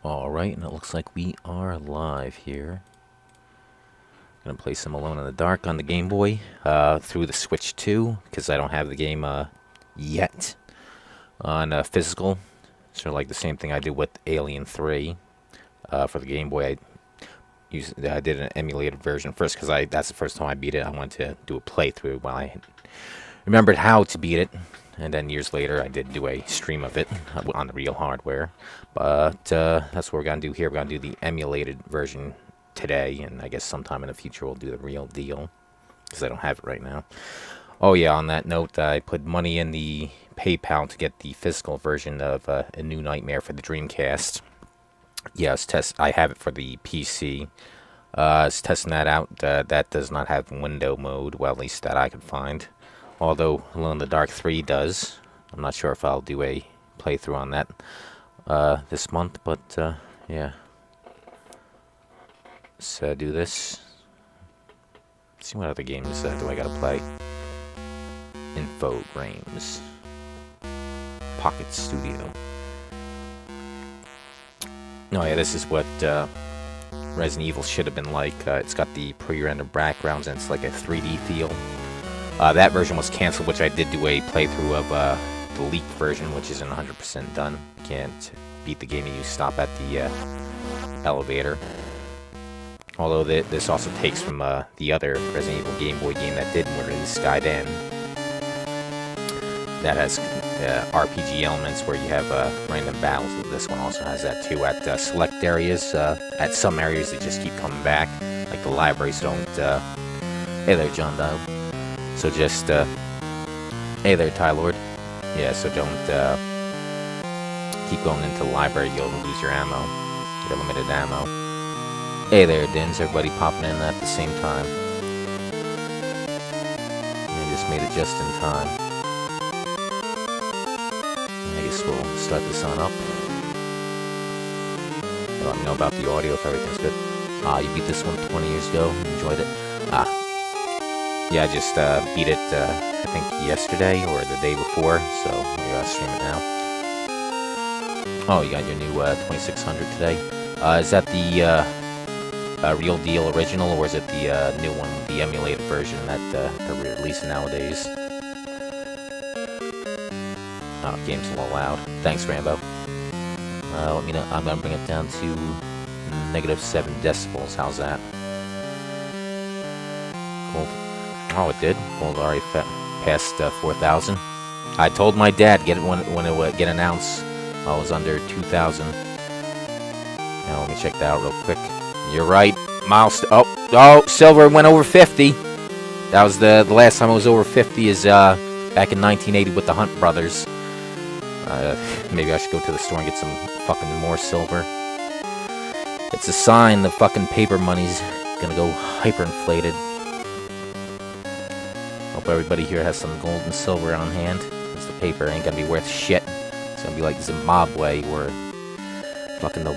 Alright, and it looks like we are live here. Gonna play some Alone in the Dark on the Game Boy through the Switch 2, because I don't have the game yet on physical. Sort of like the same thing I did with Alien 3 for the Game Boy. I did an emulated version first, because that's the first time I beat it. I wanted to do a playthrough while I remembered how to beat it. And then years later, I did do a stream of it on the real hardware. But that's what we're going to do here. We're going to do the emulated version today. And I guess sometime in the future, we'll do the real deal. Because I don't have it right now. Oh, yeah, on that note, I put money in the PayPal to get the physical version of A New Nightmare for the Dreamcast. Yes, I have it for the PC. I was testing that out. That does not have window mode. Well, at least that I could find. Although Alone in the Dark 3 does. I'm not sure if I'll do a playthrough on that this month, but yeah. Let's do this. Let's see what other games do I gotta play. Infogrames. Pocket Studio. Oh yeah, this is what Resident Evil should have been like. It's got the pre-rendered backgrounds and it's like a 3D feel. That version was canceled, which I did do a playthrough of the leaked version, which isn't 100% done. You can't beat the game and you stop at the elevator. Although this also takes from the other Resident Evil Game Boy game that did release, Gaiden. That has RPG elements where you have random battles. This one also has that too at select areas. At some areas they just keep coming back, like the libraries don't... Hey there, John Dial. So just, hey there, Ty Lord. Yeah, so don't, keep going into the library, you'll lose your ammo. Your limited ammo. Hey there, Dins, everybody popping in at the same time. I just made it just in time. I guess we'll start this on up. Let me know about the audio if everything's good. You beat this one 20 years ago, enjoyed it. Yeah, I just beat it, I think, yesterday or the day before, so we gotta stream it now. Oh, you got your new 2600 today. Is that the real deal original, or is it the new one, the emulated version that they're releasing nowadays? Oh, game's a little loud. Thanks, Rambo. Let me know. I'm gonna bring it down to -7 decibels. How's that? Cool. Oh, it did. Gold already passed 4,000. I told my dad get it when it would get announced. I was under 2,000. Now let me check that out real quick. You're right. Milestone. Oh, silver went over 50. That was the last time it was over 50 is back in 1980 with the Hunt brothers. Maybe I should go to the store and get some fucking more silver. It's a sign the fucking paper money's gonna go hyperinflated. Hope everybody here has some gold and silver on hand, because the paper ain't gonna be worth shit. It's gonna be like Zimbabwe or fucking the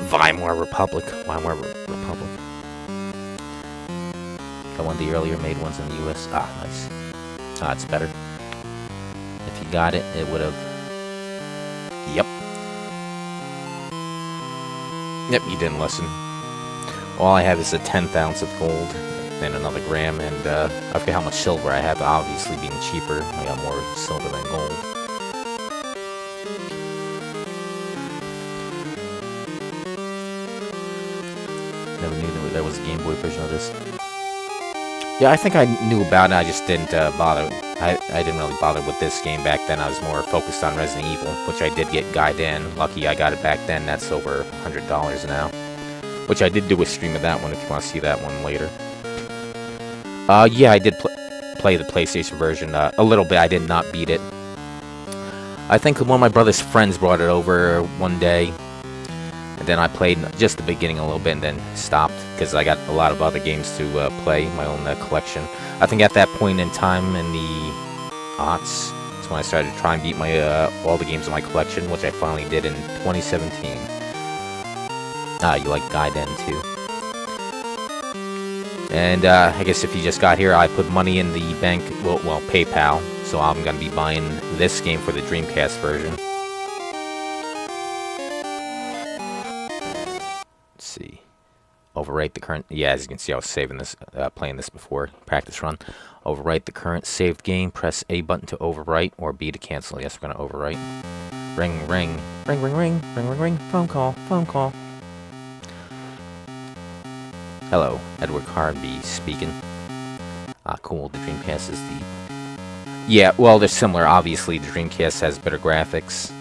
Weimar Republic. Weimar Republic. Got one of the earlier made ones in the US. Ah, nice. Ah, it's better. If you got it, it would have... Yep. Yep, you didn't listen. All I have is a 10th ounce of gold. And another gram, and I forget how much silver I have, obviously being cheaper. I got more silver than gold. Never knew there was a Game Boy version of this. Yeah, I think I knew about it, I just didn't bother. I didn't really bother with this game back then. I was more focused on Resident Evil, which I did get Gaiden. Lucky I got it back then. That's over $100 now. Which I did do a stream of that one if you want to see that one later. Yeah, I did play the PlayStation version a little bit. I did not beat it. I think one of my brother's friends brought it over one day. And then I played just the beginning a little bit and then stopped. Because I got a lot of other games to play, my own collection. I think at that point in time in the aughts, that's when I started to try and beat my all the games in my collection, which I finally did in 2017. You like Gaiden too. And I guess if you just got here, I put money in the bank, well, PayPal. So I'm going to be buying this game for the Dreamcast version. see. Overwrite the current. Yeah, as you can see, I was saving this, playing this before practice run. Overwrite the current saved game. Press A button to overwrite or B to cancel. Yes, we're gonna overwrite. Ring, ring, ring, ring, ring, ring, ring, ring. Phone call, phone call. Hello, Edward Carnby speaking. Ah, cool. The Dreamcast is the. Yeah, well, they're similar. Obviously, the Dreamcast has better graphics.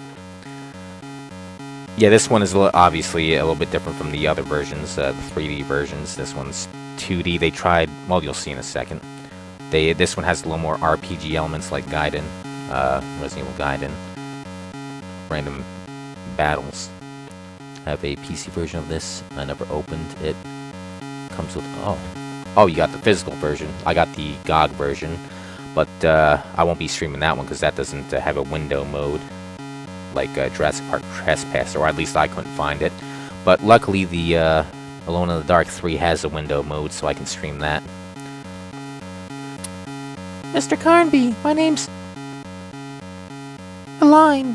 Yeah, this one is obviously a little bit different from the other versions, the 3D versions. This one's 2D. They tried, well, you'll see in a second. This one has a little more RPG elements like Gaiden, Resident Evil Gaiden, random battles. I have a PC version of this. I never opened it. Comes with, oh, you got the physical version. I got the GOG version, but I won't be streaming that one because that doesn't have a window mode like Jurassic Park Trespass, or at least I couldn't find it. But luckily the Alone in the Dark 3 has a window mode, so I can stream that. Mr. Carnby, my name's Aline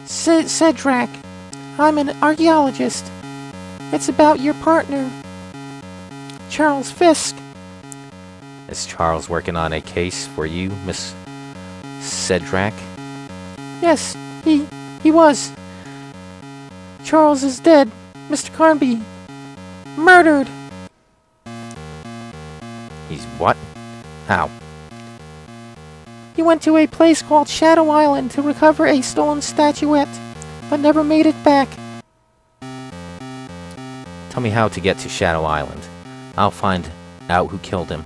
Cedrak. I'm an archaeologist. It's about your partner, Charles Fisk. Is Charles working on a case for you, Miss Cedrak? Yes, he was. Charles is dead. Mr. Carnby. Murdered. He's what? How? He went to a place called Shadow Island to recover a stolen statuette, but never made it back. Tell me how to get to Shadow Island. I'll find out who killed him.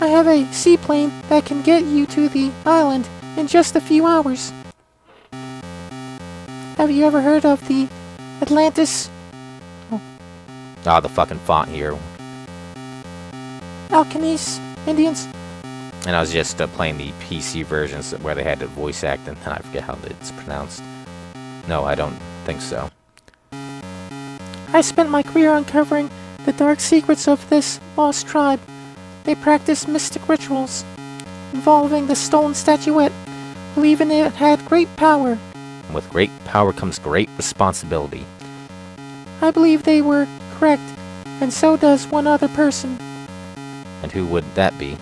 I have a seaplane that can get you to the island in just a few hours. Have you ever heard of the Atlantis? Oh, the fucking font here. Alcanese Indians? And I was just playing the PC versions where they had the voice act, and I forget how it's pronounced. No, I don't think so. I spent my career uncovering the dark secrets of this lost tribe. They practice mystic rituals involving the stolen statuette, believing it had great power. And with great power comes great responsibility. I believe they were correct, and so does one other person. And who would that be?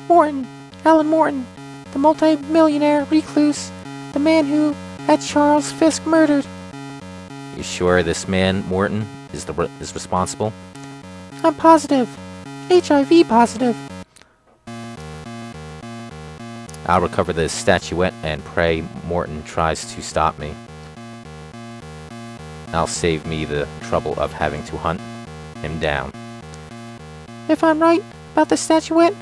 Morton, Alan Morton, the multi-millionaire recluse, the man who had Charles Fisk murdered. You sure this man, Morton, is responsible? I'm positive. HIV positive. I'll recover the statuette and pray Morton tries to stop me. I'll save me the trouble of having to hunt him down. If I'm right about the statuette,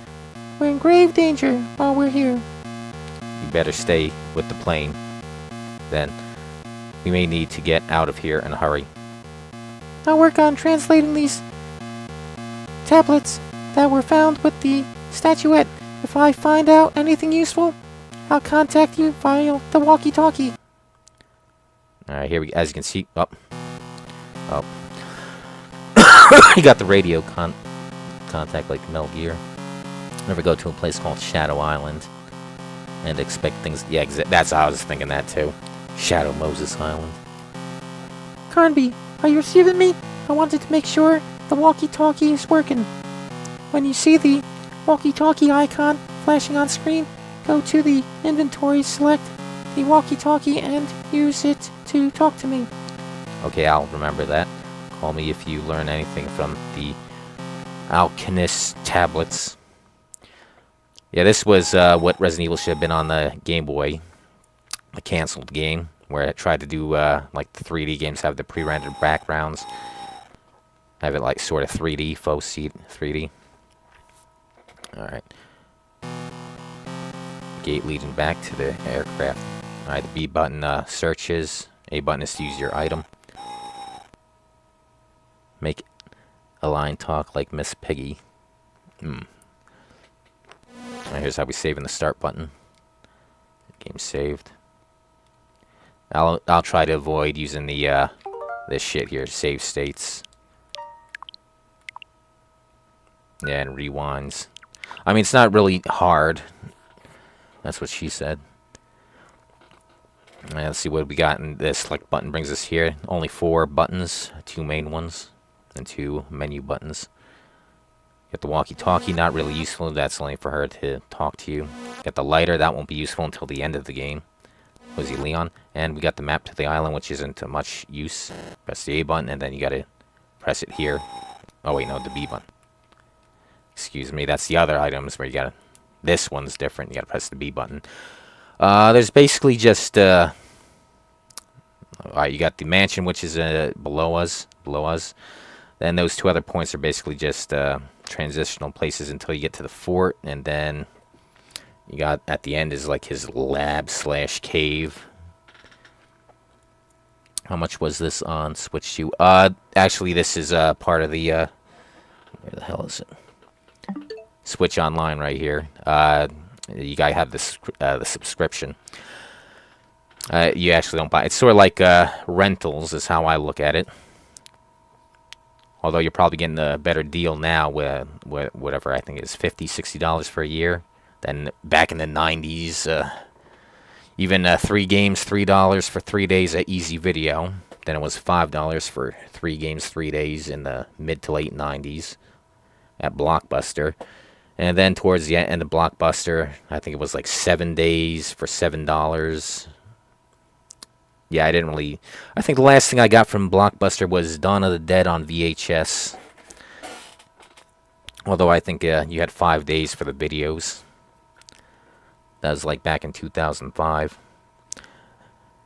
we're in grave danger while we're here. You better stay with the plane. Then, we may need to get out of here in a hurry. I'll work on translating these tablets that were found with the statuette. If I find out anything useful, I'll contact you via the walkie-talkie. Alright, here as you can see, he got the radio contact like Metal Gear. Never go to a place called Shadow Island and expect things. Yeah, that's how I was thinking that too. Shadow Moses Island. Carnby, are you receiving me? I wanted to make sure the walkie-talkie is working. When you see the walkie-talkie icon flashing on screen, go to the inventory, select the walkie-talkie, and use it to talk to me. Okay, I'll remember that. Call me if you learn anything from the Alcanist tablets. Yeah, this was what Resident Evil should have been on the Game Boy, the canceled game, where it tried to do like the 3D games have the pre-rendered backgrounds, have it like sort of 3D, faux 3D. All right. Gate leading back to the aircraft. All right, the B button searches. A button is to use your item. Make a line talk like Miss Piggy. Alright, here's how we save in the start button. Game saved. I'll try to avoid using the this shit here, save states. Yeah, and rewinds. I mean, it's not really hard. That's what she said. Let's see what we got. And this select button brings us here. Only 4 buttons, 2 main ones, and 2 menu buttons. Got the walkie-talkie, not really useful. That's only for her to talk to you. Got the lighter, that won't be useful until the end of the game. Was he Leon? And we got the map to the island, which isn't much use. Press the A button, and then you gotta press it here. Oh wait, no, the B button. Excuse me, that's the other items where you gotta... This one's different, you gotta press the B button. There's basically just... Alright, you got the mansion, which is below us. Then those 2 other points are basically just transitional places until you get to the fort, and then you got at the end is like his lab / cave. How much was this on Switch 2? Actually, this is part of the where the hell is it? Switch Online right here. You gotta have this the subscription. You actually don't buy it. It's sort of like rentals is how I look at it. Although you're probably getting a better deal now with whatever I think is $50, $60 for a year than back in the 90s. Even 3 games, $3 for 3 days at Easy Video. Then it was $5 for 3 games, 3 days in the mid to late 90s at Blockbuster. And then towards the end of Blockbuster, I think it was like 7 days for $7. Yeah, I didn't really... I think the last thing I got from Blockbuster was Dawn of the Dead on VHS. Although I think you had 5 days for the videos. That was like back in 2005.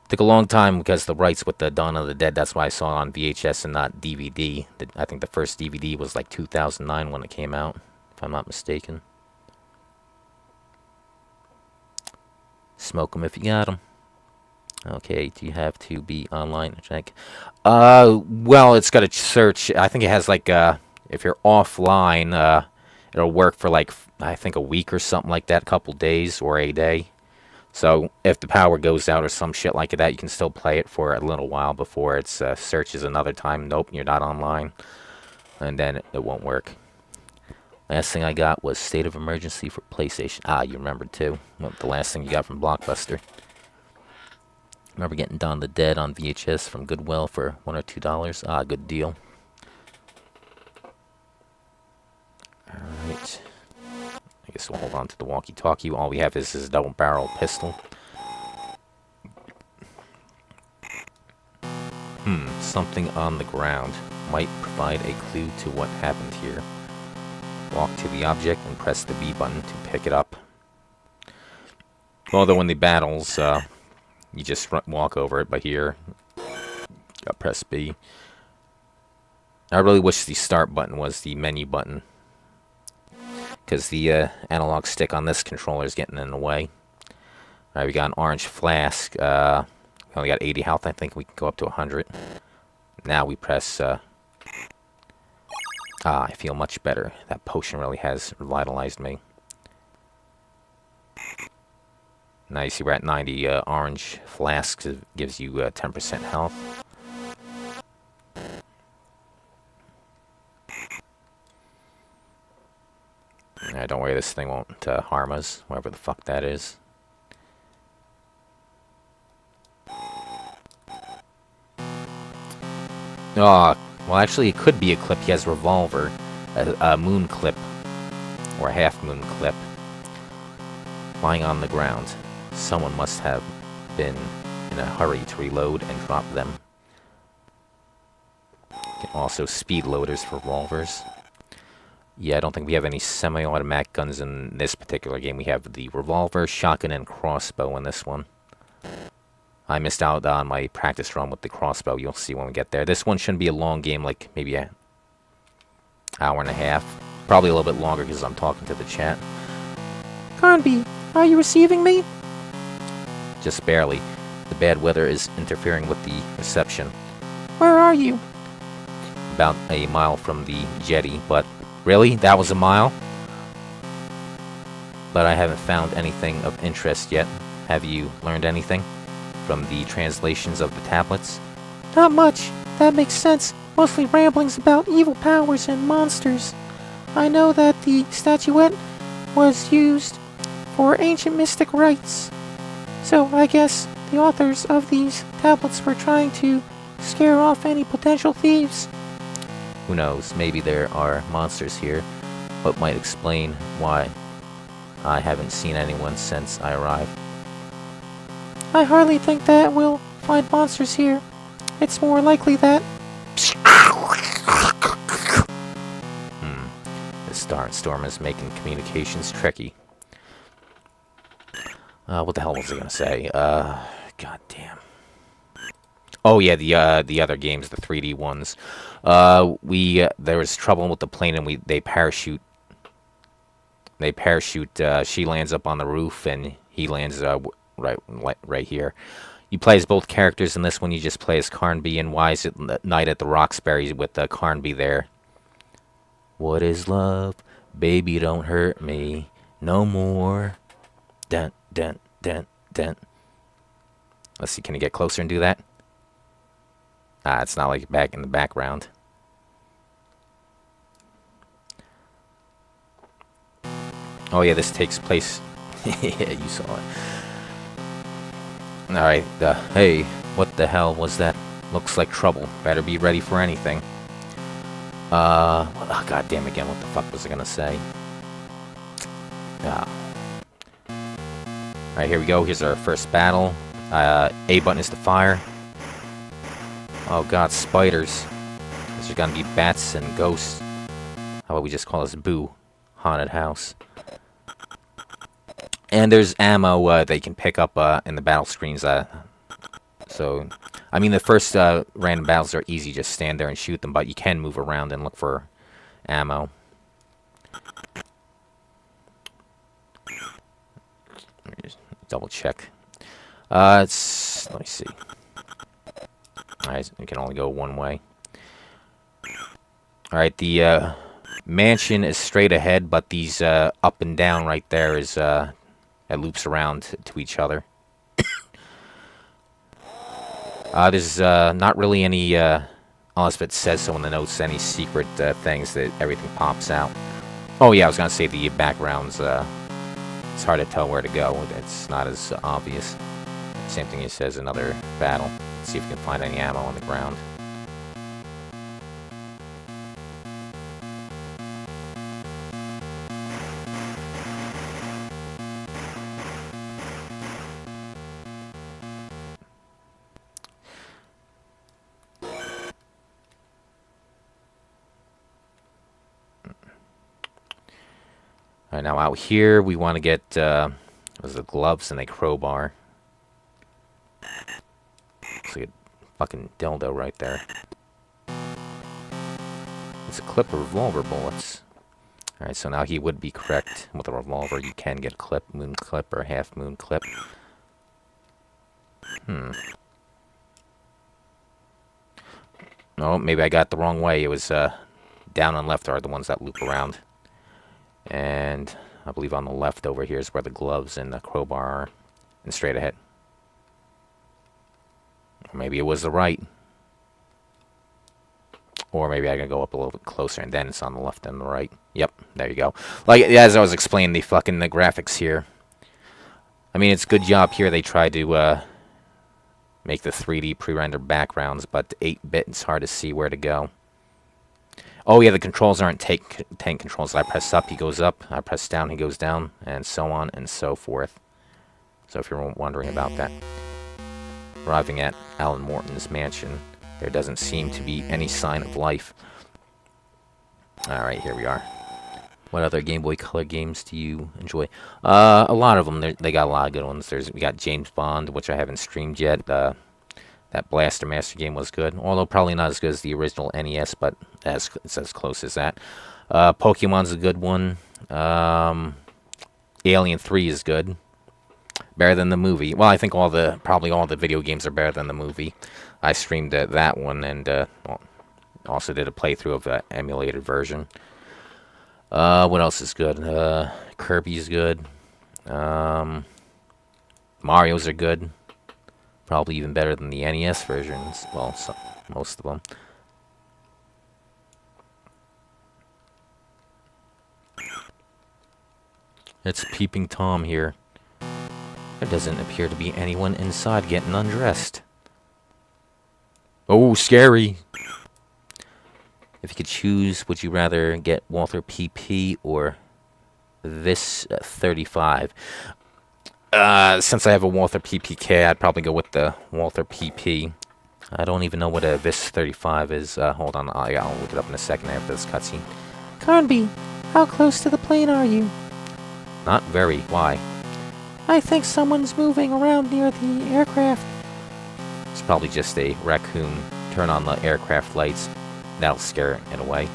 Took a long time because the rights with the Dawn of the Dead, that's why I saw it on VHS and not DVD. I think the first DVD was like 2009 when it came out, if I'm not mistaken. Smoke them if you got them. Okay, do you have to be online? Check. Well, it's got to search. I think it has like, if you're offline, it'll work for like, I think a week or something like that, a couple days or a day. So if the power goes out or some shit like that, you can still play it for a little while before it searches another time. Nope, you're not online. And then it won't work. Last thing I got was State of Emergency for PlayStation. Ah, you remembered too. The last thing you got from Blockbuster. Remember getting Dawn of the Dead on VHS from Goodwill for $1 or $2. Ah, good deal. Alright. I guess we'll hold on to the walkie-talkie. All we have is this double-barrel pistol. Something on the ground might provide a clue to what happened here. Walk to the object and press the B button to pick it up. Although in the battles, you just walk over it, but here, press B. I really wish the start button was the menu button, because the analog stick on this controller is getting in the way. Alright, we got an orange flask. We only got 80 health. I think we can go up to 100. Now we press... I feel much better. That potion really has revitalized me. Now you see we're at 90 orange flasks. It gives you 10% health. Don't worry, this thing won't harm us, whatever the fuck that is. Oh, well actually it could be a clip. He has a revolver, a moon clip, or a half moon clip, lying on the ground. Someone must have been in a hurry to reload and drop them. Also speed loaders for revolvers. Yeah, I don't think we have any semi-automatic guns in this particular game. We have the revolver, shotgun, and crossbow in this one. I missed out on my practice run with the crossbow. You'll see when we get there. This one shouldn't be a long game, like maybe an hour and a half. Probably a little bit longer because I'm talking to the chat. Carnby, are you receiving me? Just barely. The bad weather is interfering with the reception. Where are you? About a mile from the jetty, but... Really? That was a mile? But I haven't found anything of interest yet. Have you learned anything from the translations of the tablets? Not much. That makes sense. Mostly ramblings about evil powers and monsters. I know that the statuette was used for ancient mystic rites. So I guess the authors of these tablets were trying to scare off any potential thieves. Who knows, maybe there are monsters here, but might explain why I haven't seen anyone since I arrived. I hardly think that we'll find monsters here. It's more likely that... This storm is making communications tricky. What the hell was I gonna say? God damn. Oh yeah, the other games, the 3D ones. There was trouble with the plane, and they parachute. They parachute. She lands up on the roof, and he lands right here. You play as both characters in this one. You just play as Carnby, and Why Is It Night at the Roxbury with Carnby there. What is love? Baby, don't hurt me no more. Dun dun dun dun. Let's see, can you get closer and do that? It's not like back in the background. Oh yeah, this takes place. Yeah, you saw it. Alright, hey, what the hell was that? Looks like trouble. Better be ready for anything. Oh, god damn again, what the fuck was I gonna say? Alright, here we go. Here's our first battle. A button is to fire. Oh god, spiders. There's gonna be bats and ghosts. How about we just call this Boo? Haunted house. And there's ammo they can pick up in the battle screens. So, I mean, the first random battles are easy. Just stand there and shoot them, but you can move around and look for ammo. Let me just double check. Let me see. Alright, it can only go one way. Alright, the mansion is straight ahead, but these up and down right there is it loops around to each other. There's not really any, unless it says so in the notes, any secret things that everything pops out. Oh yeah, I was gonna say the backgrounds, it's hard to tell where to go. It's not as obvious. Same thing it says another battle. Let's see if we can find any ammo on the ground. Alright, now out here we want to get those are the gloves and a crowbar. Looks like a fucking dildo right there. It's a clip of revolver bullets. Alright, so now he would be correct. With a revolver you can get a clip, moon clip, or half moon clip. Oh, maybe I got the wrong way. It was down and left are the ones that loop around. And I believe on the left over here is where the gloves and the crowbar are. And straight ahead. Or maybe it was the right. Or maybe I gotta go up a little bit closer and then it's on the left and the right. Yep, there you go. Like, as I was explaining the graphics here. I mean, it's a good job here. They tried to make the 3D pre-rendered backgrounds, but 8-bit, it's hard to see where to go. Oh yeah, the controls aren't tank controls. I press up, he goes up. I press down, he goes down, and so on and so forth. So if you're wondering about that. Arriving at Alan Morton's mansion, there doesn't seem to be any sign of life. Alright, here we are. What other Game Boy Color games do you enjoy? A lot of them. They got a lot of good ones. We got James Bond, which I haven't streamed yet. That Blaster Master game was good, although probably not as good as the original NES, but it's as close as that. Pokemon's a good one. Alien 3 is good. Better than the movie. Well, I think probably all the video games are better than the movie. I streamed that one and also did a playthrough of the emulated version. What else is good? Kirby's good. Mario's are good. Probably even better than the NES versions. Well, most of them. It's Peeping Tom here. There doesn't appear to be anyone inside getting undressed. Oh, scary. If you could choose, would you rather get Walther PP or this 35? Since I have a Walther PPK, I'd probably go with the Walther PP. I don't even know what a Vis 35 is. Hold on, I'll look it up in a second after this cutscene. Carnby, how close to the plane are you? Not very. Why? I think someone's moving around near the aircraft. It's probably just a raccoon. Turn on the aircraft lights. That'll scare it away.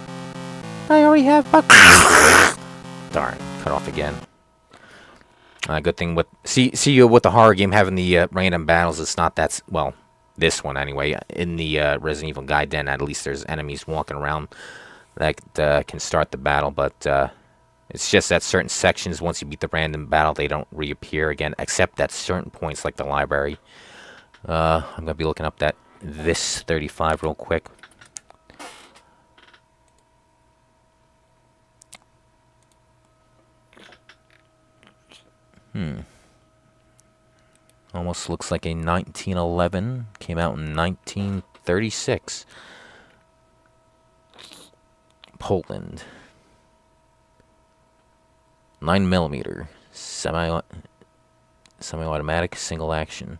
I already have buck. Darn, cut off again. Good thing with with the horror game having the random battles, it's not that well. This one anyway. In the Resident Evil Gaiden, at least there's enemies walking around that can start the battle, but it's just that certain sections, once you beat the random battle, they don't reappear again, except at certain points like the library. I'm gonna be looking up that Vis 35 real quick. Almost looks like a 1911. Came out in 1936. Poland. 9mm. Semi-automatic, single action.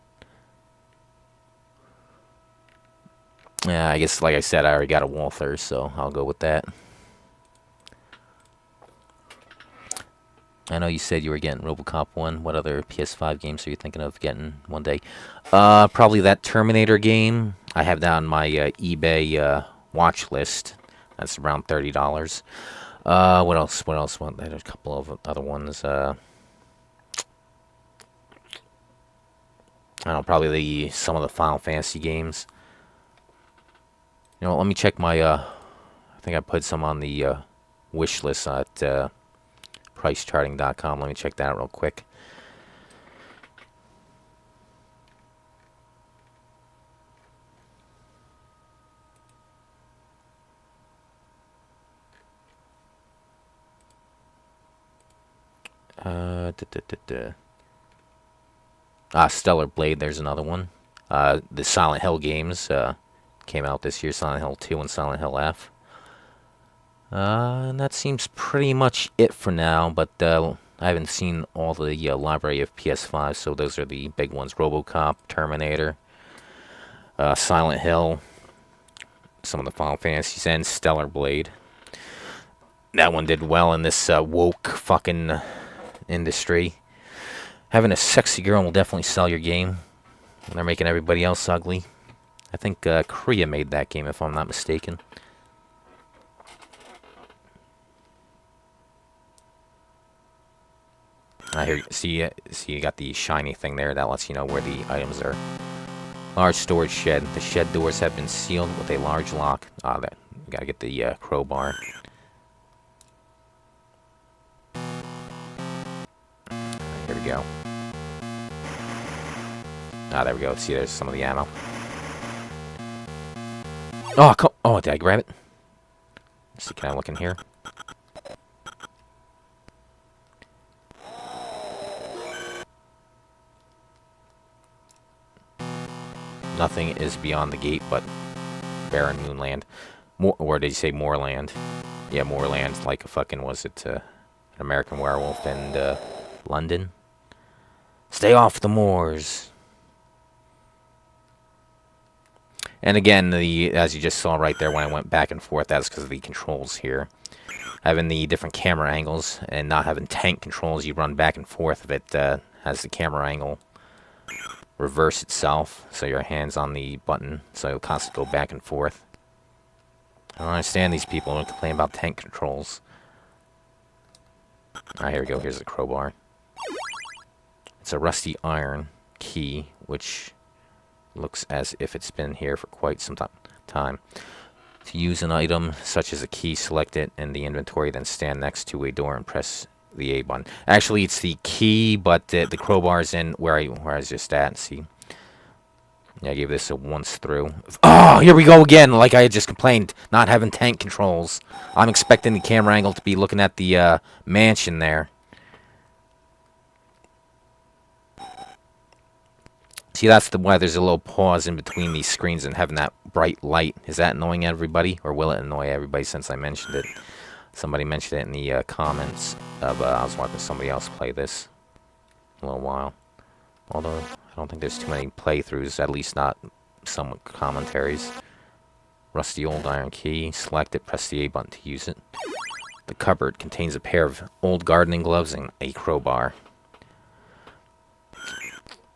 Yeah, I guess, like I said, I already got a Walther, so I'll go with that. I know you said you were getting RoboCop 1. What other PS5 games are you thinking of getting one day? Probably that Terminator game. I have that on my eBay watch list. That's around $30. What else? What else? Well, there's a couple of other ones. I don't know, probably some of the Final Fantasy games. You know, let me check my, I think I put some on the wish list at pricecharting.com. Let me check that out real quick. Stellar Blade, there's another one. The Silent Hill games came out this year, Silent Hill 2 and Silent Hill F. And that seems pretty much it for now, but I haven't seen all the library of PS5, so those are the big ones. RoboCop, Terminator, Silent Hill, some of the Final Fantasies, and Stellar Blade. That one did well in this woke fucking industry. Having a sexy girl will definitely sell your game. They're making everybody else ugly. I think Korea made that game, if I'm not mistaken. Here, see, you got the shiny thing there. That lets you know where the items are. Large storage shed. The shed doors have been sealed with a large lock. There. You gotta get the crowbar. Here we go. There we go. See, there's some of the ammo. Oh, did I grab it? Let's see, can I look in here? Nothing is beyond the gate but barren moonland. Or did you say moorland? Yeah, moorland, like a fucking, was it an American Werewolf in London? Stay off the moors. And again, as you just saw right there when I went back and forth, that's because of the controls here. Having the different camera angles and not having tank controls, you run back and forth if it has the camera angle reverse itself, so your hand's on the button, so it'll constantly go back and forth. I don't understand these people who complain about tank controls. Here we go. Here's the crowbar. It's a rusty iron key, which looks as if it's been here for quite some time. To use an item such as a key, select it in the inventory, then stand next to a door and press the A button. Actually, it's the key, but the crowbar's in where I was just at. See, yeah, I gave this a once through. Oh, here we go again. Like I had just complained, not having tank controls. I'm expecting the camera angle to be looking at the mansion there. See, that's why there's a little pause in between these screens and having that bright light. Is that annoying everybody? Or will it annoy everybody since I mentioned it? Somebody mentioned it in the comments of, I was watching somebody else play this a little while. Although, I don't think there's too many playthroughs, at least not some commentaries. Rusty old iron key. Select it, press the A button to use it. The cupboard contains a pair of old gardening gloves and a crowbar.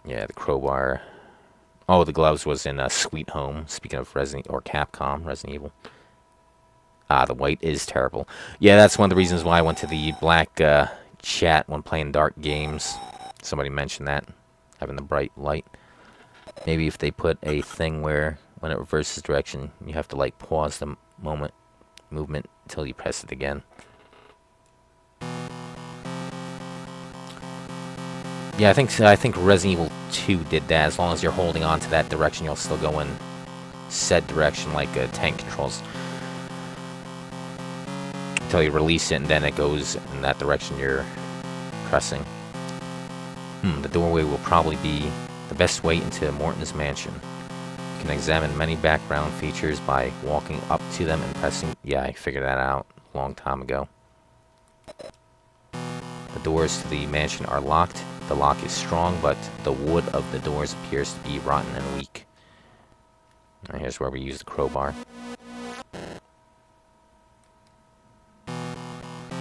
Yeah, the crowbar. Oh, the gloves was in Sweet Home. Speaking of Capcom, Resident Evil. Ah, the white is terrible. Yeah, that's one of the reasons why I went to the black chat when playing dark games. Somebody mentioned that, having the bright light. Maybe if they put a thing where when it reverses direction, you have to like pause the movement until you press it again. Yeah, I think Resident Evil 2 did that. As long as you're holding on to that direction, you'll still go in said direction like tank controls. Until you release it, and then it goes in that direction you're pressing. The doorway will probably be the best way into Morton's mansion. You can examine many background features by walking up to them and pressing... Yeah, I figured that out a long time ago. The doors to the mansion are locked. The lock is strong, but the wood of the doors appears to be rotten and weak. Alright, here's where we use the crowbar.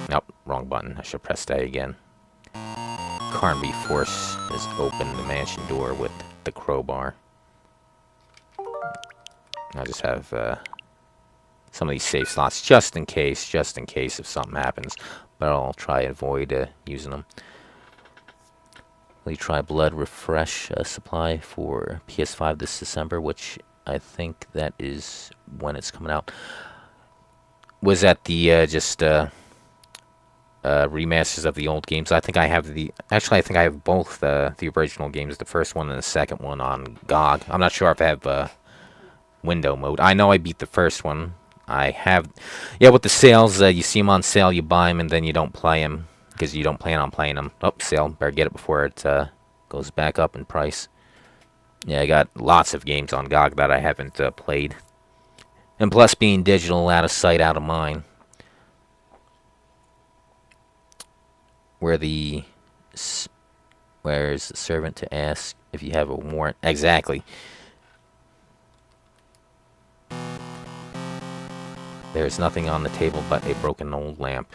Nope, wrong button. I should press A again. Carnby forces open the mansion door with the crowbar. I just have some of these safe slots just in case if something happens. But I'll try and avoid using them. We try Blood Refresh supply for PS5 this December, which I think that is when it's coming out. Was that the remasters of the old games? I think I have actually I think I have both the original games, the first one and the second one on GOG. I'm not sure if I have window mode. I know I beat the first one. I have, yeah, with the sales, you see them on sale, you buy them, and then you don't play them because you don't plan on playing them. Oh, sale, better get it before it goes back up in price. Yeah, I got lots of games on GOG that I haven't played. And plus, being digital, out of sight, out of mind. Where's the servant to ask if you have a warrant? Exactly. There's nothing on the table but a broken old lamp.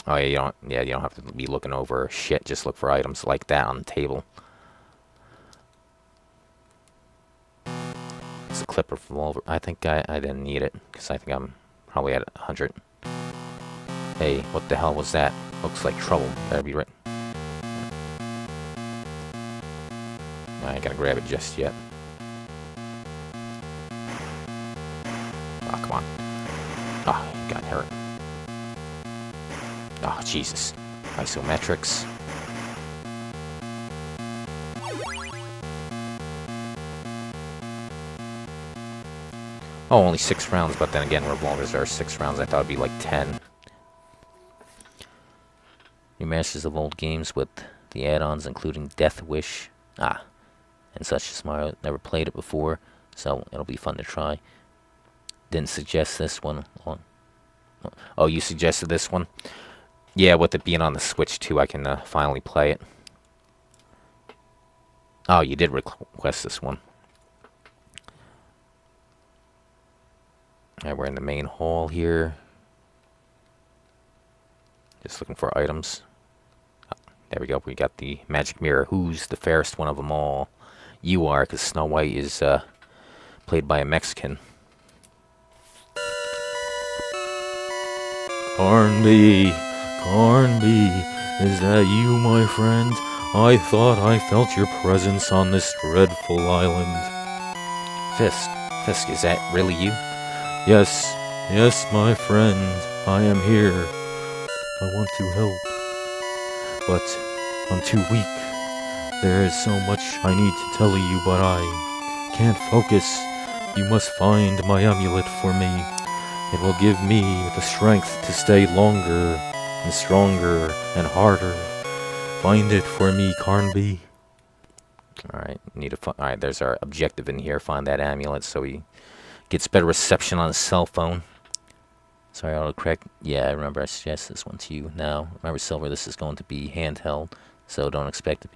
Oh yeah, you don't have to be looking over shit. Just look for items like that on the table. It's a clipper revolver. I think I didn't need it because I think I'm probably at 100. Hey, what the hell was that? Looks like trouble. Better be right. I ain't gonna grab it just yet. Oh, come on. Oh, got hurt. Oh, Jesus. Isometrics. Oh, only 6 rounds, but then again, revolvers are 6 rounds. I thought it'd be like 10. Remasters of old games with the add-ons, including Death Wish. And such as Mario. Never played it before, so it'll be fun to try. Didn't suggest this one. Oh, you suggested this one? Yeah, with it being on the Switch too, I can finally play it. Oh, you did request this one. Alright, we're in the main hall here. Just looking for items. There we go. We got the magic mirror. Who's the fairest one of them all? You are, because Snow White is played by a Mexican. Carnby, is that you, my friend? I thought I felt your presence on this dreadful island. Fisk, is that really you? Yes, my friend, I am here. I want to help, but I'm too weak. There is so much I need to tell you, but I can't focus. You must find my amulet for me. It will give me the strength to stay longer and stronger and harder. Find it for me, Carnby. Alright, need to alright, there's our objective in here. Find that amulet so he gets better reception on his cell phone. Sorry, autocorrect. Yeah, I remember I suggest this one to you now. Remember, Silver, this is going to be handheld, so don't expect it.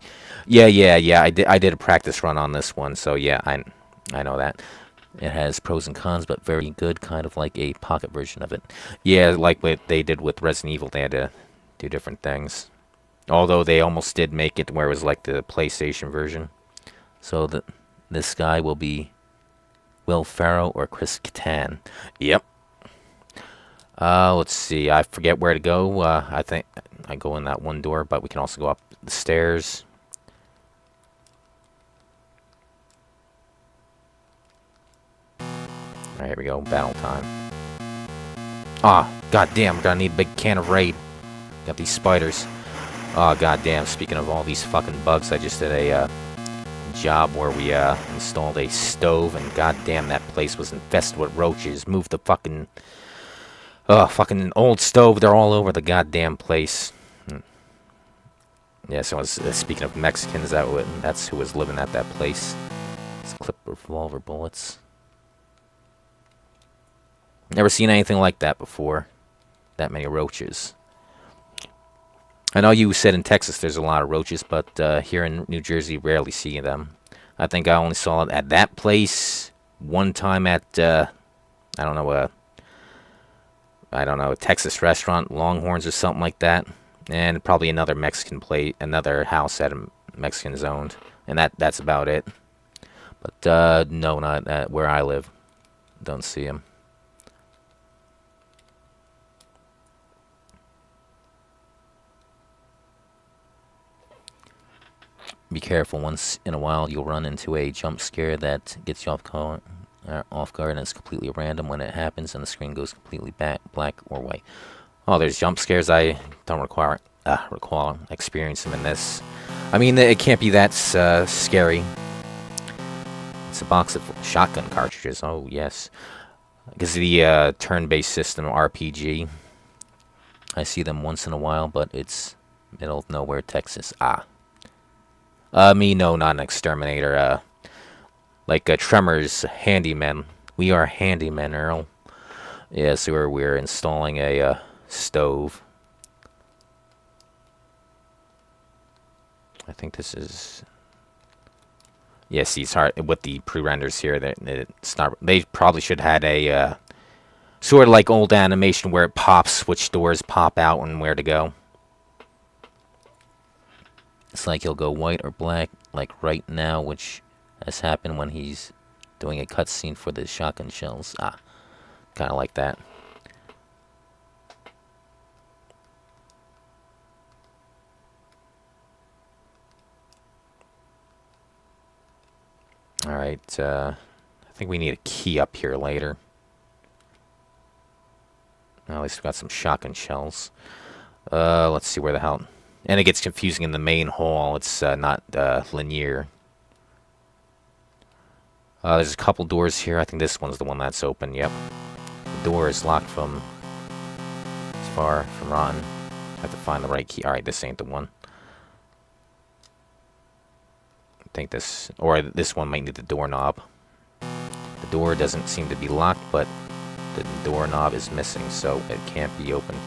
Yeah. I did a practice run on this one, so yeah, I know that. It has pros and cons, but very good, kind of like a pocket version of it. Yeah, like what they did with Resident Evil, they had to do different things. Although they almost did make it where it was like the PlayStation version. So this guy will be Will Ferrell or Chris Kattan. Yep. Let's see. I forget where to go. I think I go in that one door, but we can also go up the stairs. Alright, here we go. Battle time. Ah, goddamn. We're gonna need a big can of Raid. Got these spiders. Oh, goddamn. Speaking of all these fucking bugs, I just did a job where we installed a stove, and goddamn, that place was infested with roaches. Moved the fucking fucking old stove. They're all over the goddamn place. Yeah, so speaking of Mexicans, that's who was living at that place. It's clip revolver bullets. Never seen anything like that before. That many roaches. I know you said in Texas there's a lot of roaches, but here in New Jersey, rarely see them. I think I only saw it at that place one time at, I don't know, a Texas restaurant, Longhorns or something like that. And probably another Mexican place, another house that Mexicans owned. And that's about it. But no, not at where I live. Don't see them. Be careful. Once in a while, you'll run into a jump scare that gets you off guard, and it's completely random when it happens, and the screen goes completely black or white. Oh, there's jump scares. I don't recall experiencing them in this. I mean, it can't be that scary. It's a box of shotgun cartridges. Oh, yes. Because the turn-based system, RPG. I see them once in a while, but it's middle of nowhere, Texas. Me, no, not an exterminator. Like Tremors handyman. We are handymen, Earl. Yeah, so we're installing a stove. I think this is. Yeah, see, it's hard with the pre-renders here. It's not. They probably should have had a sort of like old animation where it pops, which doors pop out, and where to go. It's like he'll go white or black, like right now, which has happened when he's doing a cutscene for the shotgun shells. Kind of like that. Alright, I think we need a key up here later. At least we got some shotgun shells. Let's see where the hell. And it gets confusing in the main hall. It's not linear. There's a couple doors here. I think this one's the one that's open. Yep. The door is locked from as far from rotten. I have to find the right key. Alright, this ain't the one. I think this one might need the doorknob. The door doesn't seem to be locked, but the doorknob is missing, so it can't be opened.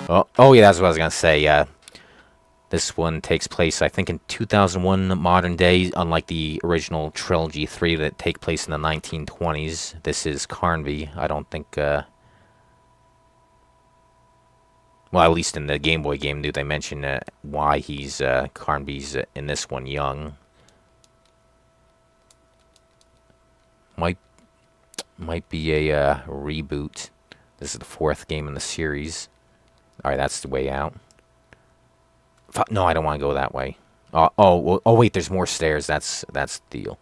Oh yeah, that's what I was gonna say. This one takes place, I think, in 2001 modern day, unlike the original Trilogy 3 that take place in the 1920s. This is Carnby. I don't think, well, at least in the Game Boy game, do they mention why he's, Carnby's in this one young. Might be a reboot. This is the 4th game in the series. Alright, that's the way out. No, I don't want to go that way. Oh, wait, there's more stairs. That's the deal.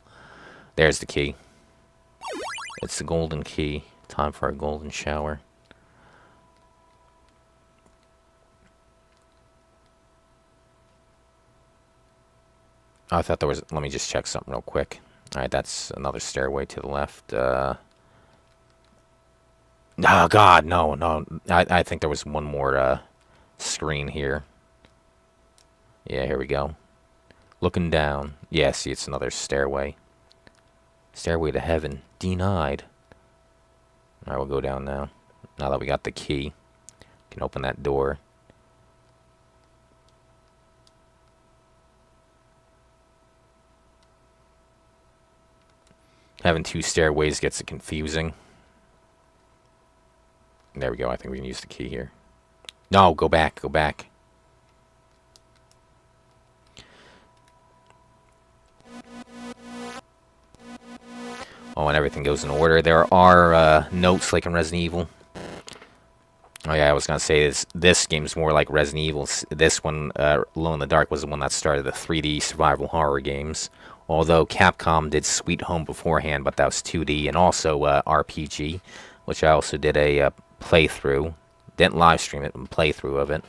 There's the key. It's the golden key. Time for a golden shower. I thought there was. Let me just check something real quick. Alright, that's another stairway to the left. Oh, God, no. I think there was one more screen here. Yeah, here we go. Looking down. Yeah, see, it's another stairway. Stairway to heaven. Denied. Alright, we'll go down now. Now that we got the key. Can open that door. Having two stairways gets it confusing. There we go. I think we can use the key here. No, go back. Go back. Oh, and everything goes in order. There are notes like in Resident Evil. Oh yeah, I was gonna say this game's more like Resident Evil. This one, Alone in the Dark, was the one that started the 3D survival horror games. Although Capcom did Sweet Home beforehand, but that was 2D, and also RPG, which I also did a playthrough. Didn't live stream it, but playthrough of it.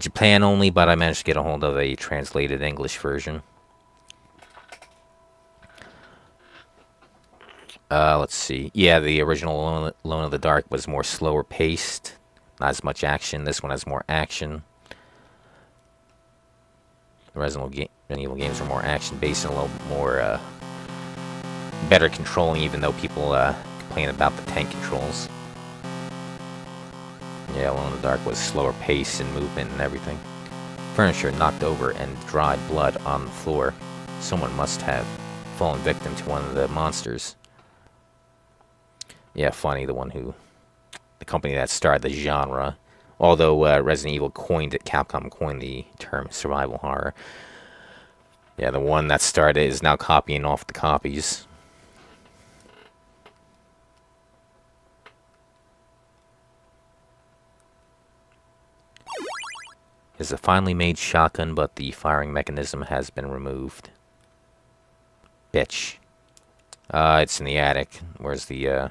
Japan only, but I managed to get a hold of a translated English version. Let's see. Yeah, the original Alone in the Dark was more slower paced. Not as much action. This one has more action. The Resident Evil games are more action based and a little more better controlling, even though people complain about the tank controls. Yeah, Alone in the Dark was slower pace and movement and everything. Furniture knocked over and dried blood on the floor. Someone must have fallen victim to one of the monsters. Yeah, funny, the company that started the genre. Although Resident Evil Capcom coined the term survival horror. Yeah, the one that started is now copying off the copies. It's a finely made shotgun, but the firing mechanism has been removed. Bitch. It's in the attic. Where's the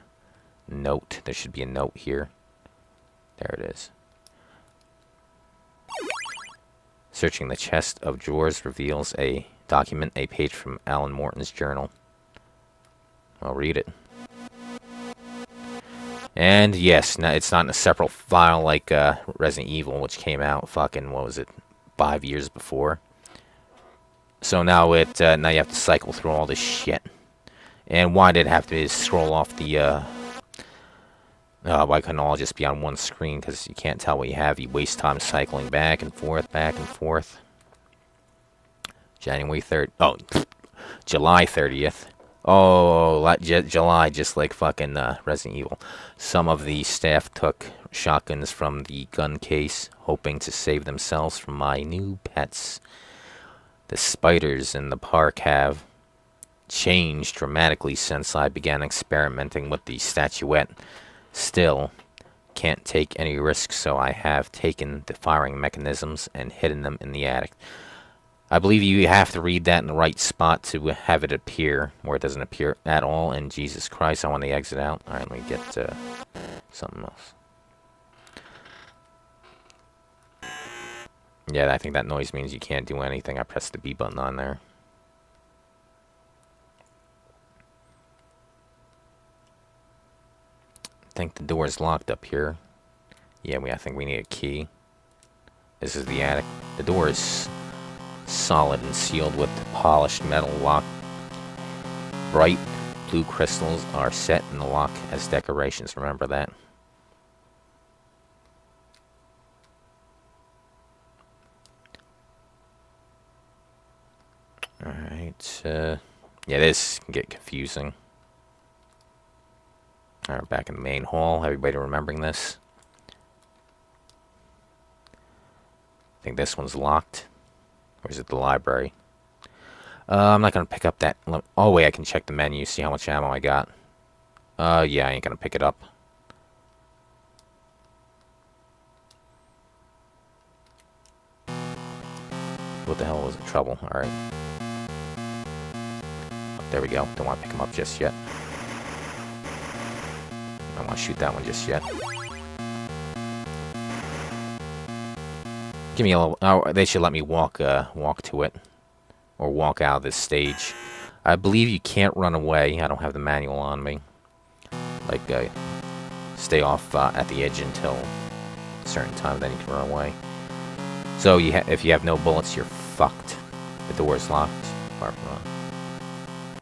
note? There should be a note here. There it is. Searching the chest of drawers reveals a document, a page from Alan Morton's journal. I'll read it. And yes, it's not in a separate file like Resident Evil, which came out fucking, what was it, 5 years before. So now now you have to cycle through all this shit. And why did it have to scroll off the why couldn't it all just be on one screen? Because you can't tell what you have. You waste time cycling back and forth, back and forth. January 3rd. Oh, July 30th. Oh, July, just like fucking Resident Evil. Some of the staff took shotguns from the gun case, hoping to save themselves from my new pets. The spiders in the park have changed dramatically since I began experimenting with the statuette. Still, can't take any risks, so I have taken the firing mechanisms and hidden them in the attic. I believe you have to read that in the right spot to have it appear, or it doesn't appear at all. And Jesus Christ, I want to exit out. Alright, let me get something else. Yeah, I think that noise means you can't do anything. I pressed the B button on there. I think the door is locked up here. Yeah, I think we need a key. This is the attic. The door is solid and sealed with polished metal lock. Bright blue crystals are set in the lock as decorations. Remember that. Alright, yeah, this can get confusing. Alright, back in the main hall. Everybody remembering this? I think this one's locked. Or is it the library? I'm not gonna pick up that. Oh, wait, I can check the menu, see how much ammo I got. Yeah, I ain't gonna pick it up. What the hell was the trouble? Alright. There we go. Don't want to pick him up just yet. I don't want to shoot that one just yet. Give me a little... Oh, they should let me walk to it. Or walk out of this stage. I believe you can't run away. I don't have the manual on me. Like, stay off at the edge until a certain time, then you can run away. So, if you have no bullets, you're fucked. The door is locked.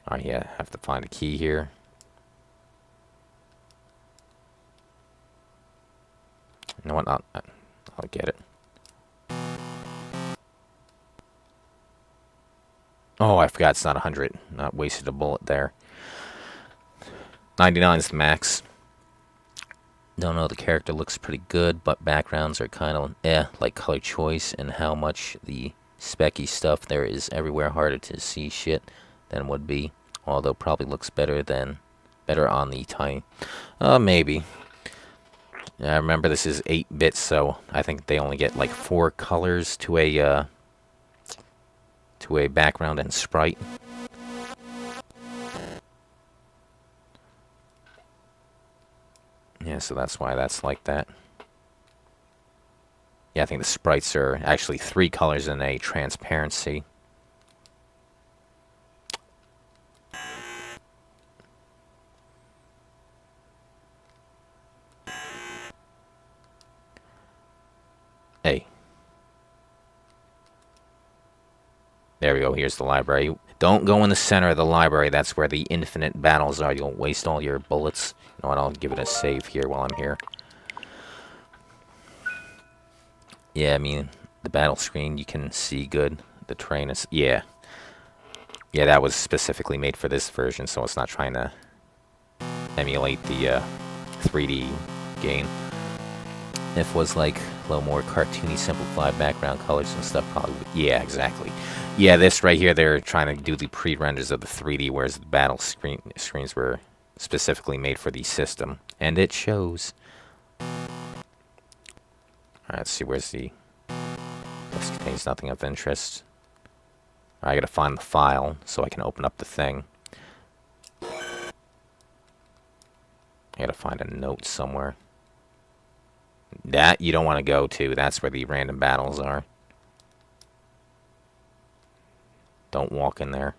Alright, yeah, have to find a key here. You know what? I'll get it. Oh, I forgot it's not 100. Not wasted a bullet there. 99 is the max. Don't know, the character looks pretty good, but backgrounds are kind of like color choice and how much the specky stuff there is everywhere harder to see shit than would be. Although probably looks better on the tiny. Maybe. I remember this is 8-bit, so I think they only get like 4 colors to a background and sprite. Yeah, so that's why that's like that. Yeah, I think the sprites are actually 3 colors in a transparency. Hey. There we go, here's the library. Don't go in the center of the library, that's where the infinite battles are. You'll waste all your bullets. You know what, I'll give it a save here while I'm here. Yeah, I mean, the battle screen, you can see good. The terrain is... Yeah. Yeah, that was specifically made for this version, so it's not trying to emulate the 3D game. If it was like a little more cartoony, simplified background colors and stuff, probably... Yeah, exactly. Yeah, this right here, they're trying to do the pre-renders of the 3D, whereas the battle screens were specifically made for the system. And it shows. Alright, let's see, where's the... This contains nothing of interest. I gotta find the file so I can open up the thing. I gotta find a note somewhere. That you don't want to go to. That's where the random battles are. Don't walk in there.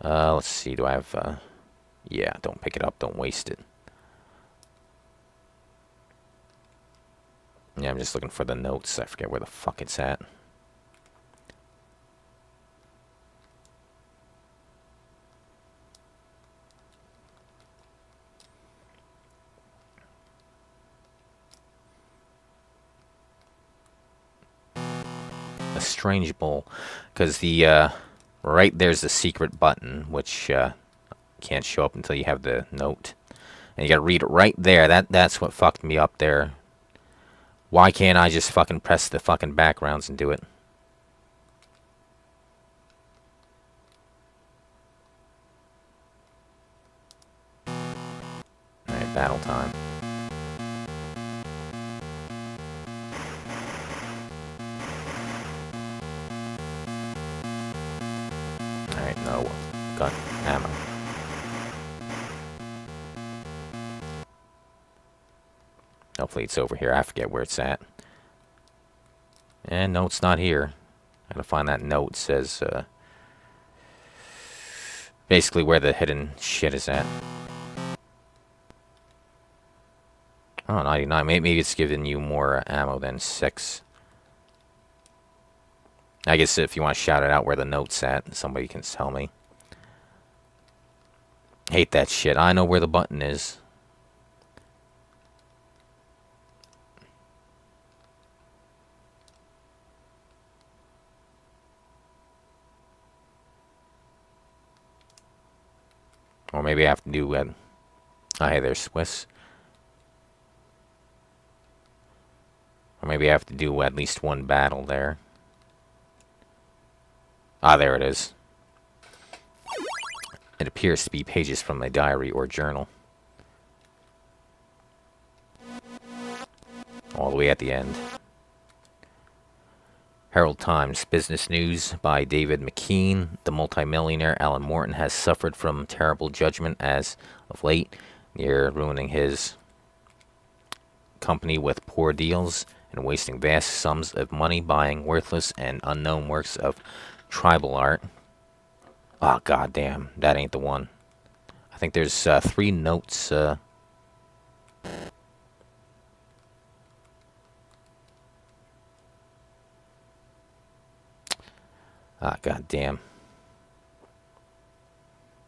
Let's see. Do I have... Yeah, don't pick it up. Don't waste it. Yeah, I'm just looking for the notes. I forget where the fuck it's at. A strange bowl. Because the, right there's the secret button, which, can't show up until you have the note. And you gotta read it right there. That's what fucked me up there. Why can't I just fucking press the fucking backgrounds and do it? Alright, battle time. Alright, no. Gun. Ammo. Hopefully it's over here. I forget where it's at. And no, it's not here. I gotta find that note. It says, basically where the hidden shit is at. Oh, 99. Maybe it's giving you more ammo than 6. I guess if you want to shout it out where the note's at, somebody can tell me. Hate that shit. I know where the button is. Or maybe I have to do... oh, hey, there's Swiss. Or maybe I have to do at least one battle there. Ah, there it is. It appears to be pages from a diary or journal. All the way at the end. Herald Times Business News by David McKean. The multimillionaire Alan Morton has suffered from terrible judgment as of late, near ruining his company with poor deals and wasting vast sums of money buying worthless and unknown works of tribal art. Oh, goddamn, that ain't the one. I think there's 3 notes. Ah, goddamn.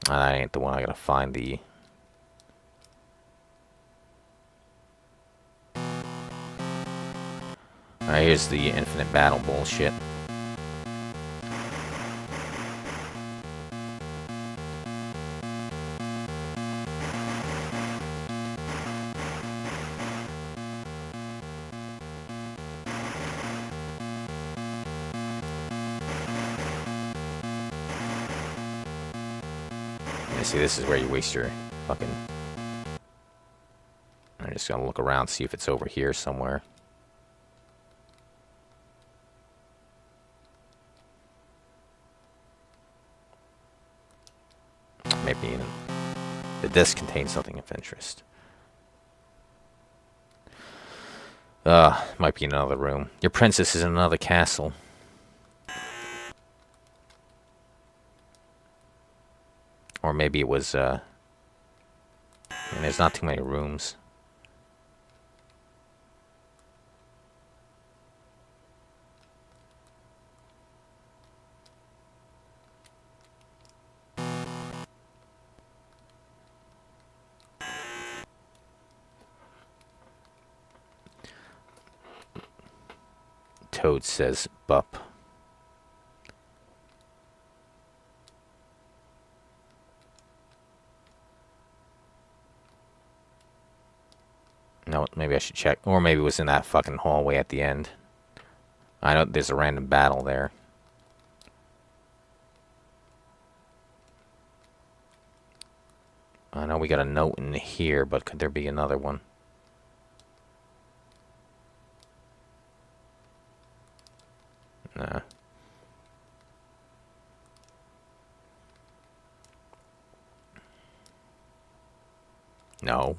That ain't the one. I gotta find the... Alright, here's the infinite battle bullshit. Yeah, see, this is where you waste your fucking... I'm just gonna look around, see if it's over here somewhere. Maybe even the disc contains something of interest. Might be in another room. Your princess is in another castle. Or maybe it was, I mean, there's not too many rooms. Toad says, Bup. No, maybe I should check. Or maybe it was in that fucking hallway at the end. I know there's a random battle there. I know we got a note in here, but could there be another one? Nah. No.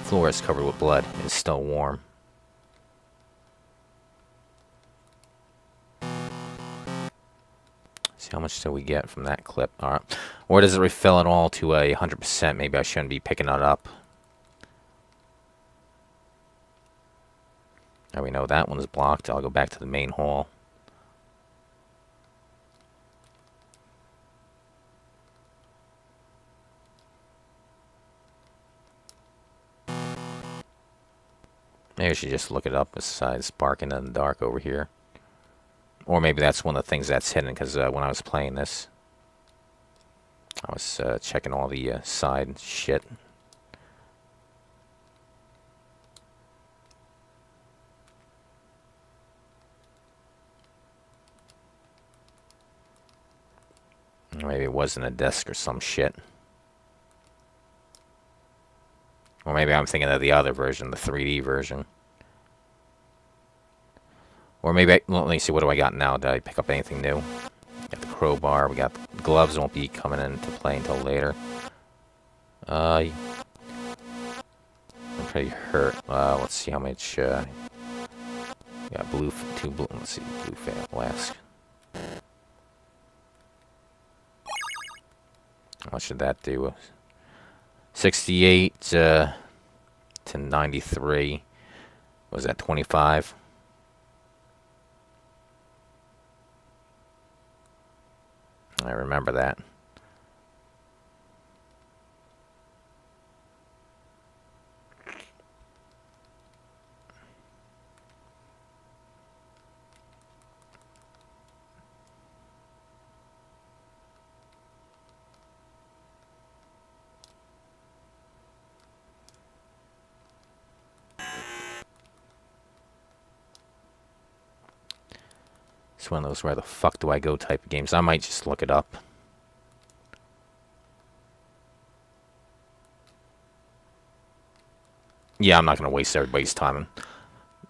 Floor is covered with blood. It's still warm. See how much do we get from that clip? Alright. Or does it refill it all to 100%? Maybe I shouldn't be picking it up. Now we know that one is blocked. I'll go back to the main hall. Maybe I should just look it up besides barking in the dark over here. Or maybe that's one of the things that's hidden, because when I was playing this, I was checking all the side shit. Maybe it wasn't a desk or some shit. Or maybe I'm thinking of the other version, the 3D version. Or maybe, let me see, what do I got now? Did I pick up anything new? Got the crowbar, we got the gloves, won't be coming into play until later. I'm pretty hurt. Let's see how much, got blue, two blue, let's see, blue flask. What should that do? 68 to 93. Was that 25? I remember that. It's one of those where the fuck do I go type of games. I might just look it up. Yeah, I'm not gonna waste everybody's time.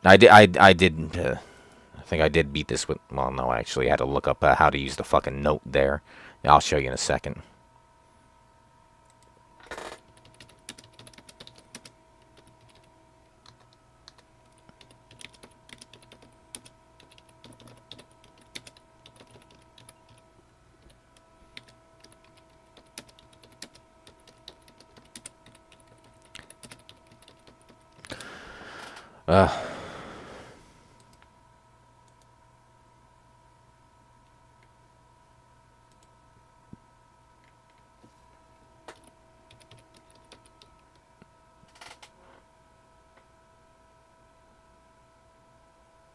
I think I did beat this with. Well, no, actually, I had to look up how to use the fucking note there. Yeah, I'll show you in a second. Uh,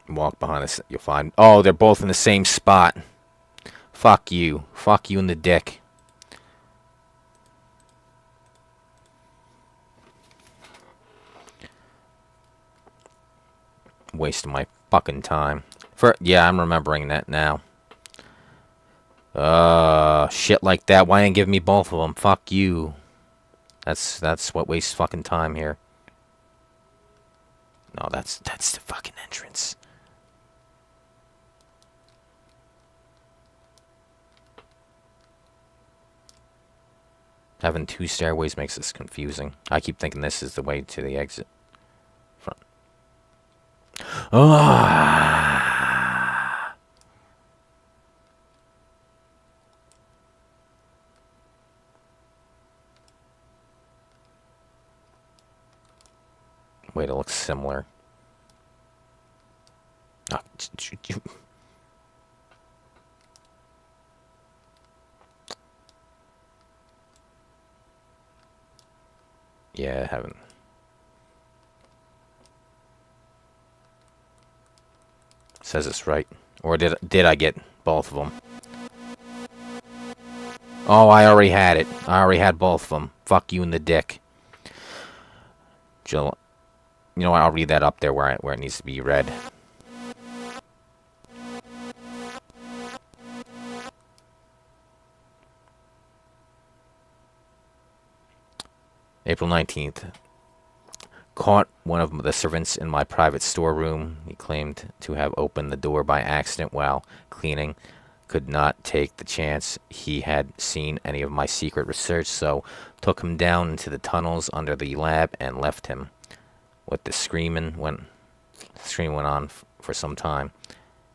walk behind us. You'll find. Oh, they're both in the same spot. Fuck you. Fuck you in the dick. Wasting my fucking time. Yeah, I'm remembering that now. Shit like that. Why ain't give me both of them? Fuck you. That's what wastes fucking time here. No, that's the fucking entrance. Having two stairways makes this confusing. I keep thinking this is the way to the exit. Front. Ah. Wait, it looks similar. Oh, yeah, I haven't. Says it's right. Or did I get both of them? Oh, I already had it. I already had both of them. Fuck you in the dick. Jill, you know what? I'll read that up there where it needs to be read. April 19th. Caught one of the servants in my private storeroom. He claimed to have opened the door by accident while cleaning. Could not take the chance he had seen any of my secret research, so took him down into the tunnels under the lab and left him. With the scream went on for some time.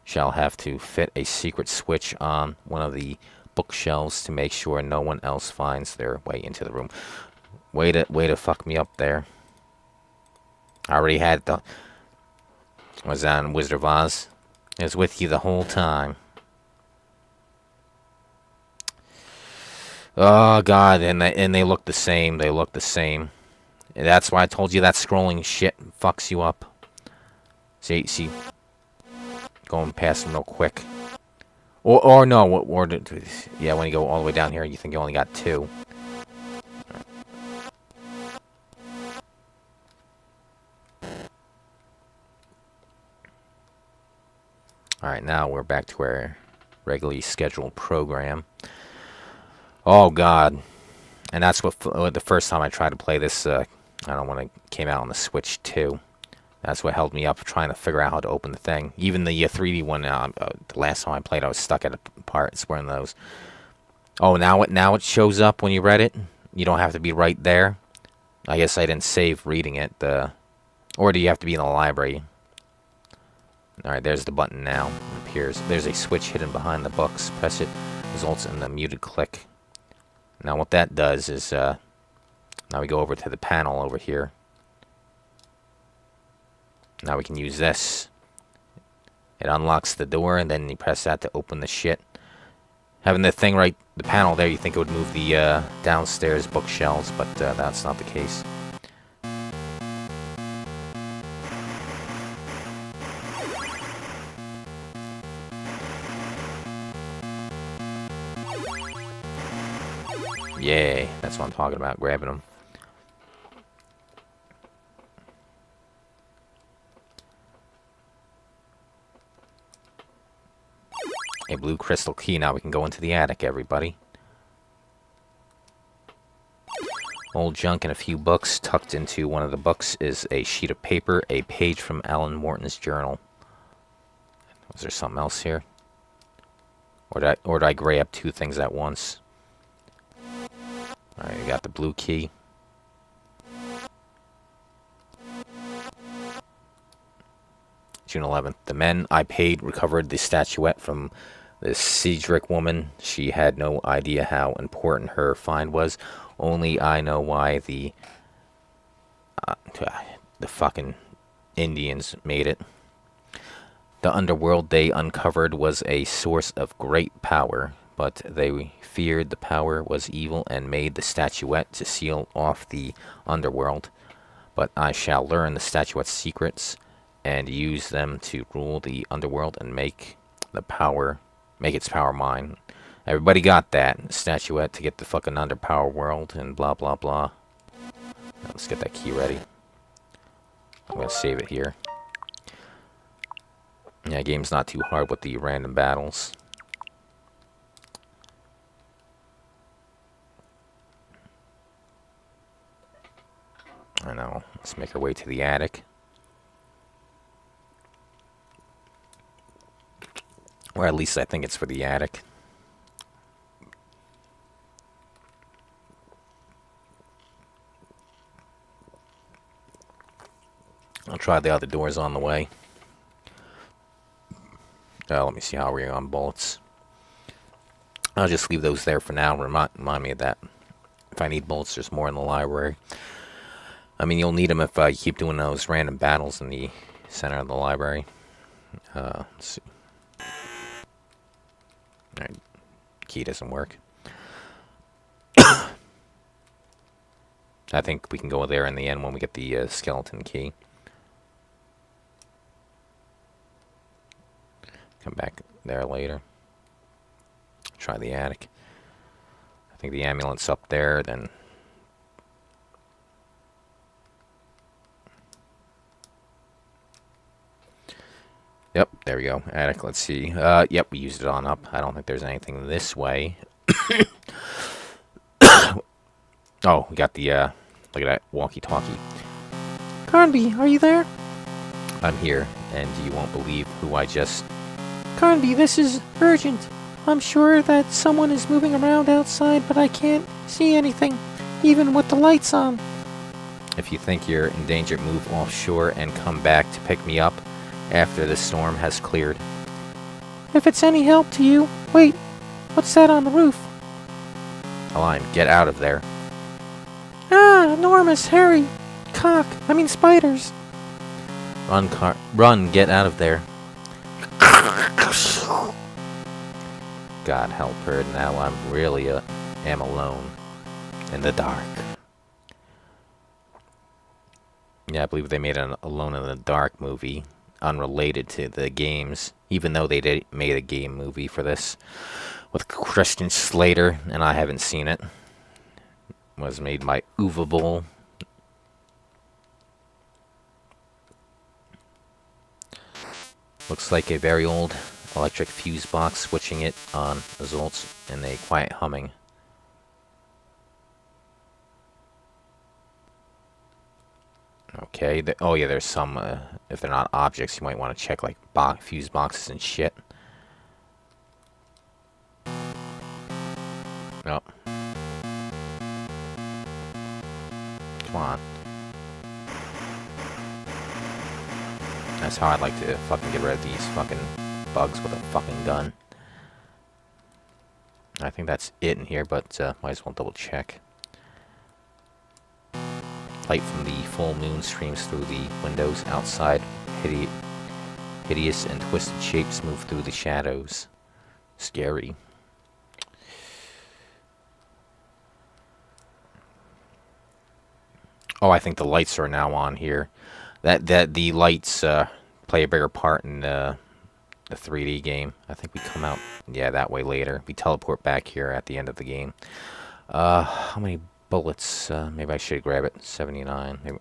Shall have to fit a secret switch on one of the bookshelves to make sure no one else finds their way into the room. Way to fuck me up there. I already had the... Was that in Wizard of Oz? It was with you the whole time. Oh, God, and they look the same. They look the same. And that's why I told you that scrolling shit fucks you up. See, going past them real quick. Or no, yeah, when you go all the way down here, you think you only got two. Alright, now we're back to our regularly scheduled program. Oh, God. And that's what the first time I tried to play this, I don't know, when it came out on the Switch 2. That's what held me up trying to figure out how to open the thing. Even the 3D one, the last time I played, I was stuck at a part. It's one of those. Oh, now it shows up when you read it? You don't have to be right there? I guess I didn't save reading it. Or do you have to be in the library? Alright, there's the button now. It appears. There's a switch hidden behind the books. Press it. Results in a muted click. Now what that does is, now we go over to the panel over here. Now we can use this. It unlocks the door, and then you press that to open the shit. Having the thing right, the panel there, you think it would move the downstairs bookshelves, but that's not the case. Yay, that's what I'm talking about, grabbing them. A blue crystal key. Now we can go into the attic, everybody. Old junk and a few books. Tucked into one of the books is a sheet of paper, a page from Alan Morton's journal. Was there something else here? Or did I grab two things at once? Alright, we got the blue key. June 11th. The men I paid recovered the statuette from the Cedric woman. She had no idea how important her find was. Only I know why the fucking Indians made it. The underworld they uncovered was a source of great power, but they feared the power was evil and made the statuette to seal off the underworld. But I shall learn the statuette's secrets and use them to rule the underworld and make its power mine. Everybody got that. Statuette to get the fucking underpower world and blah blah blah. Now let's get that key ready. I'm gonna save it here. Yeah, game's not too hard with the random battles. I know. Let's make our way to the attic. Or at least I think it's for the attic. I'll try the other doors on the way. Let me see how we're on bullets. I'll just leave those there for now. Remind me of that. If I need bullets, there's more in the library. I mean, you'll need them if you keep doing those random battles in the center of the library. Let's see. Alright. Key doesn't work. I think we can go there in the end when we get the skeleton key. Come back there later. Try the attic. I think the amulet's up there, then... Yep, there we go. Attic, let's see. Yep, we used it on up. I don't think there's anything this way. Oh, we got the, look at that walkie-talkie. Carnby, are you there? I'm here, and you won't believe who I just... Carnby, this is urgent. I'm sure that someone is moving around outside, but I can't see anything, even with the lights on. If you think you're in danger, move offshore and come back to pick me up after the storm has cleared. If it's any help to you, wait, what's that on the roof? A line, get out of there. Ah, enormous, hairy, spiders. Run, get out of there. God help her, now I'm really am alone in the dark. Yeah, I believe they made an Alone in the Dark movie, unrelated to the games, even though they made a game movie for this with Christian Slater, and I haven't seen it. It was made by Uvable. Looks like a very old electric fuse box, switching it on results in a quiet humming. Okay, oh yeah, there's some, if they're not objects, you might want to check, like, fuse boxes and shit. Oh. Come on. That's how I'd like to fucking get rid of these fucking bugs with a fucking gun. I think that's it in here, but might as well double check. Light from the full moon streams through the windows outside. Hideous and twisted shapes move through the shadows. Scary. Oh, I think the lights are now on here. That the lights play a bigger part in the 3D game. I think we come out, yeah, that way later. We teleport back here at the end of the game. How many bullets? Maybe I should grab it. 79. Maybe.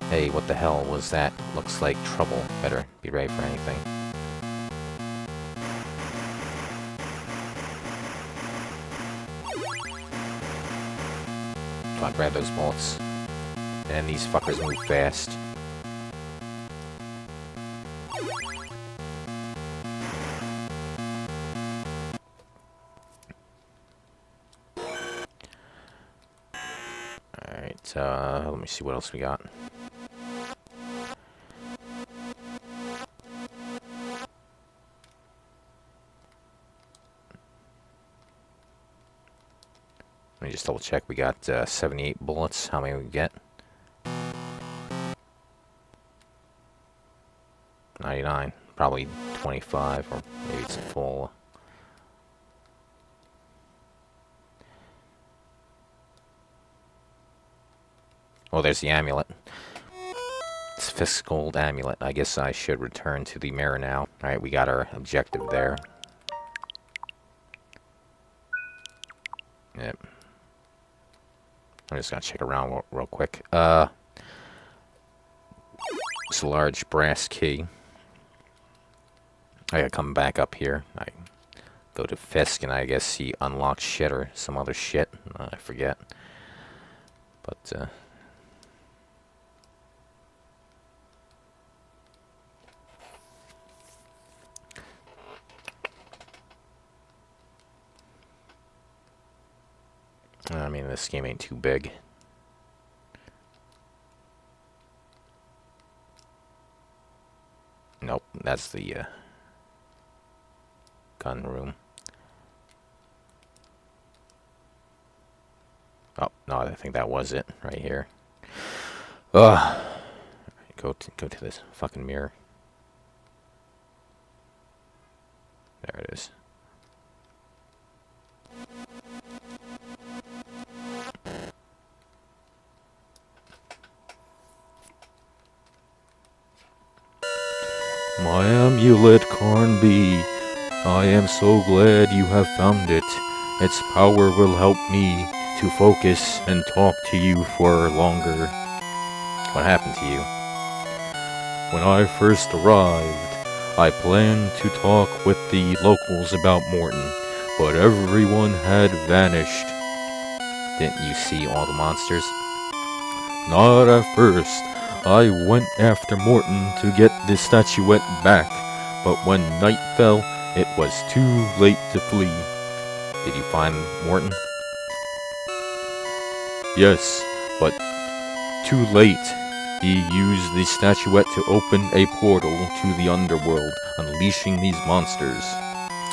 Hey, what the hell was that? Looks like trouble. Better be ready for anything. Come on, grab those bullets. And these fuckers move fast. Alright, let me see what else we got. Let me just double check. We got 78 bullets. How many we get? 99. Probably 25, or maybe it's a full. Oh, there's the amulet. It's Fisk's gold amulet. I guess I should return to the mirror now. Alright, we got our objective there. Yep. I'm just gonna check around real quick. It's a large brass key. I gotta come back up here. I go to Fisk, and I guess he unlocks shit or some other shit. I forget. But, I mean, this game ain't too big. Nope, that's the gun room. Oh, no, I think that was it right here. Ugh. Go to this fucking mirror. There it is. My amulet, Cornby. I am so glad you have found it. Its power will help me to focus and talk to you for longer. What happened to you? When I first arrived, I planned to talk with the locals about Morton, but everyone had vanished. Didn't you see all the monsters? Not at first. I went after Morton to get the statuette back, but when night fell, it was too late to flee. Did you find Morton? Yes, but too late. He used the statuette to open a portal to the underworld, unleashing these monsters.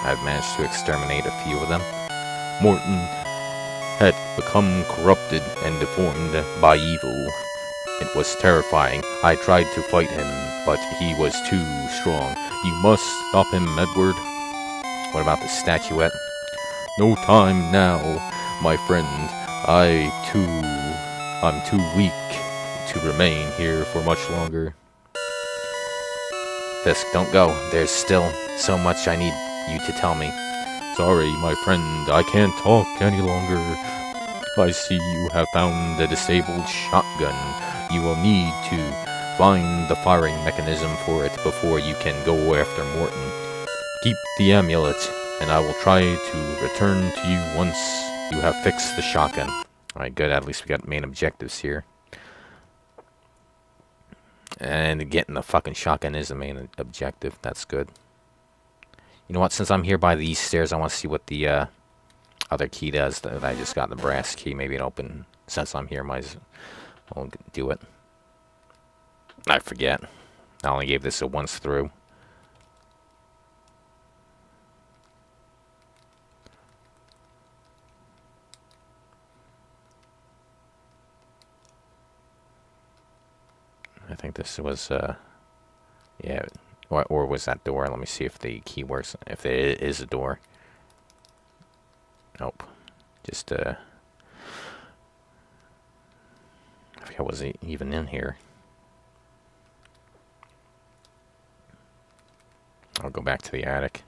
I've managed to exterminate a few of them. Morton had become corrupted and deformed by evil. It was terrifying. I tried to fight him, but he was too strong. You must stop him, Edward. What about the statuette? No time now, my friend. I'm too weak to remain here for much longer. Fisk, don't go. There's still so much I need you to tell me. Sorry, my friend. I can't talk any longer. I see you have found a disabled shotgun. You will need to find the firing mechanism for it before you can go after Morton. Keep the amulet, and I will try to return to you once you have fixed the shotgun. Alright, good. At least we got main objectives here. And getting the fucking shotgun is the main objective. That's good. You know what? Since I'm here by these stairs, I want to see what the other key does that I just got, the brass key. Maybe it open. Since I'm here, might as well do it. I forget. I only gave this a once through. I think this was, yeah, or was that door? Let me see if the key works, if there is a door. Nope. Just, I forget, was it even in here? I'll go back to the attic.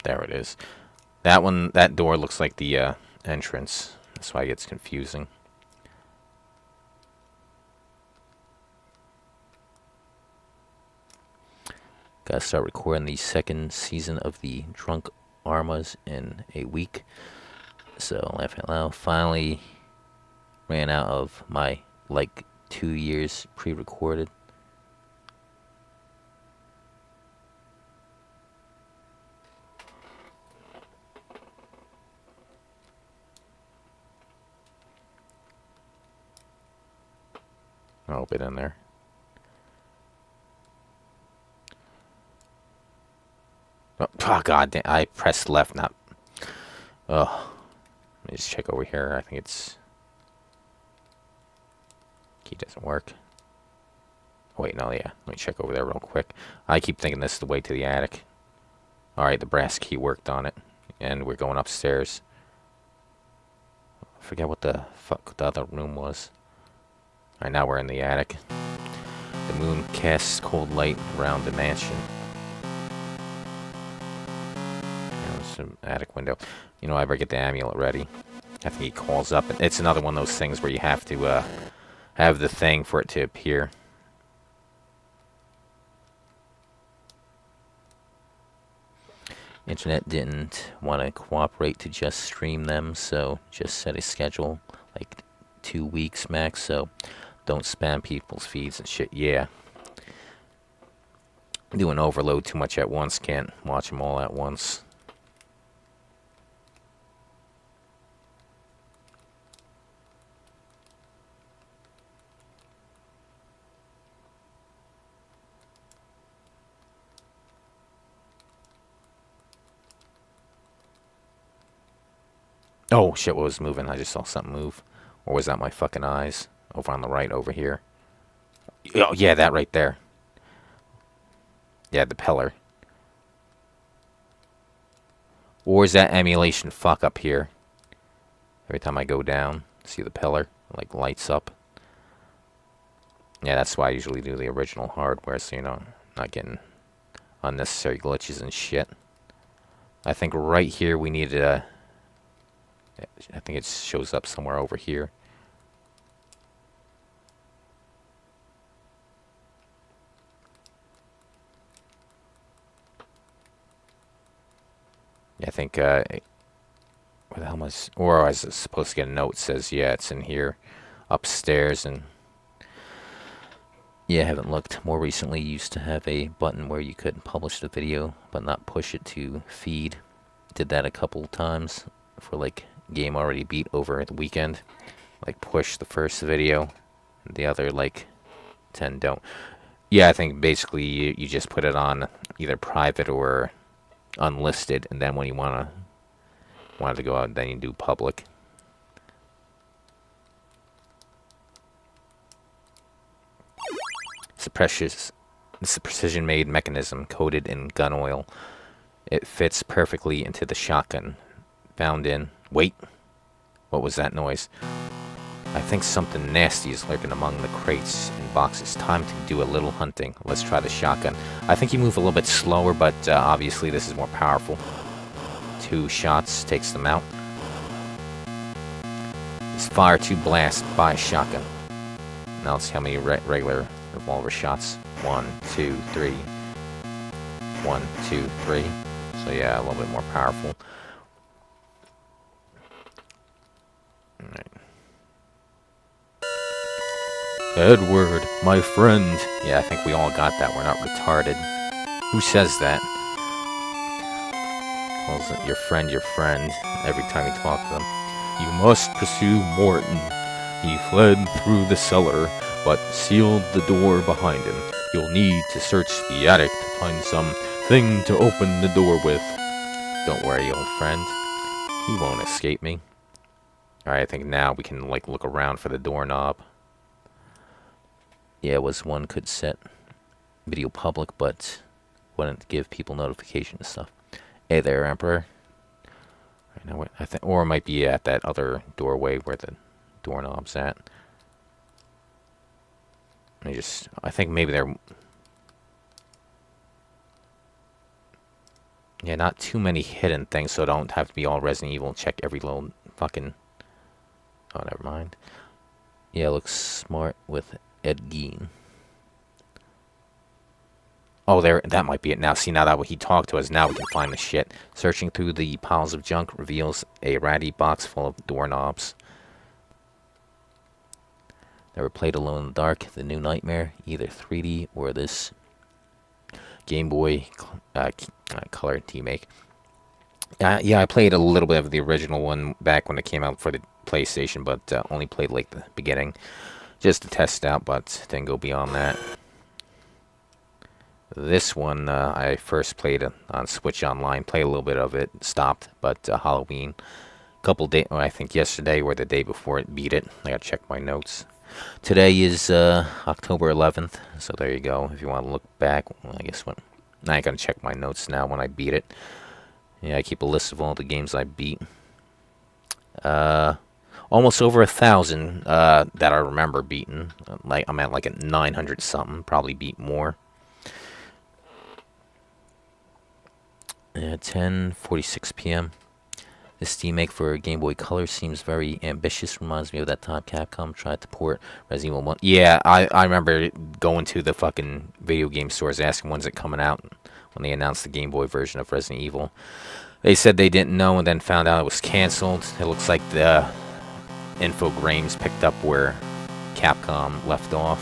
There it is. That one, that door looks like the entrance. That's why it gets confusing. Gotta start recording the second season of the Drunk Armas in a week. So, laugh out loud. Finally ran out of my, like, 2 years pre-recorded. I'll hope it in there. Oh, god damn, I pressed left, not... Oh. Let me just check over here. I think it's... Key doesn't work. Wait, no, yeah. Let me check over there real quick. I keep thinking this is the way to the attic. Alright, the brass key worked on it. And we're going upstairs. I forget what the fuck the other room was. Alright, now we're in the attic. The moon casts cold light around the mansion. There's an attic window. You know, I better get the amulet ready. I think he calls up. It's another one of those things where you have to have the thing for it to appear. Internet didn't want to cooperate to just stream them, so just set a schedule, like 2 weeks max, so don't spam people's feeds and shit. Yeah. Doing overload too much at once, can't watch them all at once. Oh shit, what was moving? I just saw something move. Or was that my fucking eyes? Over on the right, over here. Oh yeah, that right there. Yeah, the pillar. Or is that emulation fuck up here? Every time I go down, see the pillar, like lights up. Yeah, that's why I usually do the original hardware, so you know, not getting unnecessary glitches and shit. I think right here we needed a... I think it shows up somewhere over here. Yeah, I think, where the hell was... Or I was supposed to get a note that says, yeah, it's in here, upstairs, and... Yeah, I haven't looked. More recently, used to have a button where you could publish the video, but not push it to feed. Did that a couple times for, like, game already beat over the weekend. Like, push the first video, and the other, like, 10 don't. Yeah, I think basically you just put it on either private or unlisted, and then when you want it to go out, then you do public. It's a precision-made mechanism coated in gun oil. It fits perfectly into the shotgun. Found in... Wait! What was that noise? I think something nasty is lurking among the crates and boxes. Time to do a little hunting. Let's try the shotgun. I think you move a little bit slower, but obviously this is more powerful. 2 shots takes them out. Just fire 2 blasts by shotgun. Now let's see how many regular revolver shots. 1, 2, 3. 1, 2, 3. So yeah, a little bit more powerful. Alright. Edward, my friend. Yeah, I think we all got that. We're not retarded. Who says that? Calls it your friend every time you talk to them. You must pursue Morton. He fled through the cellar, but sealed the door behind him. You'll need to search the attic to find something to open the door with. Don't worry, old friend. He won't escape me. Alright, I think now we can, like, look around for the doorknob. Yeah, it was one could set video public, but wouldn't give people notification and stuff. Hey there, Emperor. Right now, I think, or it might be at that other doorway where the doorknob's at. I think maybe they're... Yeah, not too many hidden things, so don't have to be all Resident Evil and check every little fucking... Oh, never mind. Yeah, looks smart with Ed Gein. Oh, there, that might be it now. See, now that he talked to us, now we can find the shit. Searching through the piles of junk reveals a ratty box full of doorknobs. Never played Alone in the Dark, the new Nightmare, either 3D or this Gameboy Color remake. Yeah, I played a little bit of the original one back when it came out for the PlayStation, but only played like the beginning just to test it out, but didn't go beyond that. This one I first played on Switch Online. Played a little bit of it, stopped. But Halloween, couple days, well, I think yesterday or the day before it beat it. I gotta check my notes. Today is October 11th, so there you go. If you want to look back, well, I guess I ain't gonna check my notes now when I beat it. Yeah, I keep a list of all the games I beat. Almost over 1,000 that I remember beating. Like I'm at like a 900 something. Probably beat more. 10:46 p.m. This Steam make for Gameboy Color seems very ambitious. Reminds me of that time Capcom tried to port Resident Evil 1. Yeah, I remember going to the fucking video game stores asking when's it coming out when they announced the Game Boy version of Resident Evil. They said they didn't know and then found out it was canceled. It looks like the Infogrames picked up where Capcom left off.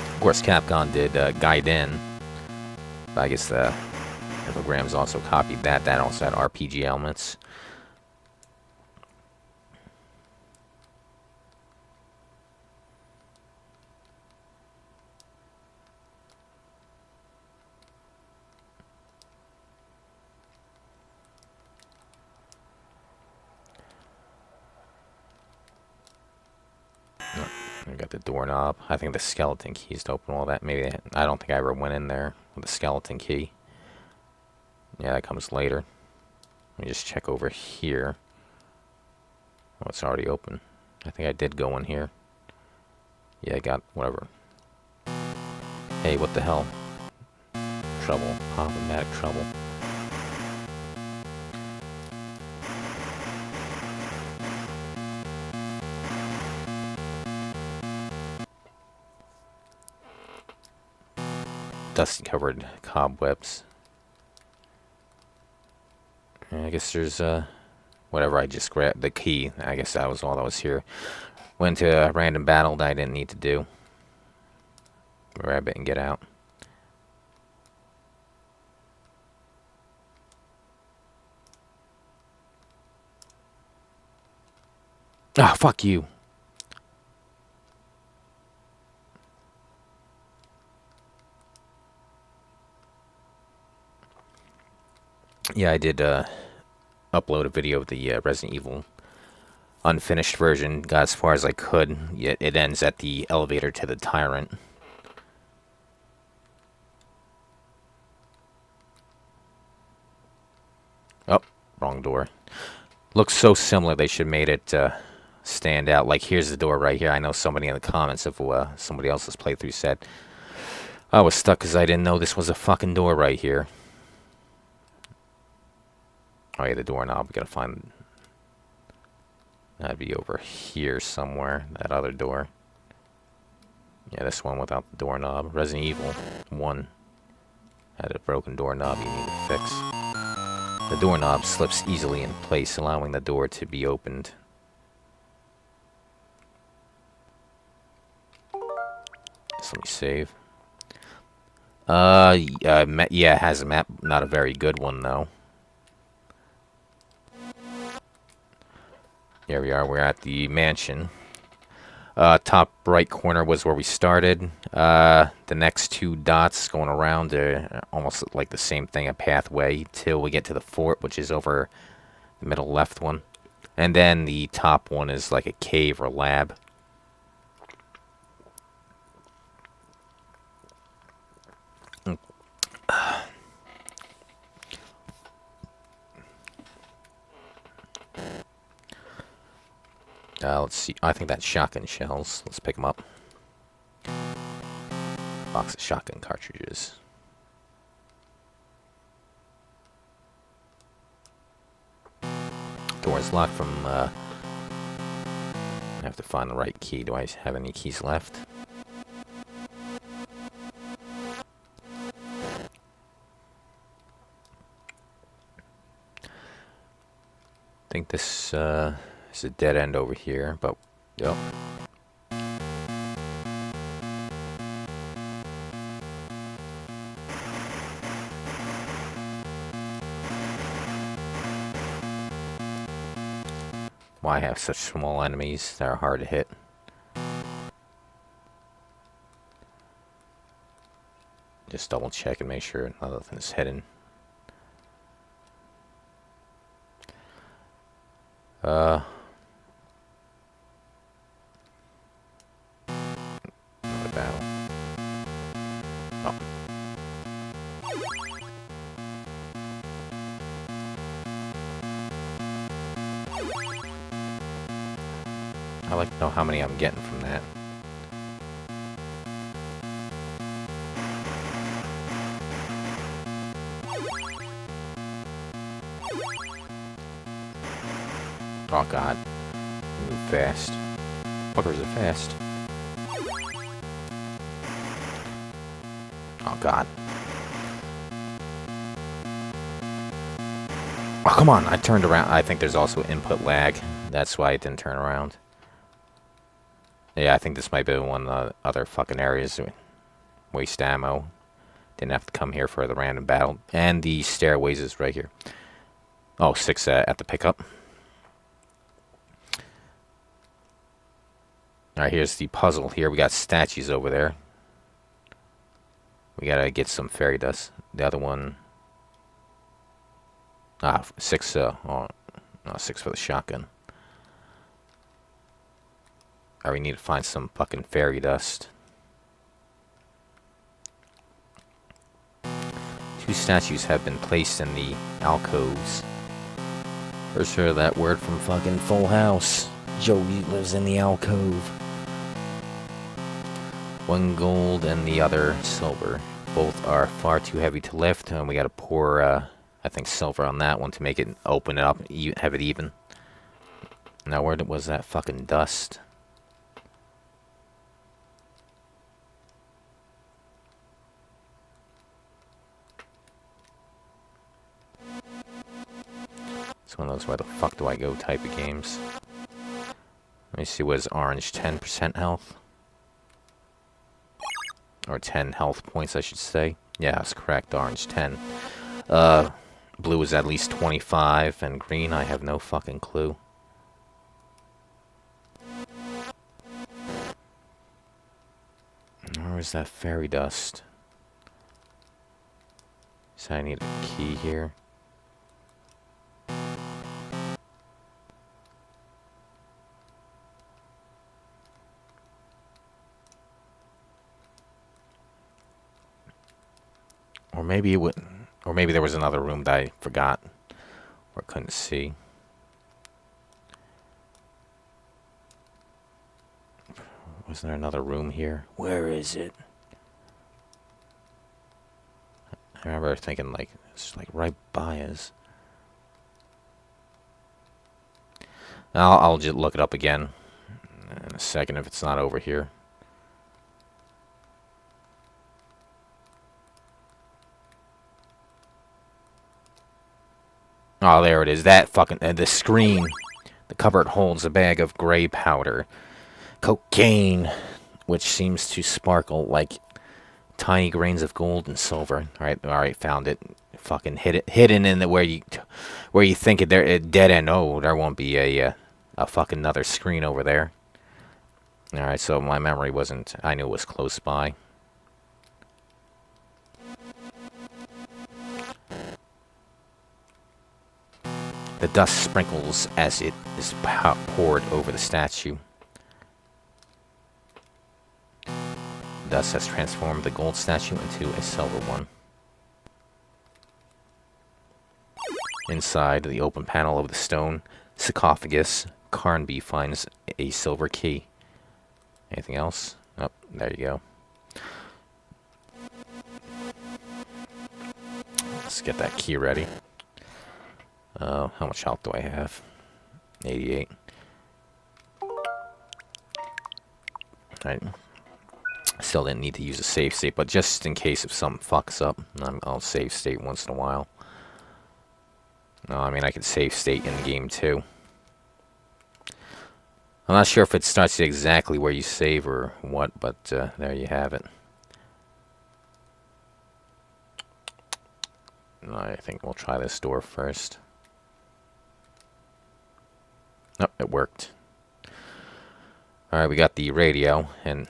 Of course, Capcom did Gaiden, but I guess the Infogrames also copied that. That also had RPG elements. I got the doorknob. I think the skeleton keys to open all that. Maybe I don't think I ever went in there with the skeleton key. Yeah, that comes later. Let me just check over here. Oh, it's already open. I think I did go in here. Yeah, I got whatever. Hey, what the hell? Trouble. Problematic trouble. Dusty covered cobwebs. I guess there's whatever. I just grabbed the key. I guess that was all that was here. Went to a random battle that I didn't need to do. Grab it and get out. Ah, fuck you. Yeah, I did upload a video of the Resident Evil unfinished version. Got as far as I could. Yet it ends at the elevator to the Tyrant. Oh, wrong door. Looks so similar. They should have made it stand out. Like, here's the door right here. I know somebody in the comments of somebody else's playthrough said I was stuck because I didn't know this was a fucking door right here. Oh yeah, the doorknob. We gotta find. That'd be over here somewhere. That other door. Yeah, this one without the doorknob. Resident Evil 1 had a broken doorknob you need to fix. The doorknob slips easily in place, allowing the door to be opened. So let me save. Yeah, it has a map. Not a very good one though. Here we are. We're at the mansion. Top right corner was where we started. The next two dots going around are almost like the same thing, a pathway, till we get to the fort, which is over the middle left one. And then the top one is like a cave or lab. Let's see. I think that's shotgun shells. Let's pick them up. Box of shotgun cartridges. Door is locked from, I have to find the right key. Do I have any keys left? I think this, is a dead end over here, but, yep. why I have such small enemies that are hard to hit. Just double check and make sure nothing's hidden. Another battle. Oh. I'd like to know how many I'm getting from that. Oh god. Move fast. Fuckers are fast. Oh god. Oh come on, I turned around. I think there's also input lag. That's why it didn't turn around. Yeah, I think this might be one of the other fucking areas. Waste ammo. Didn't have to come here for the random battle. And the stairways is right here. Oh, 6 at the pickup. Alright, here's the puzzle here. We got statues over there. We gotta get some fairy dust. The other one... 6, no, 6 for the shotgun. Alright, we need to find some fucking fairy dust. 2 statues have been placed in the alcoves. First heard that word from fucking Full House. Joey lives in the alcove. 1 gold and the other silver. Both are far too heavy to lift, and we gotta pour, I think, silver on that one to make it open it up, have it even. Now, where was that fucking dust? It's one of those where the fuck do I go type of games. Let me see, what is orange? 10% health? Or 10 health points, I should say. Yeah, that's correct, orange 10. Blue is at least 25, and green, I have no fucking clue. Where is that fairy dust? So I need a key here. Or maybe it would, or maybe there was another room that I forgot or couldn't see. Wasn't there another room here? Where is it? I remember thinking like it's like right by us. I'll just look it up again in a second if it's not over here. Oh, there it is. That fucking... the screen. The cupboard holds a bag of gray powder. Cocaine. Which seems to sparkle like tiny grains of gold and silver. Alright, found it. Fucking hidden in the where you think it, there, dead end. Oh, there won't be a fucking another screen over there. Alright, so my memory wasn't... I knew it was close by. The dust sprinkles as it is poured over the statue. Dust has transformed the gold statue into a silver one. Inside the open panel of the stone sarcophagus, Carnby finds a silver key. Anything else? Oh, there you go. Let's get that key ready. How much health do I have? 88. Alright. Still didn't need to use a save state, but just in case if something fucks up, I'll save state once in a while. No, I mean, I could save state in the game too. I'm not sure if it starts you exactly where you save or what, but there you have it. I think we'll try this door first. Oh, it worked. Alright, we got the radio, and...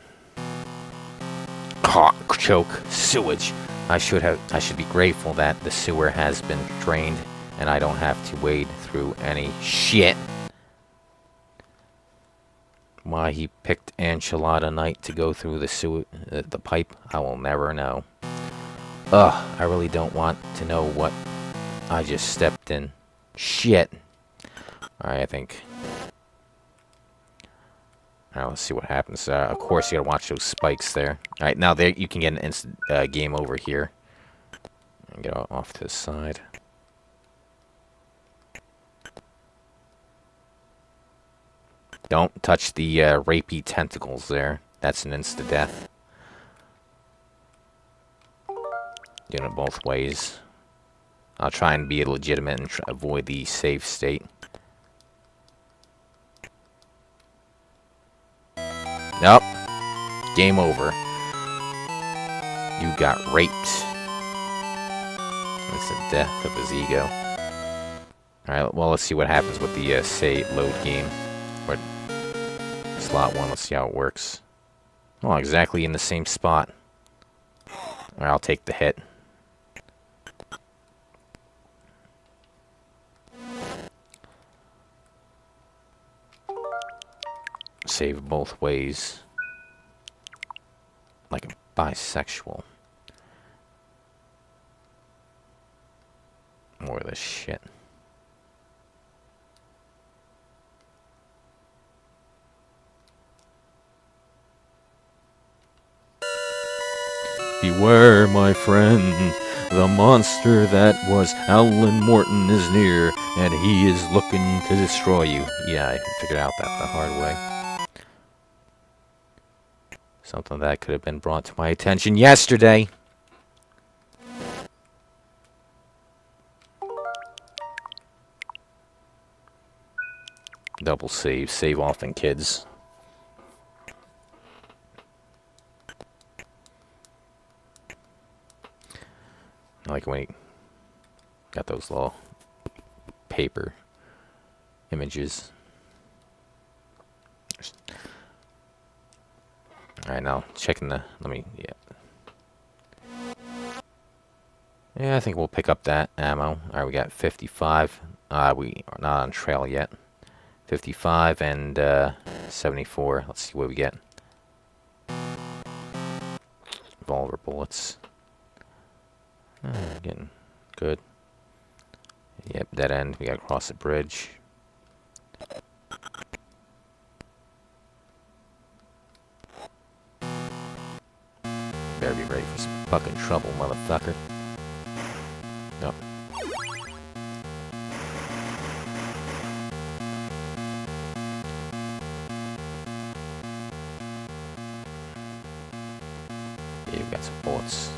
choke, sewage. I should be grateful that the sewer has been drained, and I don't have to wade through any shit. Why he picked Enchilada Night to go through the sewer, the pipe, I will never know. Ugh, I really don't want to know what I just stepped in. Shit. Alright, I think... Alright, let's see what happens. Of course, you gotta watch those spikes there. Alright, now there you can get an instant game over here. And get off to the side. Don't touch the rapey tentacles there. That's an insta-death. Doing it both ways. I'll try and be legitimate and avoid the save state. Nope. Game over. You got raped. It's the death of his ego. Alright, well, let's see what happens with the save load game. Or slot 1, let's see how it works. Oh, exactly in the same spot. Alright, I'll take the hit. Save both ways. Like a bisexual. More of this shit. Beware, my friend. The monster that was Alan Morton is near, and he is looking to destroy you. Yeah, I figured out that the hard way. Something that could have been brought to my attention yesterday. Double save. Save often, kids. I like when he got those little paper images. Alright, now checking the... Yeah, I think we'll pick up that ammo. Alright, we got 55. We are not on trail yet. 55 and 74. Let's see what we get. Revolver bullets. Getting good. Yep, dead end. We gotta cross the bridge. Better be ready for some fucking trouble, motherfucker. Nope. Yeah, we got some bullets.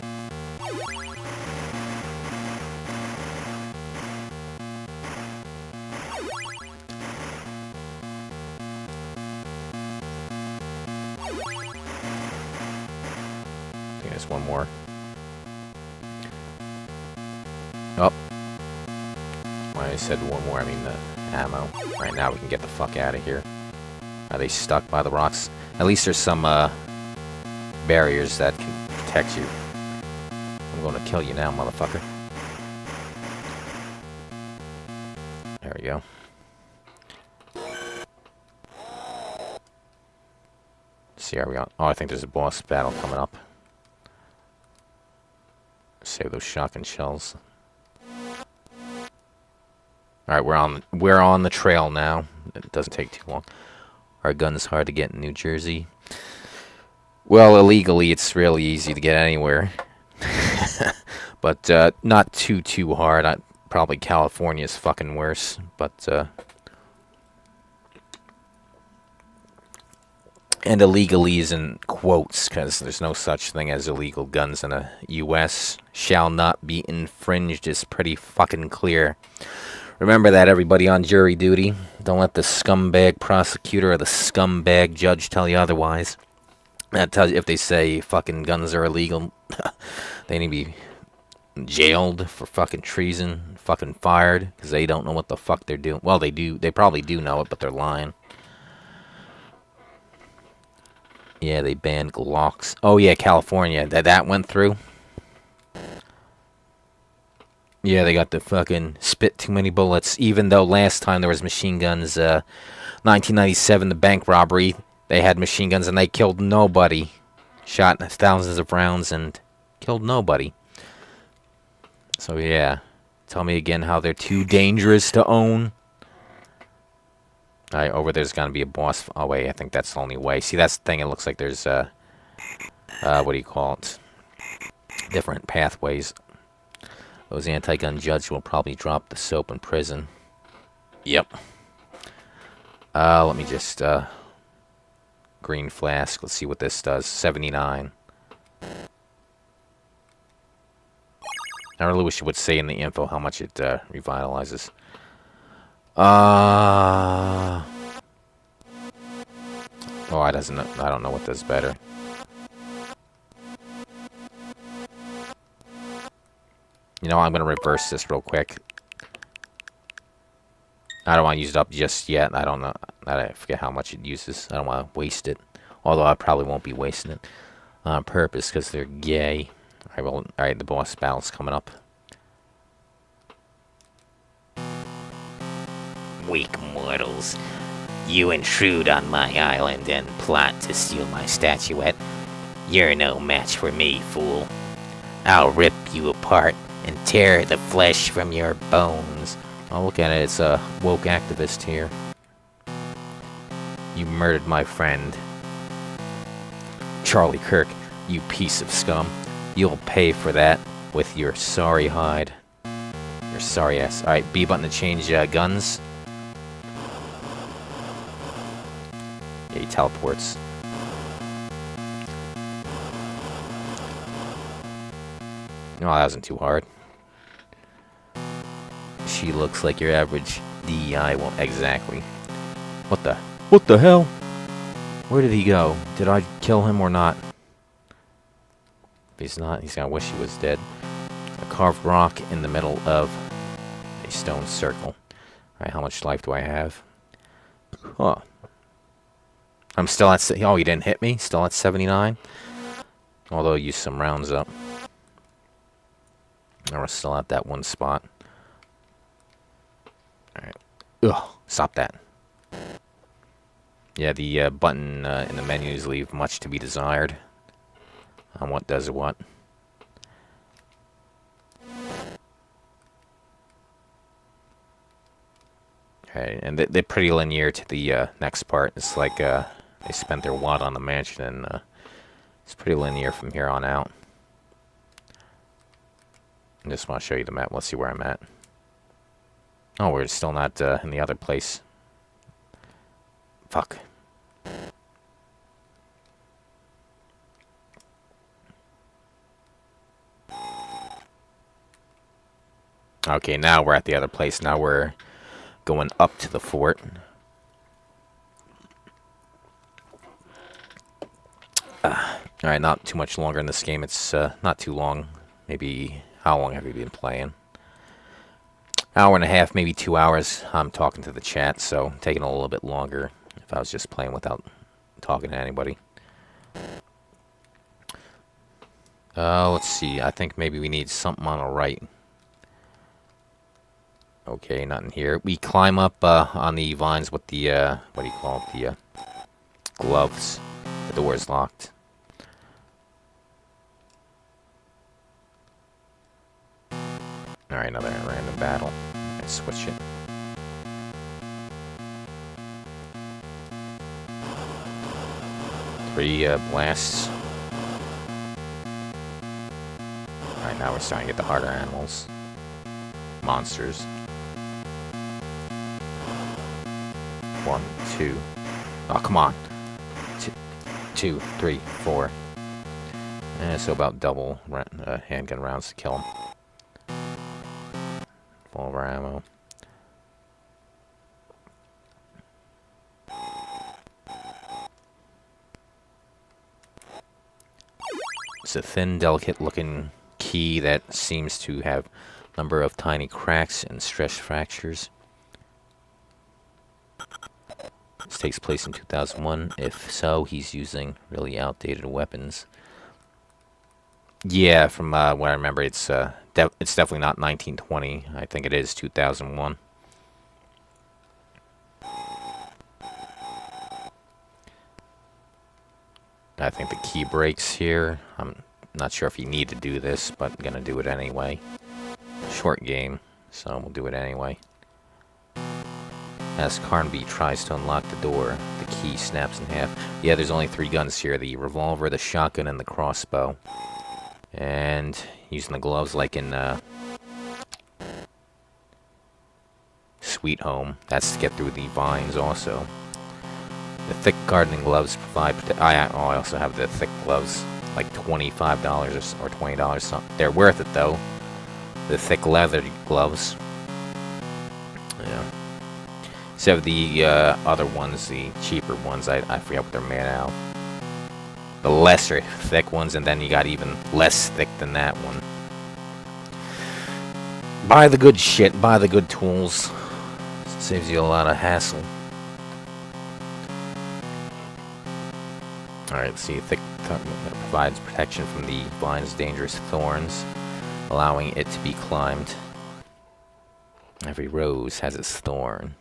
I think there's one more. Oh. When I said one more, I mean the ammo. Right now we can get the fuck out of here. Are they stuck by the rocks? At least there's some barriers that can protect you. I'm gonna kill you now, motherfucker. There we go. Let's see, are we on? Oh, I think there's a boss battle coming up. Save those shotgun shells. Alright, we're on the trail now. It doesn't take too long. Our gun's hard to get in New Jersey. Well, illegally it's really easy to get anywhere. But not too hard. Probably California's fucking worse, but and illegally is in quotes, because there's no such thing as illegal guns in the U.S. Shall not be infringed is pretty fucking clear. Remember that, everybody on jury duty. Don't let the scumbag prosecutor or the scumbag judge tell you otherwise. That tells you if they say fucking guns are illegal, they need to be jailed for fucking treason, fucking fired, because they don't know what the fuck they're doing. Well, they do. They probably do know it, but they're lying. Yeah, they banned Glocks. Oh, yeah, California. That went through? Yeah, they got the fucking spit too many bullets. Even though last time there was machine guns, 1997, the bank robbery, they had machine guns and they killed nobody. Shot thousands of rounds and killed nobody. So, yeah. Tell me again how they're too dangerous to own. Alright, over there's gonna be a boss. Oh, wait, I think that's the only way. See, that's the thing. It looks like there's, what do you call it? Different pathways. Those anti-gun judges will probably drop the soap in prison. Yep. Let me just, green flask. Let's see what this does. 79. I really wish it would say in the info how much it, revitalizes. Oh, I don't know what does better. You know, I'm going to reverse this real quick. I don't want to use it up just yet. I don't know. I forget how much it uses. I don't want to waste it. Although I probably won't be wasting it on purpose because they're gay. Alright, the boss battle's coming up. Weak mortals, you intrude on my island and plot to steal my statuette. You're no match for me, fool. I'll rip you apart and tear the flesh from your bones. Oh, look at it. It's a woke activist here. You murdered my friend. Charlie Kirk, you piece of scum. You'll pay for that with your sorry hide. Your sorry ass. Alright, B button to change guns. Yeah, he teleports. No, that wasn't too hard. She looks like your average DEI won't exactly. What the hell? Where did he go? Did I kill him or not? If he's not, he's gonna wish he was dead. A carved rock in the middle of a stone circle. Alright, how much life do I have? Huh. I'm still at... Oh, he didn't hit me? Still at 79? Although I used some rounds up. I was still at that one spot. Alright. Ugh, stop that. Yeah, the button in the menus leave much to be desired on what does what. Okay, and they're pretty linear to the next part. It's like they spent their wad on the mansion, and it's pretty linear from here on out. I just want to show you the map. Let's see where I'm at. Oh, we're still not in the other place. Fuck. Okay, now we're at the other place. Now we're going up to the fort. Alright, not too much longer in this game. It's not too long. Maybe, how long have you been playing? Hour and a half, maybe 2 hours. I'm talking to the chat, so taking a little bit longer if I was just playing without talking to anybody. Let's see. I think maybe we need something on the right. Okay, nothing here. We climb up on the vines with the, what do you call it? The gloves. The door's locked. Alright, another random battle. Let's switch it. Three blasts. Alright, now we're starting to get the harder animals. Monsters. 1, 2. Oh, come on. 2, 3, 4. And so about double handgun rounds to kill them. Full of our ammo. It's a thin, delicate-looking key that seems to have a number of tiny cracks and stress fractures. This takes place in 2001. If so, he's using really outdated weapons. Yeah, from what I remember, it's definitely not 1920. I think it is 2001. I think the key breaks here. I'm not sure if you need to do this, but I'm gonna do it anyway. Short game, so we'll do it anyway. As Carnby tries to unlock the door, the key snaps in half. Yeah, there's only 3 guns here: the revolver, the shotgun, and the crossbow. And using the gloves like in Sweet Home. That's to get through the vines also. The thick gardening gloves provide... I also have the thick gloves, like $25 or $20. They're worth it, though. The thick leather gloves. Yeah. Instead of the other ones, the cheaper ones, I forget what they're made out of. The lesser thick ones, and then you got even less thick than that one. Buy the good shit, buy the good tools. Saves you a lot of hassle. Alright, let's see. Thick provides protection from the vine's dangerous thorns, allowing it to be climbed. Every rose has its thorn.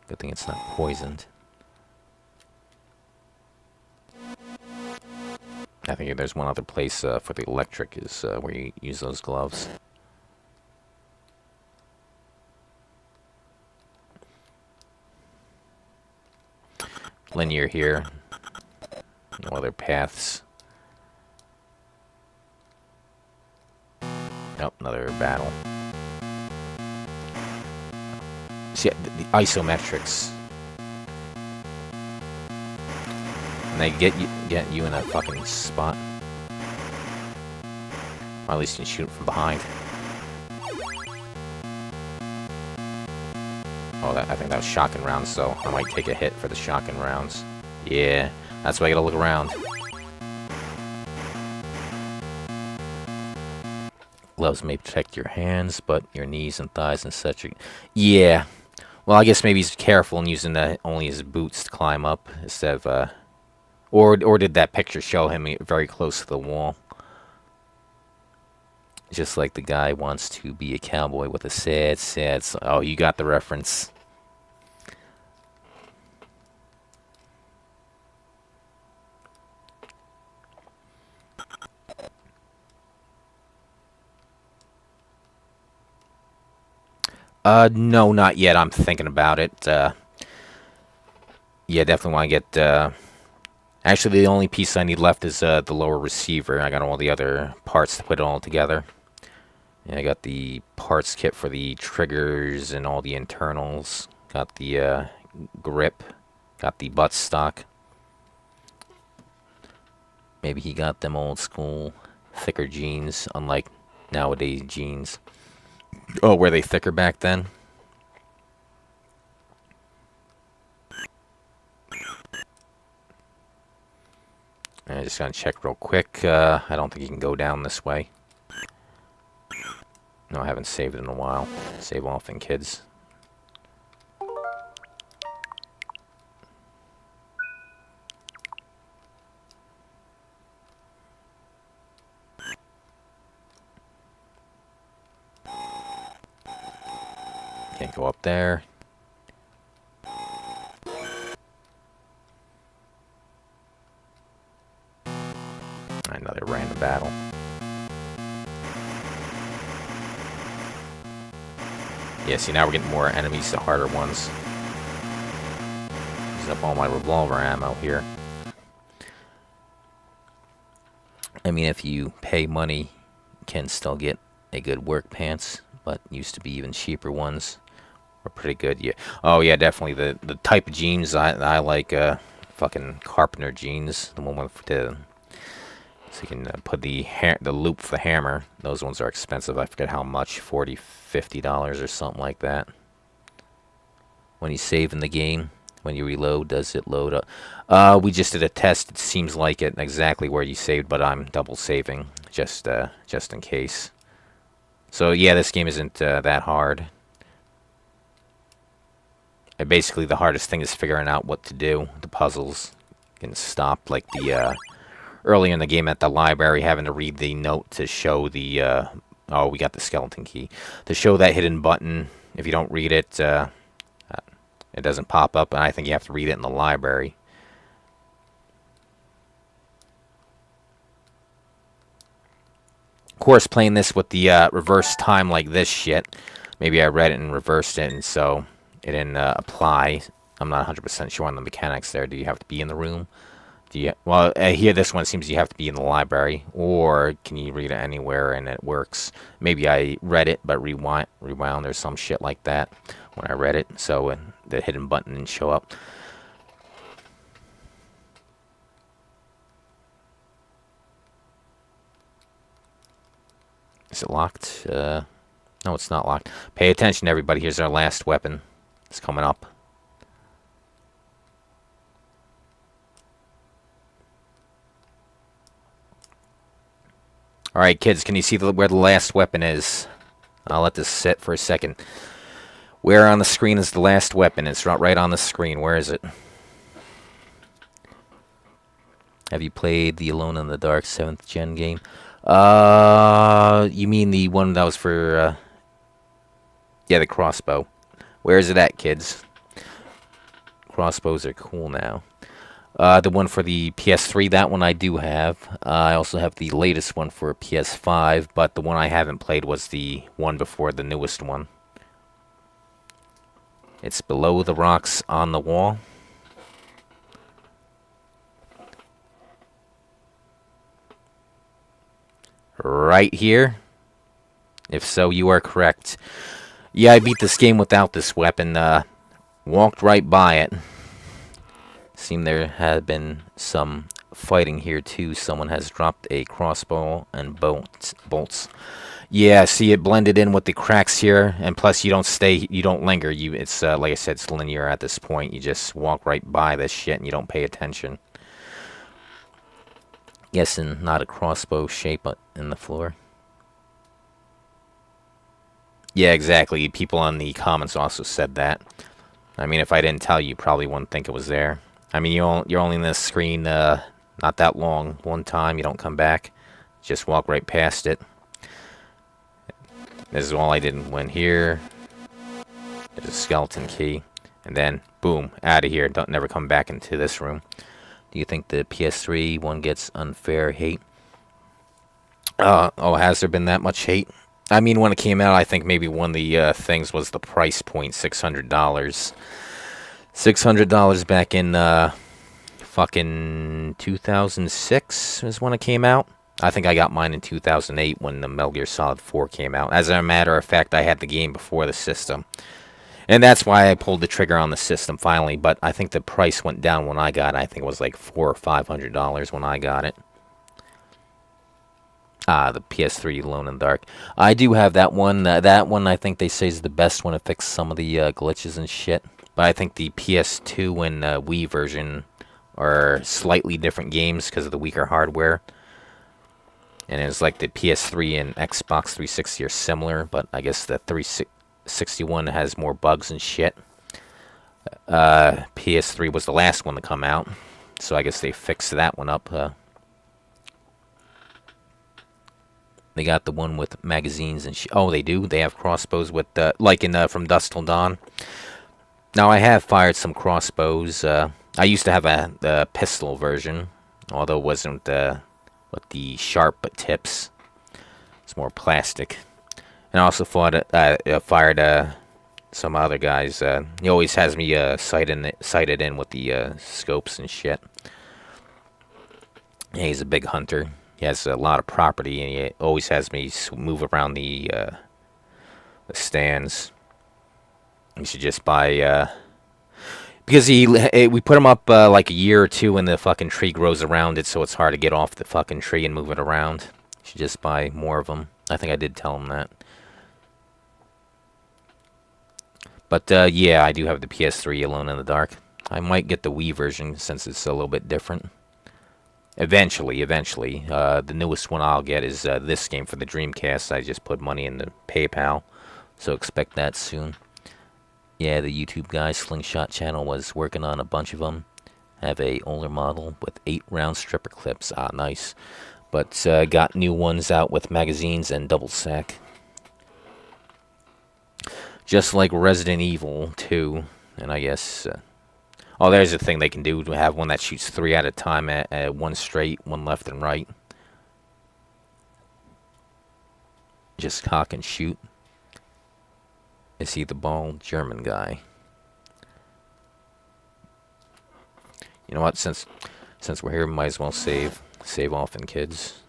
Good thing it's not poisoned. I think there's one other place for the electric is where you use those gloves. Linear here. No other paths. Nope, another battle. See, the isometrics. And they get you in a fucking spot. Or at least you can shoot from behind. Oh, I think that was shotgun rounds, so I might take a hit for the shotgun rounds. Yeah, that's why I gotta look around. Gloves may protect your hands, but your knees and thighs and such. Yeah. Well, I guess maybe he's careful in using only his boots to climb up instead of or did that picture show him very close to the wall? Just like the guy wants to be a cowboy with a sad song. Oh, you got the reference. No, not yet. I'm thinking about it. Yeah, definitely want to get... Actually, the only piece I need left is the lower receiver. I got all the other parts to put it all together. Yeah, I got the parts kit for the triggers and all the internals. Got the grip. Got the buttstock. Maybe he got them old school thicker jeans, unlike nowadays jeans. Oh, were they thicker back then? I just gotta check real quick. I don't think you can go down this way. No, I haven't saved it in a while. Save often, kids. Can't go up there. Another random battle. Yeah, see, now we're getting more enemies, the harder ones. Using up all my revolver ammo here. I mean, if you pay money, you can still get a good work pants, but used to be even cheaper ones were pretty good. Yeah. Oh yeah, definitely the type of jeans I like. Fucking carpenter jeans, the one with the so you can put the loop for the hammer. Those ones are expensive. I forget how much, $40, $50 or something like that. When you save in the game, When you reload, does it load up? We just did a test. It seems like it exactly where you saved, but I'm double saving just in case. So yeah, this game isn't that hard. Basically, the hardest thing is figuring out what to do. The puzzles can stop, like the early in the game at the library, having to read the note to show the oh, we got the skeleton key to show that hidden button. If you don't read it, it doesn't pop up, and I think you have to read it in the library. Of course, playing this with the reverse time like this shit, maybe I read it and reversed it, and so it didn't apply. I'm not 100% sure on the mechanics there. Do you have to be in the room? Do you? Well, here this one seems you have to be in the library, or can you read it anywhere and it works? Maybe I read it but rewound or some shit like that when I read it, so the hidden button didn't show up. Is it locked? No, it's not locked. Pay attention, everybody. Here's our last weapon. It's coming up. Alright, kids, can you see where the last weapon is? I'll let this sit for a second. Where on the screen is the last weapon? It's right on the screen. Where is it? Have you played the Alone in the Dark 7th Gen game? You mean the one that was for, yeah, the crossbow. Where is it at, kids? Crossbows are cool now. The one for the PS3, that one I do have. I also have the latest one for PS5, but the one I haven't played was the one before the newest one. It's below the rocks on the wall. Right here. If so, you are correct. Yeah, I beat this game without this weapon. Walked right by it. Seemed there had been some fighting here too. Someone has dropped a crossbow and bolts. Yeah, see, it blended in with the cracks here, and plus you don't linger. It's like I said, it's linear at this point. You just walk right by this shit and you don't pay attention. Guessing not a crossbow shape in the floor. Yeah, exactly. People on the comments also said that. I mean, if I didn't tell you, you probably wouldn't think it was there. I mean, you're only in this screen not that long. One time, you don't come back. Just walk right past it. This is all I did. Went here. There's a skeleton key. And then, boom, out of here. Don't never come back into this room. Do you think the PS3 one gets unfair hate? Oh, has there been that much hate? I mean, when it came out, I think maybe one of the things was the price point, $600. $600 back in fucking 2006 is when it came out. I think I got mine in 2008 when the Metal Gear Solid 4 came out. As a matter of fact, I had the game before the system. And that's why I pulled the trigger on the system finally. But I think the price went down when I got it. I think it was like $400 or $500 when I got it. The PS3 Alone in the Dark. I do have that one. That one I think they say is the best one. It fixed some of the glitches and shit. But I think the PS2 and Wii version are slightly different games because of the weaker hardware. And it's like the PS3 and Xbox 360 are similar, but I guess the 361 has more bugs and shit. PS3 was the last one to come out, so I guess they fixed that one up. They got the one with magazines and shit. Oh, they do? They have crossbows with, like in From Dusk Till Dawn. Now, I have fired some crossbows. I used to have a pistol version, although it wasn't with the sharp tips. It's more plastic. And I also fired some other guys. He always has me sighted in with the scopes and shit. Yeah, he's a big hunter. He has a lot of property, and he always has me move around the stands. You should just buy, because we put him up like a year or two, and the fucking tree grows around it, so it's hard to get off the fucking tree and move it around. You should just buy more of them. I think I did tell him that. But yeah, I do have the PS3 Alone in the Dark. I might get the Wii version since it's a little bit different. Eventually. The newest one I'll get is this game for the Dreamcast. I just put money into PayPal, so expect that soon. Yeah, the YouTube guy, Slingshot Channel, was working on a bunch of them. Have a older model with 8 round stripper clips. Ah, nice. But got new ones out with magazines and double sack. Just like Resident Evil 2, and I guess... oh, there's a thing they can do to have one that shoots 3 at a time at one straight, one left and right. Just cock and shoot. Is he the bald German guy? You know what? Since we're here, we might as well save often, kids.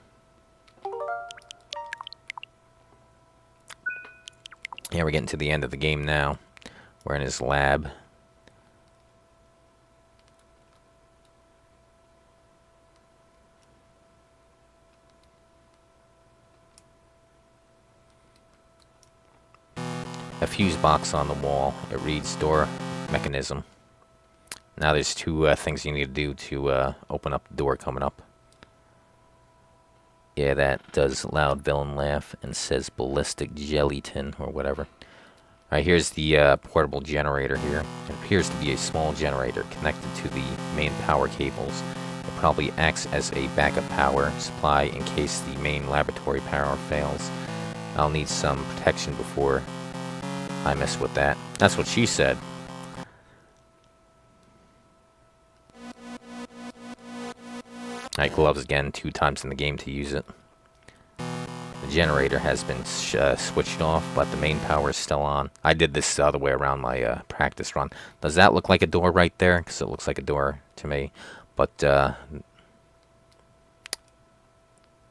Yeah, we're getting to the end of the game now. We're in his lab. A fuse box on the wall. It reads door mechanism. Now there's 2 things you need to do to open up the door coming up. Yeah, that does loud villain laugh and says ballistic gelatin or whatever. Alright, here's the portable generator here. It appears to be a small generator connected to the main power cables. It probably acts as a backup power supply in case the main laboratory power fails. I'll need some protection before I mess with that. That's what she said. Alright, gloves again, 2 times in the game to use it. The generator has been switched off, but the main power is still on. I did this the other way around my practice run. Does that look like a door right there? Because it looks like a door to me. But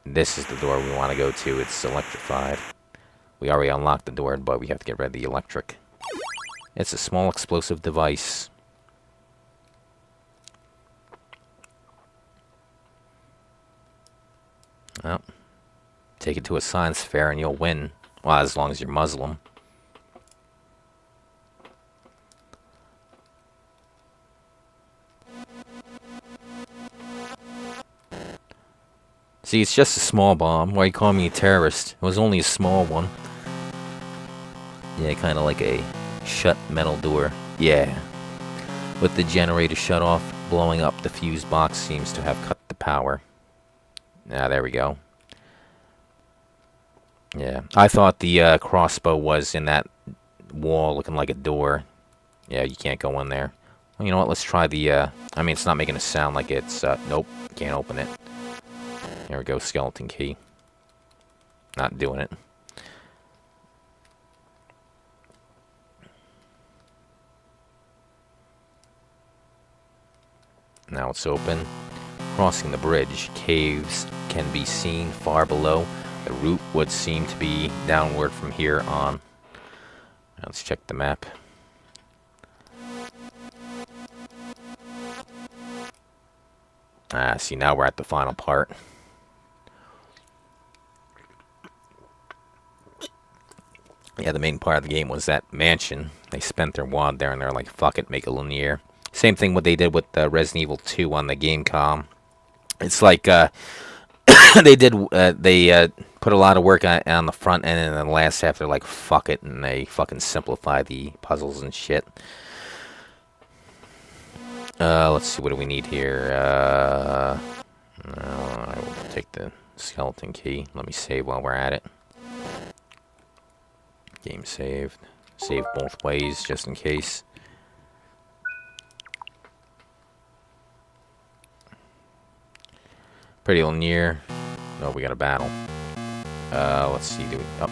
this is the door we want to go to. It's electrified. We already unlocked the door, but we have to get rid of the electric. It's a small explosive device. Well, take it to a science fair and you'll win. Well, as long as you're Muslim. See, it's just a small bomb. Why you call me a terrorist? It was only a small one. Yeah, kind of like a shut metal door. Yeah. With the generator shut off, blowing up the fuse box seems to have cut the power. Ah, there we go. Yeah, I thought the crossbow was in that wall looking like a door. Yeah, you can't go in there. Well, you know what, let's try the, I mean, it's not making a sound like it's, nope, can't open it. There we go, skeleton key. Not doing it. Now it's open. Crossing the bridge, caves can be seen far below. The route would seem to be downward from here on. Now let's check the map. Ah, see, now we're at the final part. Yeah, the main part of the game was that mansion. They spent their wad there and they're like, fuck it, make it linear. Same thing what they did with Resident Evil 2 on the Gamecom. It's like they put a lot of work on the front end, and then the last half they're like, fuck it, and they fucking simplify the puzzles and shit. Let's see, what do we need here? I will take the skeleton key. Let me save while we're at it. Game saved. Save both ways, just in case. Pretty linear. Oh, we got a battle. Let's see, do we... Oh.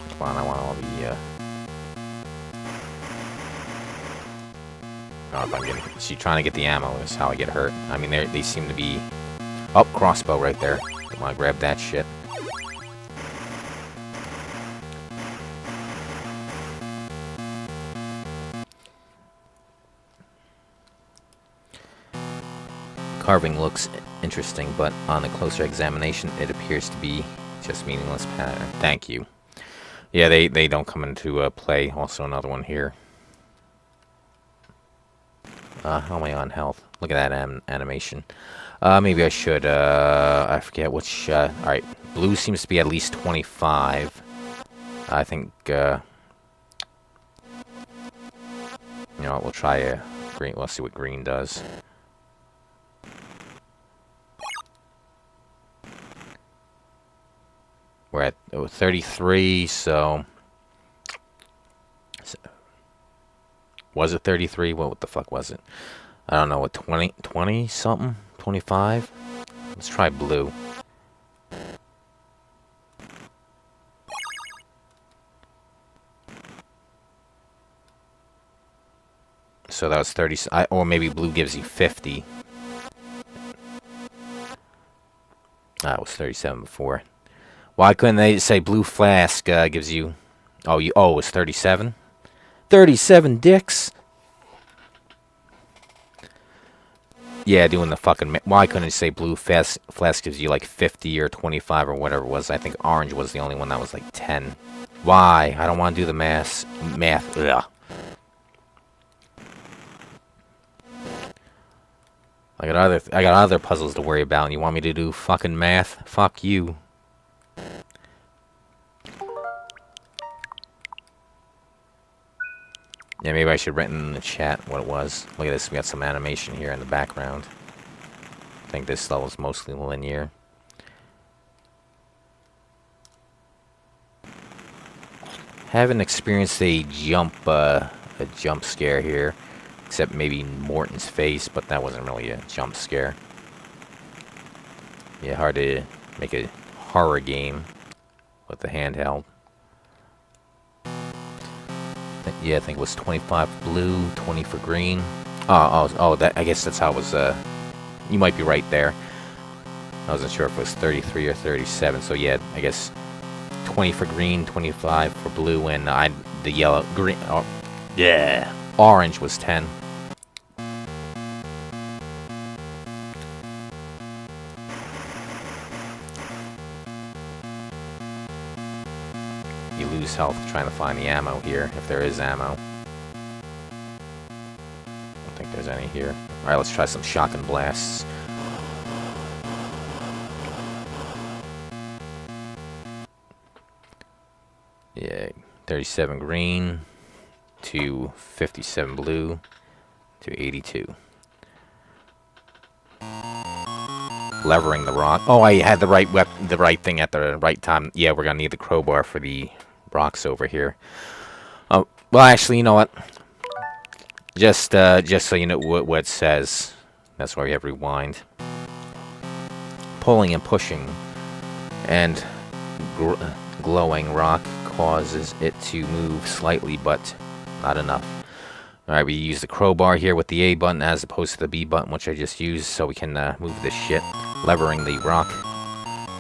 Come on, I want all the, Oh, if I'm getting... She's trying to get the ammo, is how I get hurt. I mean, they seem to be... Oh, crossbow right there. Come on, grab that shit. Carving looks interesting, but on a closer examination, it appears to be just meaningless pattern. Thank you. Yeah, they don't come into play. Also, another one here. How am I on health? Look at that animation. Maybe I should, I forget which, alright. Blue seems to be at least 25. I think, you know what, we'll try a green. Let's see what green does. We're at 33, so... Was it 33? What the fuck was it? I don't know, what, 20 something? 25? Let's try blue. So that was 30, or maybe blue gives you 50. It was 37 before. Why couldn't they say blue flask gives you... Oh, it was 37? 37 dicks! Yeah, doing the fucking... Why couldn't it say blue flask gives you like 50 or 25 or whatever it was? I think orange was the only one that was like 10. Why? I don't want to do the math. Ugh. I got other puzzles to worry about, and you want me to do fucking math? Fuck you. Yeah, maybe I should write in the chat what it was. Look at this, we got some animation here in the background. I think this level is mostly linear. Haven't experienced a jump scare here, except maybe Morton's face, but that wasn't really a jump scare. Yeah, hard to make a horror game with the handheld. Yeah, I think it was 25 for blue, 20 for green. That, I guess that's how it was, you might be right there. I wasn't sure if it was 33 or 37, so yeah, I guess 20 for green, 25 for blue, and the yellow, green, yeah, orange was 10. You lose health trying to find the ammo here, if there is ammo. I don't think there's any here. Alright, let's try some shotgun blasts. Yeah, 37 green to 57 blue to 82. Levering the rock. Oh, I had the right thing at the right time. Yeah, we're gonna need the crowbar for the rocks over here. Oh, well, actually, you know what? Just so you know what it says. That's why we have rewind. Pulling and pushing, and glowing rock causes it to move slightly, but not enough. Alright, we use the crowbar here with the A button as opposed to the B button, which I just used, so we can move this shit. Levering the rock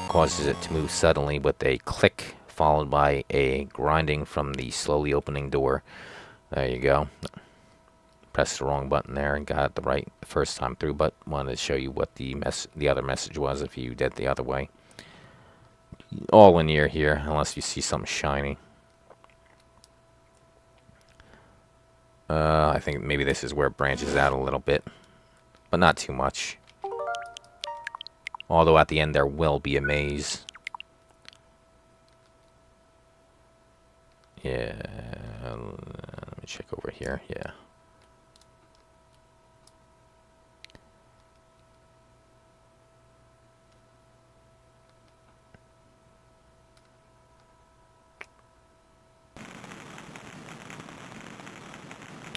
causes it to move suddenly with a click, followed by a grinding from the slowly opening door. There you go. Pressed the wrong button there and got it the right first time through, but wanted to show you what the other message was if you did the other way. All linear here, unless you see something shiny. I think maybe this is where it branches out a little bit, but not too much. Although at the end there will be a maze. Yeah, let me check over here, yeah.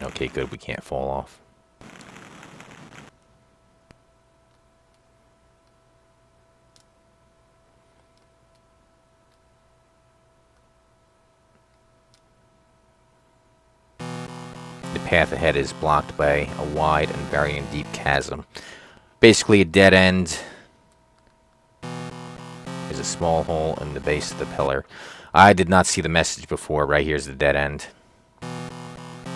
Okay, good, we can't fall off. The path ahead is blocked by a wide and varying deep chasm. Basically a dead end. There's a small hole in the base of the pillar. I did not see the message before. Right here's the dead end.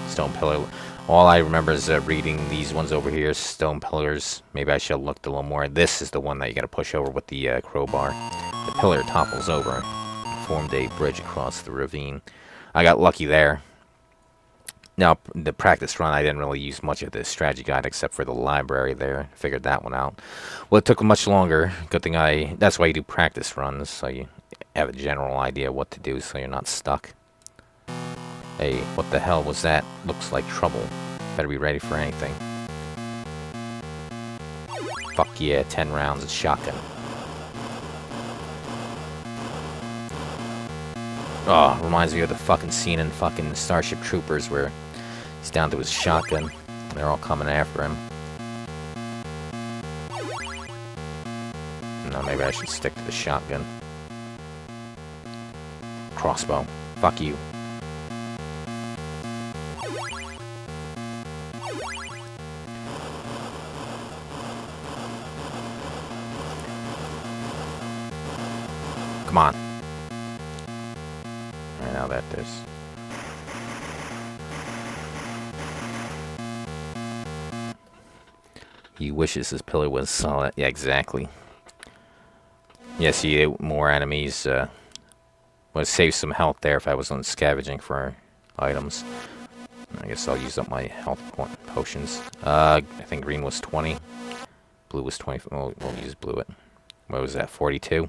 Stone pillar. All I remember is reading these ones over here, stone pillars. Maybe I should have looked a little more. This is the one that you gotta push over with the crowbar. The pillar topples over, formed a bridge across the ravine. I got lucky there. Now, the practice run, I didn't really use much of the strategy guide except for the library there. Figured that one out. Well, it took much longer. Good thing that's why you do practice runs, so you have a general idea what to do so you're not stuck. Hey, what the hell was that? Looks like trouble. Better be ready for anything. Fuck yeah, 10 rounds of shotgun. Oh, reminds me of the fucking scene in fucking Starship Troopers where he's down to his shotgun. And they're all coming after him. No, maybe I should stick to the shotgun. Crossbow. Fuck you. Come on. Alright, now that there's... He wishes his pillar was solid. Yeah, exactly. Yeah, see, more enemies. Would save some health there if I was on scavenging for items. I guess I'll use up my health potions. I think green was 20. Blue was 20. We'll use blue it. What was that, 42?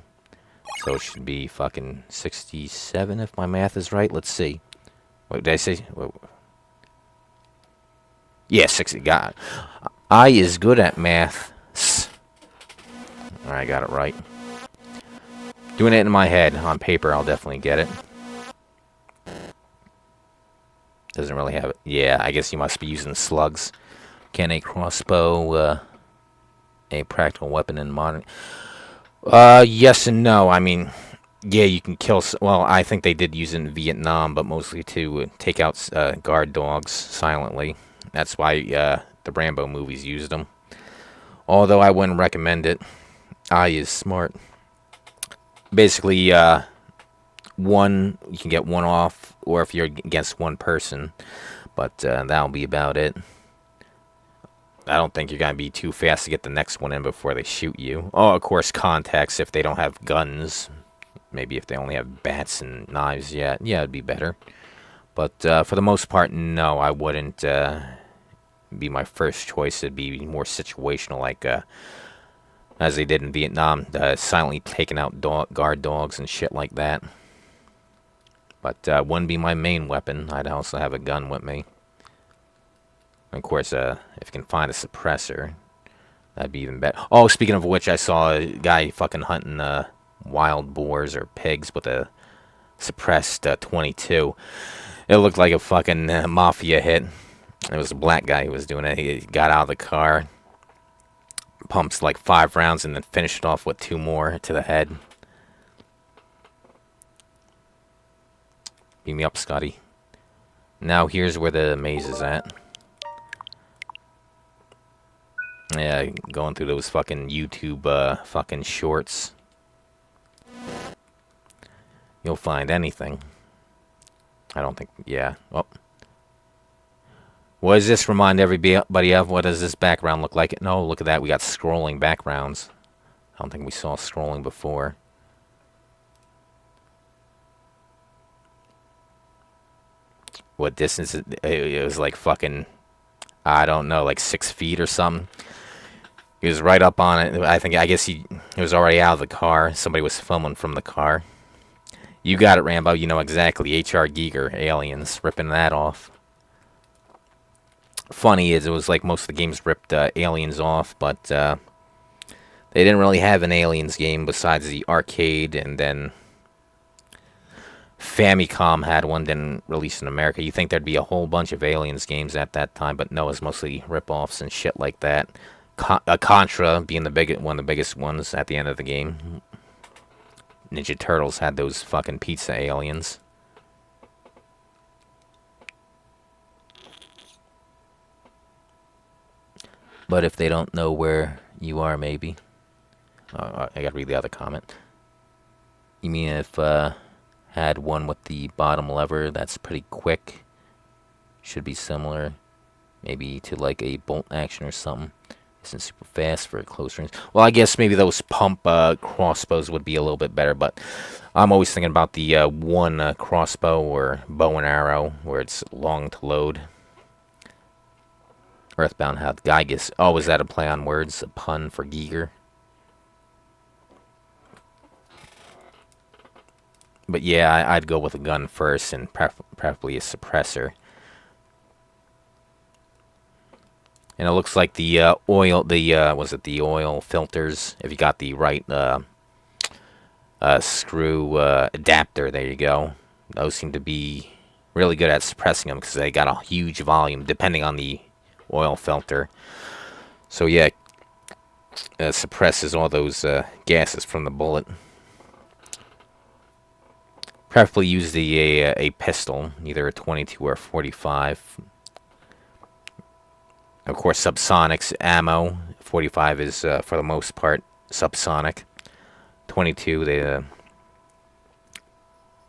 So it should be fucking 67 if my math is right. Let's see. What did I say? Yeah, 60. God. I is good at math. Alright, I got it right. Doing it in my head. On paper, I'll definitely get it. Doesn't really have it. Yeah, I guess you must be using slugs. Can a crossbow, a practical weapon in modern... yes and no. I mean, yeah, you can kill... Well, I think they did use it in Vietnam, but mostly to take out guard dogs silently. That's why the Rambo movies used them. Although I wouldn't recommend it. I is smart. Basically, one, you can get one off, or if you're against one person. But that'll be about it. I don't think you're going to be too fast to get the next one in before they shoot you. Oh, of course, context if they don't have guns. Maybe if they only have bats and knives, yeah, it'd be better. But for the most part, no, I wouldn't be my first choice. It'd be more situational, like as they did in Vietnam, silently taking out guard dogs and shit like that. But wouldn't be my main weapon. I'd also have a gun with me. Of course, if you can find a suppressor, that'd be even better. Oh, speaking of which, I saw a guy fucking hunting wild boars or pigs with a suppressed 22. It looked like a fucking mafia hit. It was a black guy who was doing it. He got out of the car, pumps like 5 rounds, and then finished it off with 2 more to the head. Beat me up, Scotty. Now here's where the maze is at. Yeah, going through those fucking YouTube fucking shorts. You'll find anything. I don't think, yeah. Oh. What does this remind everybody of? What does this background look like? No, look at that. We got scrolling backgrounds. I don't think we saw scrolling before. What distance? It was like fucking, I don't know, like 6 feet or something. He was right up on it. I guess he was already out of the car. Somebody was filming from the car. You got it, Rambo. You know exactly. H.R. Giger, Aliens, ripping that off. Funny is, it was like most of the games ripped Aliens off, but they didn't really have an Aliens game besides the arcade, and then Famicom had one, didn't release in America. You think there'd be a whole bunch of Aliens games at that time, but no, it's mostly rip-offs and shit like that. Contra being one of the biggest ones at the end of the game. Ninja Turtles had those fucking pizza aliens. But if they don't know where you are, maybe. I gotta read the other comment. You mean if had one with the bottom lever that's pretty quick? Should be similar, maybe to like a bolt action or something. Isn't super fast for close range. Well, I guess maybe those pump crossbows would be a little bit better, but I'm always thinking about the one crossbow or bow and arrow where it's long to load. Earthbound had Gygus. Oh, was that a play on words? A pun for Giger? But yeah, I'd go with a gun first and preferably a suppressor. And it looks like the oil, the oil filters, if you got the right screw adapter, there you go. Those seem to be really good at suppressing them because they got a huge volume depending on the oil filter. So yeah, suppresses all those gases from the bullet. Preferably use a pistol, either a 22 or a 45. Of course, subsonics ammo. 45 is, for the most part, subsonic. 22,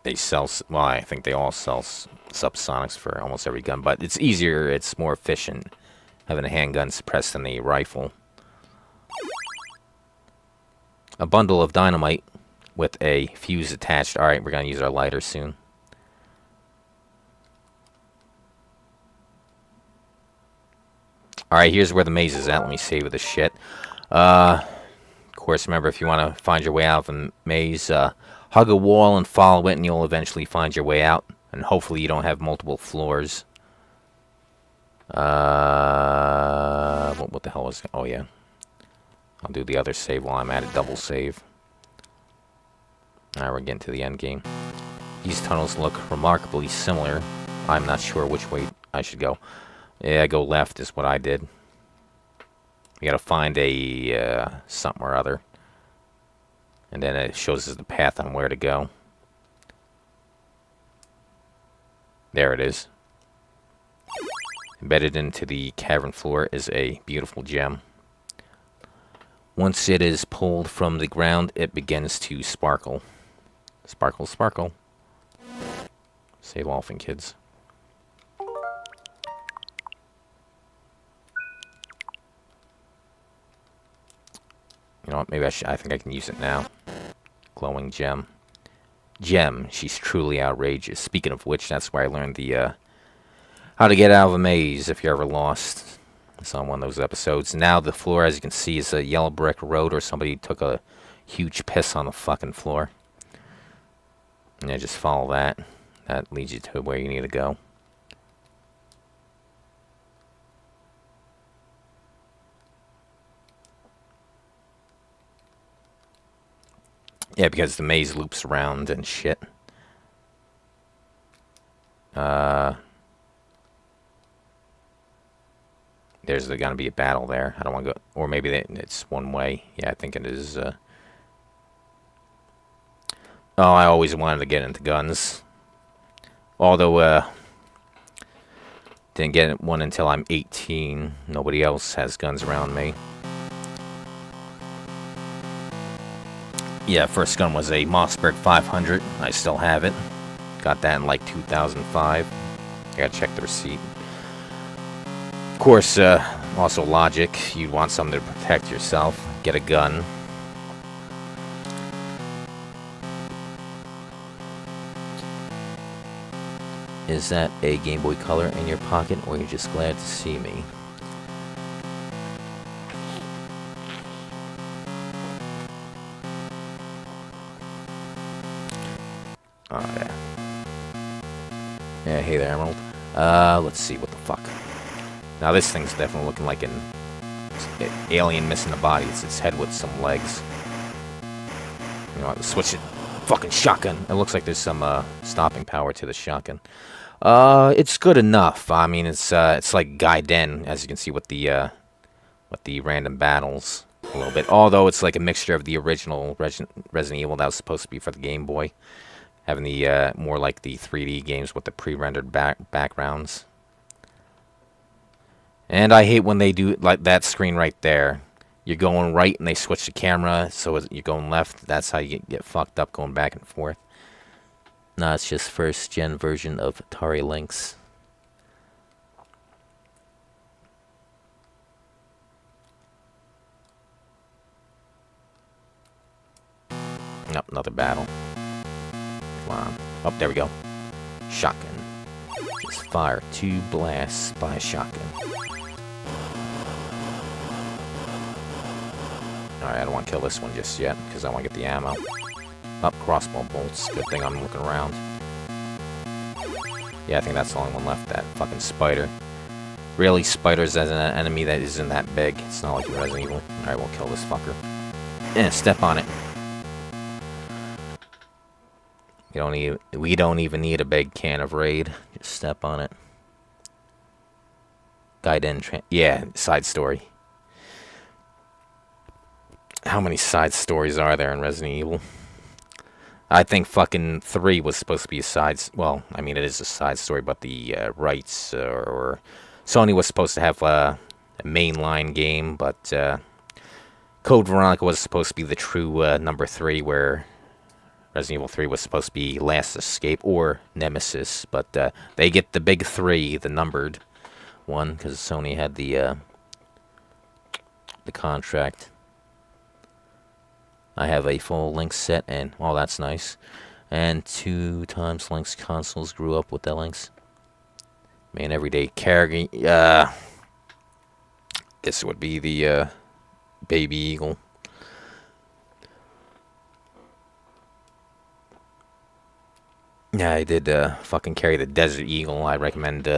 they sell. Well, I think they all sell subsonics for almost every gun, but it's easier. It's more efficient having a handgun suppressed than a rifle. A bundle of dynamite with a fuse attached. All right, we're gonna use our lighter soon. Alright, here's where the maze is at. Let me save the shit. Of course, remember, if you want to find your way out of the maze, hug a wall and follow it, and you'll eventually find your way out. And hopefully you don't have multiple floors. What the hell was... Oh, yeah. I'll do the other save while I'm at it. Double save. Alright, we're getting to the end game. These tunnels look remarkably similar. I'm not sure which way I should go. Yeah, go left is what I did. You gotta find a something or other. And then it shows us the path on where to go. There it is. Embedded into the cavern floor is a beautiful gem. Once it is pulled from the ground, it begins to sparkle. Sparkle, sparkle. Save often, kids. You know what, maybe I think I can use it now. Glowing gem. Gem, she's truly outrageous. Speaking of which, that's where I learned the, how to get out of a maze if you're ever lost. It's on one of those episodes. Now the floor, as you can see, is a yellow brick road, or somebody took a huge piss on the fucking floor. And you just follow that. That leads you to where you need to go. Yeah, because the maze loops around and shit. There's gonna be a battle there. I don't want to go... Or maybe it's one way. Yeah, I think it is... Oh, I always wanted to get into guns. Although, didn't get one until I'm 18. Nobody else has guns around me. Yeah, first gun was a Mossberg 500. I still have it. Got that in like 2005. I gotta check the receipt. Of course, also logic. You'd want something to protect yourself. Get a gun. Is that a Gameboy Color in your pocket, or you're just glad to see me? Oh, yeah. Yeah, hey there, Emerald. Let's see, what the fuck. Now this thing's definitely looking like an alien missing a body. It's its head with some legs. You know, switch it. Fucking shotgun. It looks like there's some, stopping power to the shotgun. It's good enough. I mean, it's like Gaiden, as you can see with the random battles a little bit. Although it's like a mixture of the original Resident Evil that was supposed to be for the Game Boy. Having the, more like the 3D games with the pre-rendered backgrounds. And I hate when they do, like, that screen right there. You're going right and they switch the camera, so you're going left. That's how you get fucked up going back and forth. Nah, it's just first-gen version of Atari Lynx. Nope, another battle. Come on. Oh, there we go. Shotgun. Just fire 2 blasts by a shotgun. Alright, I don't want to kill this one just yet, because I want to get the ammo. Up, crossbow bolts. Good thing I'm looking around. Yeah, I think that's the only one left, that fucking spider. Really, spiders as an enemy that isn't that big. It's not like in Resident Evil. Alright, we'll kill this fucker. And step on it. We don't even need a big can of Raid. Just step on it. Yeah, side story. How many side stories are there in Resident Evil? I think fucking 3 was supposed to be a side... Well, I mean, it is a side story, but the rights or Sony was supposed to have a mainline game, but Code Veronica was supposed to be the true number 3, where Resident Evil 3 was supposed to be Last Escape or Nemesis, but they get the big 3, the numbered one, because Sony had the contract. I have a full Lynx set, and, well, that's nice. And 2 times Lynx consoles grew up with the Lynx. Man, everyday carry. This would be the Baby Eagle. Yeah, I did fucking carry the Desert Eagle. I recommend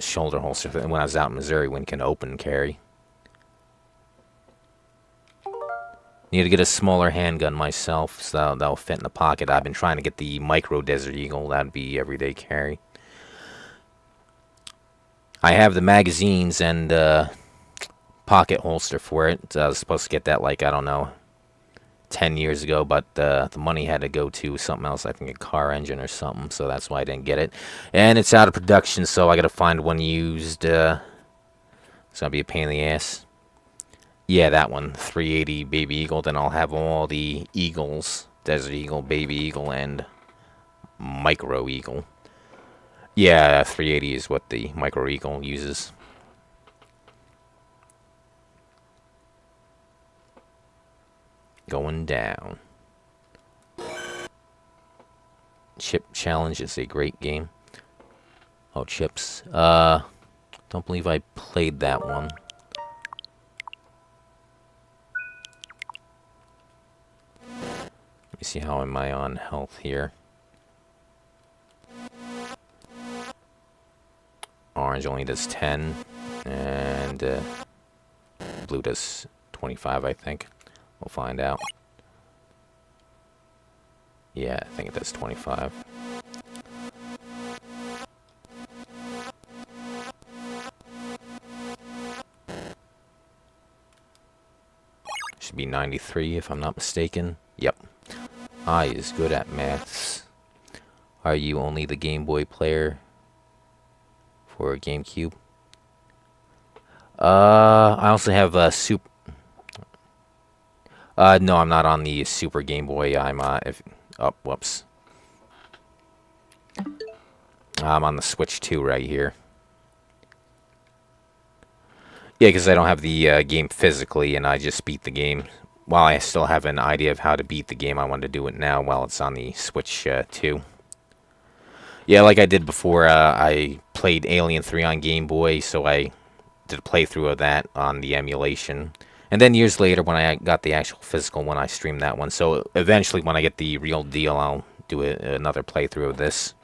shoulder holster when I was out in Missouri when can open carry. Need to get a smaller handgun myself, so that'll fit in the pocket. I've been trying to get the micro Desert Eagle. That'd be everyday carry. I have the magazines and pocket holster for it. I was supposed to get that, like, I don't know, 10 years ago, but the money had to go to something else, I think a car engine or something, so that's why I didn't get it. And it's out of production, so I gotta find one used. It's gonna be a pain in the ass. Yeah, that one, 380 Baby Eagle. Then I'll have all the Eagles, Desert Eagle, Baby Eagle, and Micro Eagle. Yeah, 380 is what the Micro Eagle uses. Going down. Chip Challenge is a great game. Oh, chips. Don't believe I played that one. Let me see, how am I on health here? Orange only does 10, and blue does 25, I think. We'll find out. Yeah, I think it does 25. Should be 93 if I'm not mistaken. Yep. I is good at maths. Are you only the Game Boy player for GameCube? I also have a Super... no, I'm not on the Super Game Boy. I'm, oh, whoops. I'm on the Switch 2 right here. Yeah, because I don't have the game physically, and I just beat the game. While I still have an idea of how to beat the game, I want to do it now while it's on the Switch 2. Yeah, like I did before, I played Alien 3 on Game Boy, so I did a playthrough of that on the emulation. And then years later, when I got the actual physical one, I streamed that one. So eventually, when I get the real deal, I'll do another playthrough of this.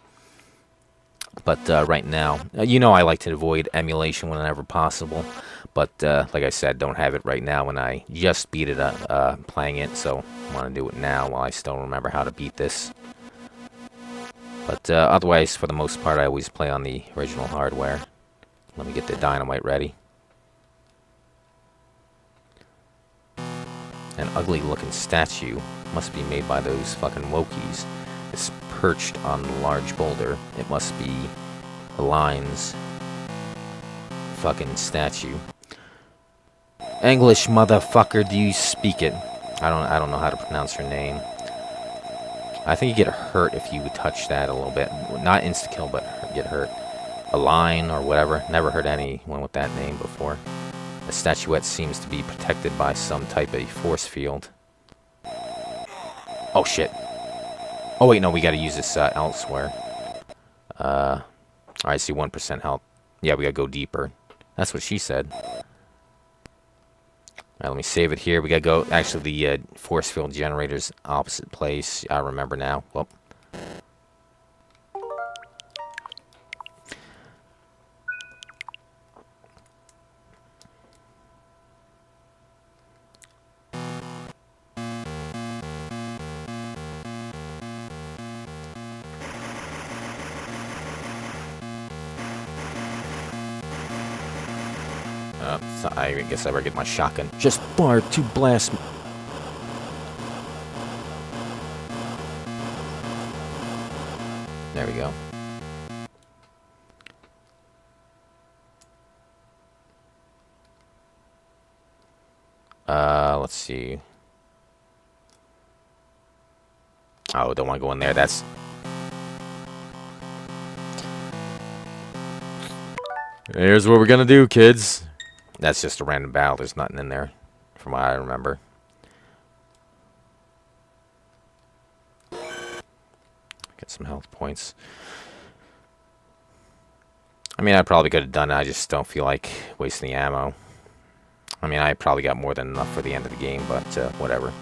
But right now, you know I like to avoid emulation whenever possible. But like I said, don't have it right now when I just beat it up playing it. So I want to do it now while I still remember how to beat this. But otherwise, for the most part, I always play on the original hardware. Let me get the dynamite ready. An ugly looking statue must be made by those fucking Wokies. It's perched on a large boulder. It must be Align's fucking statue. English, motherfucker, do you speak it? I don't know how to pronounce her name. I think you get hurt if you touch that a little bit. Not insta-kill, but get hurt. Align or whatever. Never heard anyone with that name before. The statuette seems to be protected by some type of force field. Oh, shit. Oh, wait, no, we gotta use this elsewhere. Alright, I see 1% health. Yeah, we gotta go deeper. That's what she said. Alright, let me save it here. We gotta go... Actually, the force field generator's opposite place. I remember now. Well... So I guess I better get my shotgun. Just fire to blast me. There we go. Let's see. Oh, don't want to go in there. That's... Here's what we're gonna do, kids. That's just a random battle. There's nothing in there, from what I remember. Get some health points. I mean, I probably could have done it. I just don't feel like wasting the ammo. I mean, I probably got more than enough for the end of the game, but whatever.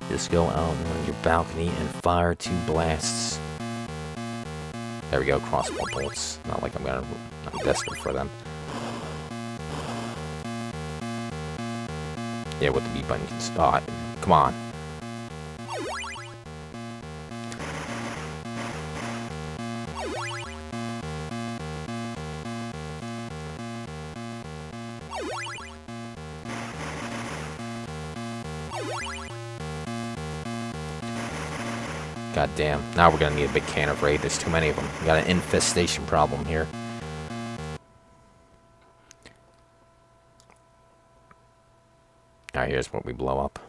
Just go out on your balcony and fire 2 blasts. There we go, crossbow bolts. Not like I'm desperate for them. Yeah, with the B button. Oh, come on. God damn. Now we're gonna need a big can of raid. There's too many of them. We got an infestation problem here. Alright, here's what we blow up.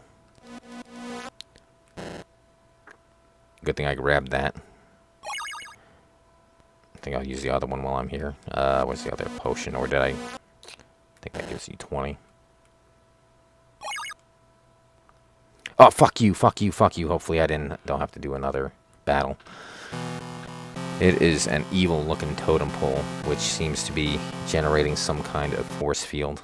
Good thing I grabbed that. I think I'll use the other one while I'm here. What's the other potion? Or did I think that gives you 20. Oh, fuck you, fuck you, fuck you. Hopefully I don't have to do another battle. It is an evil-looking totem pole, which seems to be generating some kind of force field.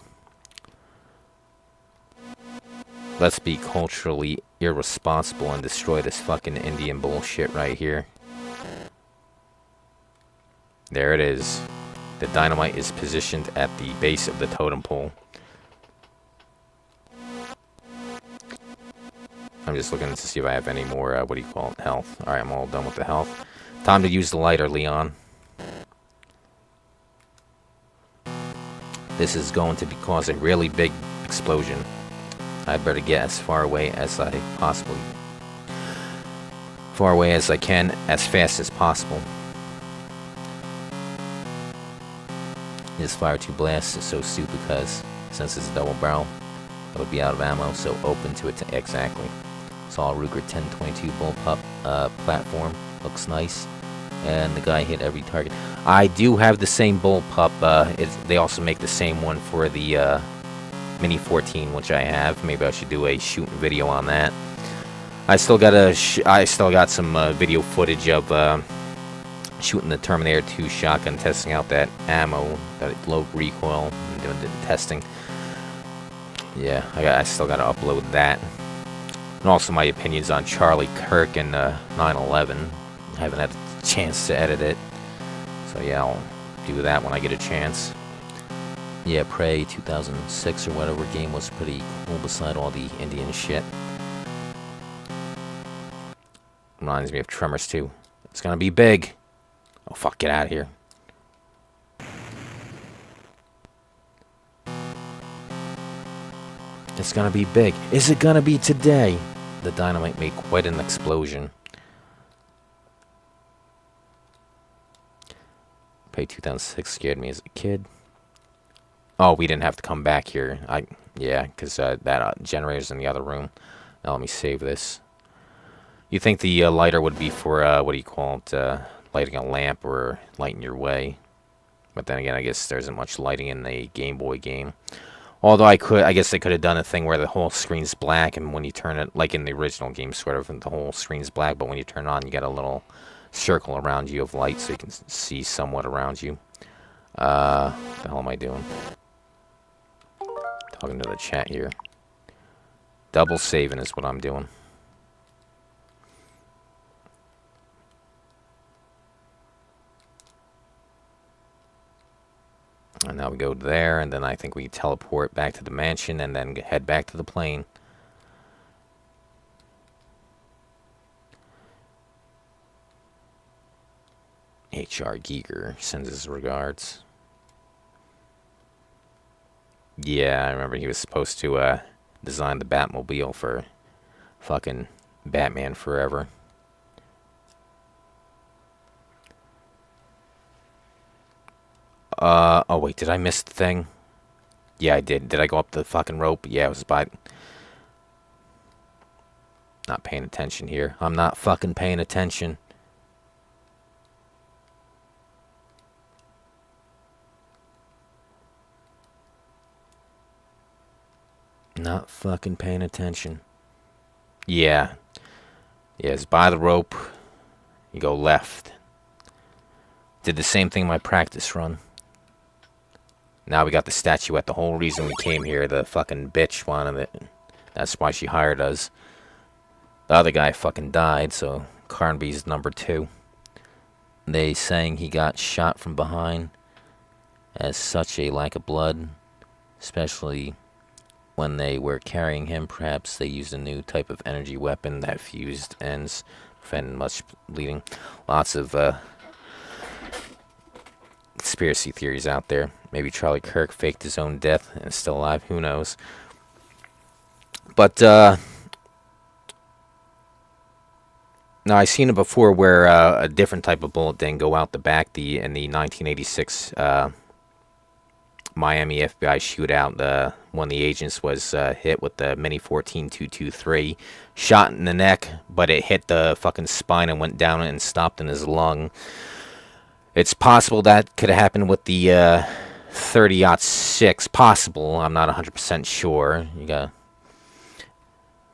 Let's be culturally irresponsible and destroy this fucking Indian bullshit right here. There it is. The dynamite is positioned at the base of the totem pole. I'm just looking to see if I have any more, health. Alright, I'm all done with the health. Time to use the lighter, Leon. This is going to cause a really big explosion. I better get as far away as I possibly... Far away as I can, as fast as possible. Just fire 2 blasts is so stupid because, since it's a double barrel, I would be out of ammo, so open to it to exactly. Saw Ruger 1022 bullpup platform. Looks nice. And the guy hit every target. I do have the same bullpup. They also make the same one for the Mini 14, which I have. Maybe I should do a shooting video on that. I still got some video footage of shooting the Terminator 2 shotgun, testing out that ammo, that low recoil, and doing the testing. Yeah, I still got to upload that. And also my opinions on Charlie Kirk and 9/11. I haven't had a chance to edit it. So yeah, I'll do that when I get a chance. Yeah, Prey 2006 or whatever game was pretty cool beside all the Indian shit. Reminds me of Tremors 2. It's gonna be big. Oh fuck, get out of here. It's gonna be big. Is it gonna be today? The dynamite made quite an explosion. Prey 2006 scared me as a kid. Oh, we didn't have to come back here. Yeah, because that generator's in the other room. Now let me save this. You think the lighter would be for, lighting a lamp or lighting your way. But then again, I guess there isn't much lighting in the Game Boy game. Although I guess they could have done a thing where the whole screen's black, and when you turn it, like in the original game, sort of, the whole screen's black, but when you turn it on, you get a little circle around you of light, so you can see somewhat around you. What the hell am I doing? Talking to the chat here. Double saving is what I'm doing. And now we go there, and then I think we teleport back to the mansion, and then head back to the plane. H.R. Giger sends his regards. Yeah, I remember he was supposed to design the Batmobile for fucking Batman Forever. Oh wait, did I miss the thing? Yeah, I did. Did I go up the fucking rope? Yeah, it was by... Not paying attention here. I'm not fucking paying attention. Not fucking paying attention. Yeah. Yeah, it's by the rope. You go left. Did the same thing in my practice run. Now we got the statuette. The whole reason we came here, the fucking bitch wanted it. That's why she hired us. The other guy fucking died, so Carnby's number 2. They saying he got shot from behind. As such a lack of blood. Especially when they were carrying him. Perhaps they used a new type of energy weapon that fused ends, preventing much bleeding. Lots of conspiracy theories out there. Maybe Charlie Kirk faked his own death and is still alive. Who knows? But now I've seen it before where a different type of bullet didn't go out the back. In the 1986 Miami FBI shootout, one of the agents was hit with the Mini 14-223, shot in the neck, but it hit the fucking spine and went down and stopped in his lung. It's possible that could have happened with the 30-06. Possible. I'm not 100% sure. You got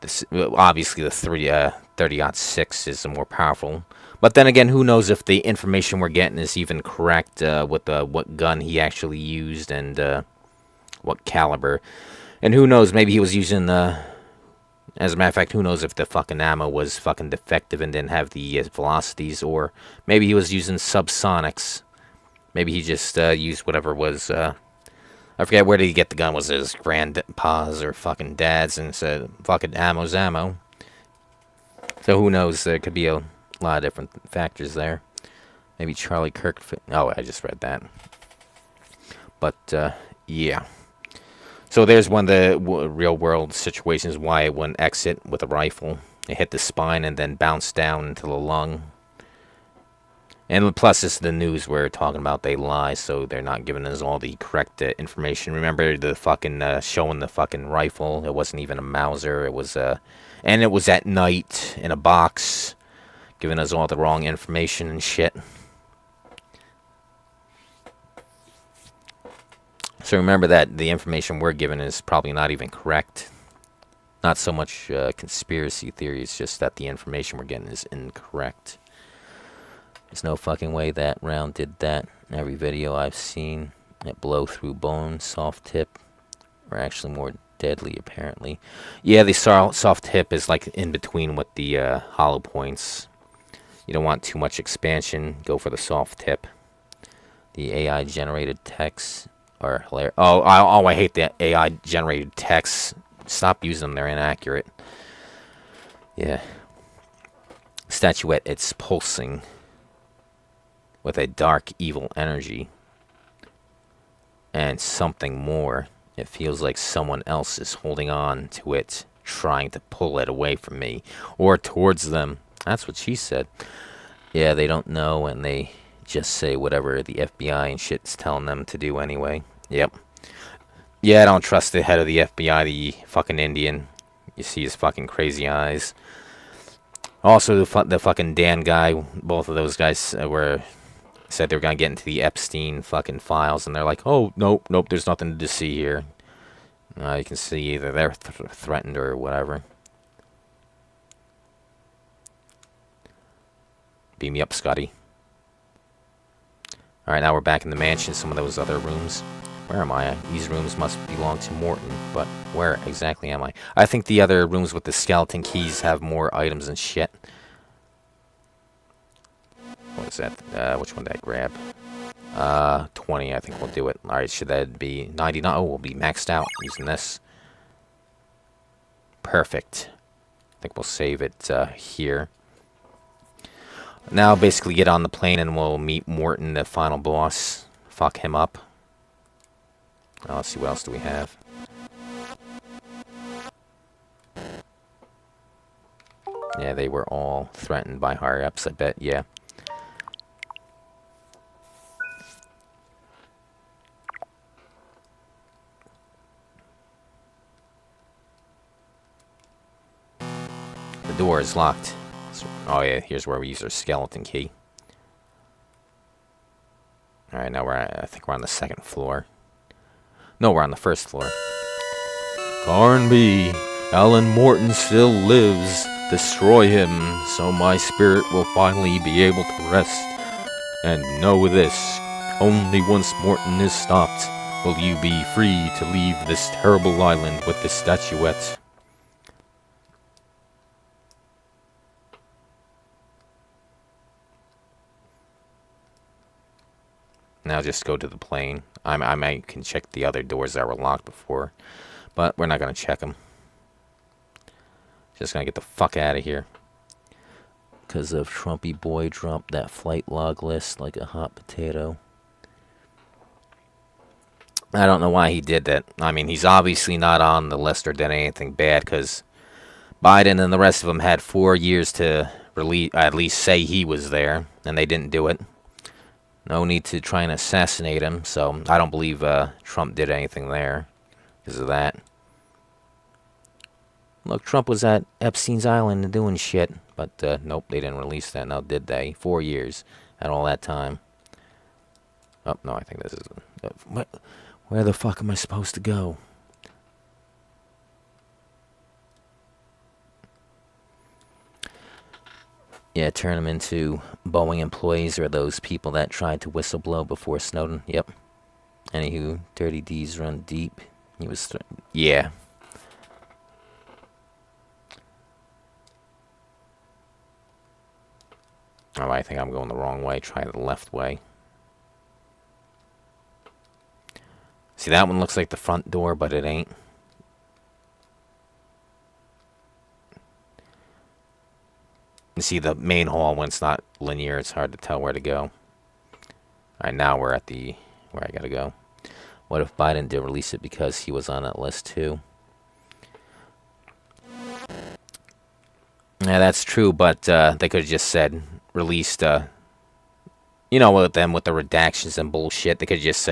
this. Obviously, the 30-06 is more powerful. But then again, who knows if the information we're getting is even correct with what gun he actually used and what caliber. And who knows, maybe he was using as a matter of fact, who knows if the fucking ammo was fucking defective and didn't have the velocities, or maybe he was using subsonics. Maybe he just used whatever was, I forget where did he get the gun. Was it his grandpa's or fucking dad's, and said, fucking ammo's ammo. So who knows, there could be a lot of different factors there. Maybe Charlie Kirk, oh, I just read that. But, yeah. So there's one of the real-world situations why it wouldn't exit with a rifle. It hit the spine and then bounced down into the lung. And plus, it's the news we're talking about. They lie, so they're not giving us all the correct information. Remember the fucking showing the fucking rifle? It wasn't even a Mauser. It was and it was at night in a box, giving us all the wrong information and shit. So remember that the information we're given is probably not even correct. Not so much conspiracy theories, just that the information we're getting is incorrect. There's no fucking way that round did that. In every video I've seen, it blow through bone, soft tip, or actually more deadly apparently. Yeah, the soft tip is like in between with the hollow points. You don't want too much expansion, go for the soft tip. The AI generated text are hilarious. Oh, I hate the AI generated texts. Stop using them, they're inaccurate. Yeah. Statuette, it's pulsing with a dark, evil energy. And something more. It feels like someone else is holding on to it, trying to pull it away from me. Or towards them. That's what she said. Yeah, they don't know, and they just say whatever the FBI and shit's telling them to do anyway. Yep. Yeah, I don't trust the head of the FBI, the fucking Indian. You see his fucking crazy eyes. Also, the fucking Dan guy, both of those guys said they were going to get into the Epstein fucking files, and they're like, oh, nope, there's nothing to see here. You can see either they're threatened or whatever. Beam me up, Scotty. Alright, now we're back in the mansion. Some of those other rooms. Where am I? These rooms must belong to Morton, but where exactly am I? I think the other rooms with the skeleton keys have more items and shit. What is that? Which one did I grab? 20, I think we'll do it. Alright, should that be 99? Oh, we'll be maxed out using this. Perfect. I think we'll save it here. Now, basically get on the plane and we'll meet Morton, the final boss. Fuck him up. Let's see, what else do we have? Yeah, they were all threatened by higher-ups, I bet, yeah. The door is locked. Oh yeah, here's where we use our skeleton key. Alright, now I think we're on the second floor. No, we're on the first floor. Carnby, Alan Morton still lives. Destroy him, so my spirit will finally be able to rest. And know this, only once Morton is stopped will you be free to leave this terrible island with the statuette. Now just go to the plane. I might can check the other doors that were locked before, but we're not going to check them. Just going to get the fuck out of here. Because of Trumpy Boy dropped that flight log list like a hot potato. I don't know why he did that. I mean, he's obviously not on the list or did anything bad, because Biden and the rest of them had 4 years to at least say he was there, and they didn't do it. No need to try and assassinate him, so I don't believe Trump did anything there because of that. Look, Trump was at Epstein's Island doing shit, but nope, they didn't release that. Now, did they? 4 years at all that time. Oh, no, I think this is... where the fuck am I supposed to go? Yeah, turn them into Boeing employees or those people that tried to whistleblow before Snowden. Yep. Anywho, Dirty D's run deep. He was... yeah. Oh, I think I'm going the wrong way. Try the left way. See, that one looks like the front door, but it ain't. You see, the main hall, when it's not linear, it's hard to tell where to go. Alright, now we're at the... where I gotta go. What if Biden did release it because he was on that list too? Yeah, that's true, but they could have just said, released, you know, with them, with the redactions and bullshit, they could have just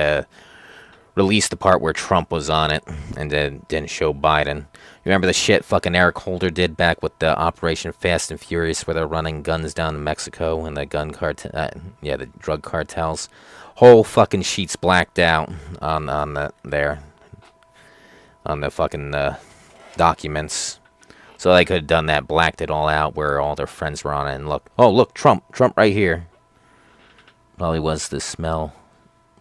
release the part where Trump was on it, and then didn't show Biden. You remember the shit fucking Eric Holder did back with the Operation Fast and Furious, where they're running guns down in Mexico and the gun cartel, yeah, the drug cartels. Whole fucking sheets blacked out on the fucking documents. So they could have done that, blacked it all out, where all their friends were on it, and look, Trump right here. Probably was the smell.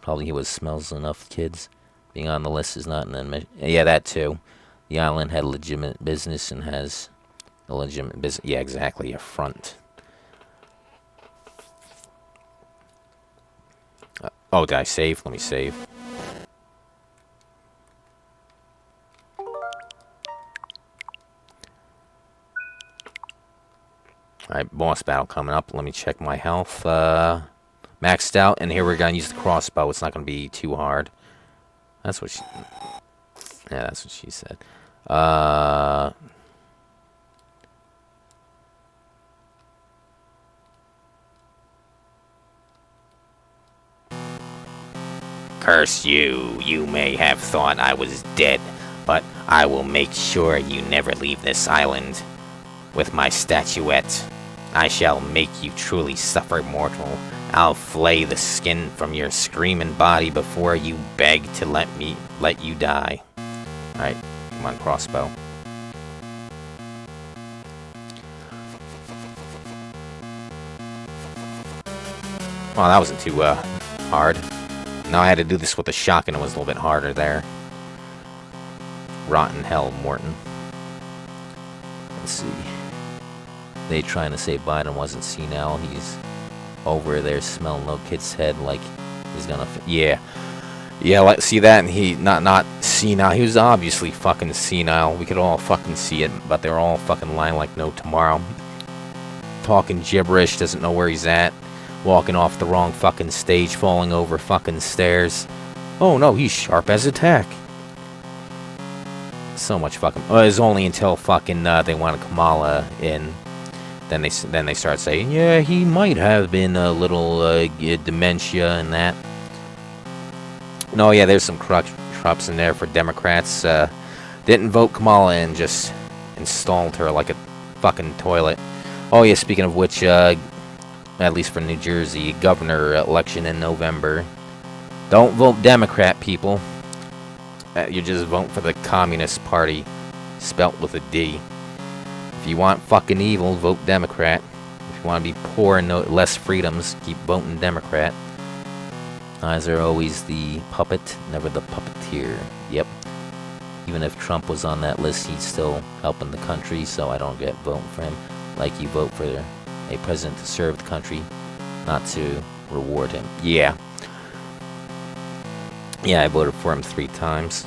Probably he was smells enough, kids. Being on the list is not an admission. Yeah, that too. The island had legitimate business and has a legitimate business. Yeah, exactly, a front. Oh, did I save? Let me save. Alright, boss battle coming up. Let me check my health. Maxed out, and here we're gonna use the crossbow. It's not gonna be too hard. That's what she... yeah, that's what she said. Curse you. You may have thought I was dead, but I will make sure you never leave this island. With my statuette, I shall make you truly suffer, mortal. I'll flay the skin from your screaming body before you beg to let you die. Alright, come on, crossbow. Well, that wasn't too hard. Now I had to do this with the shotgun. It was a little bit harder there. Rotten hell, Morton. Let's see. They trying to say Biden wasn't senile. He's over there smelling no kid's head like he's gonna. Yeah, like, see that? And he not senile. He was obviously fucking senile. We could all fucking see it, but they're all fucking lying like no tomorrow. Talking gibberish. Doesn't know where he's at. Walking off the wrong fucking stage, falling over fucking stairs. Oh no, he's sharp as a tack. So much fucking. It was only until fucking they wanted Kamala in, then they start saying, yeah, he might have been a little dementia and that. No, yeah, there's some corrupts in there for Democrats. Didn't vote Kamala in, just installed her like a fucking toilet. Oh yeah, speaking of which, at least for New Jersey, governor election in November. Don't vote Democrat, people. You're just voting for the Communist Party, spelt with a D. If you want fucking evil, vote Democrat. If you want to be poor and less freedoms, keep voting Democrat. Eyes are always the puppet, never the puppeteer. Yep. Even if Trump was on that list, he's still helping the country, so I don't get voting for him. Like you vote for a president to serve the country, not to reward him. Yeah. Yeah, I voted for him 3 times.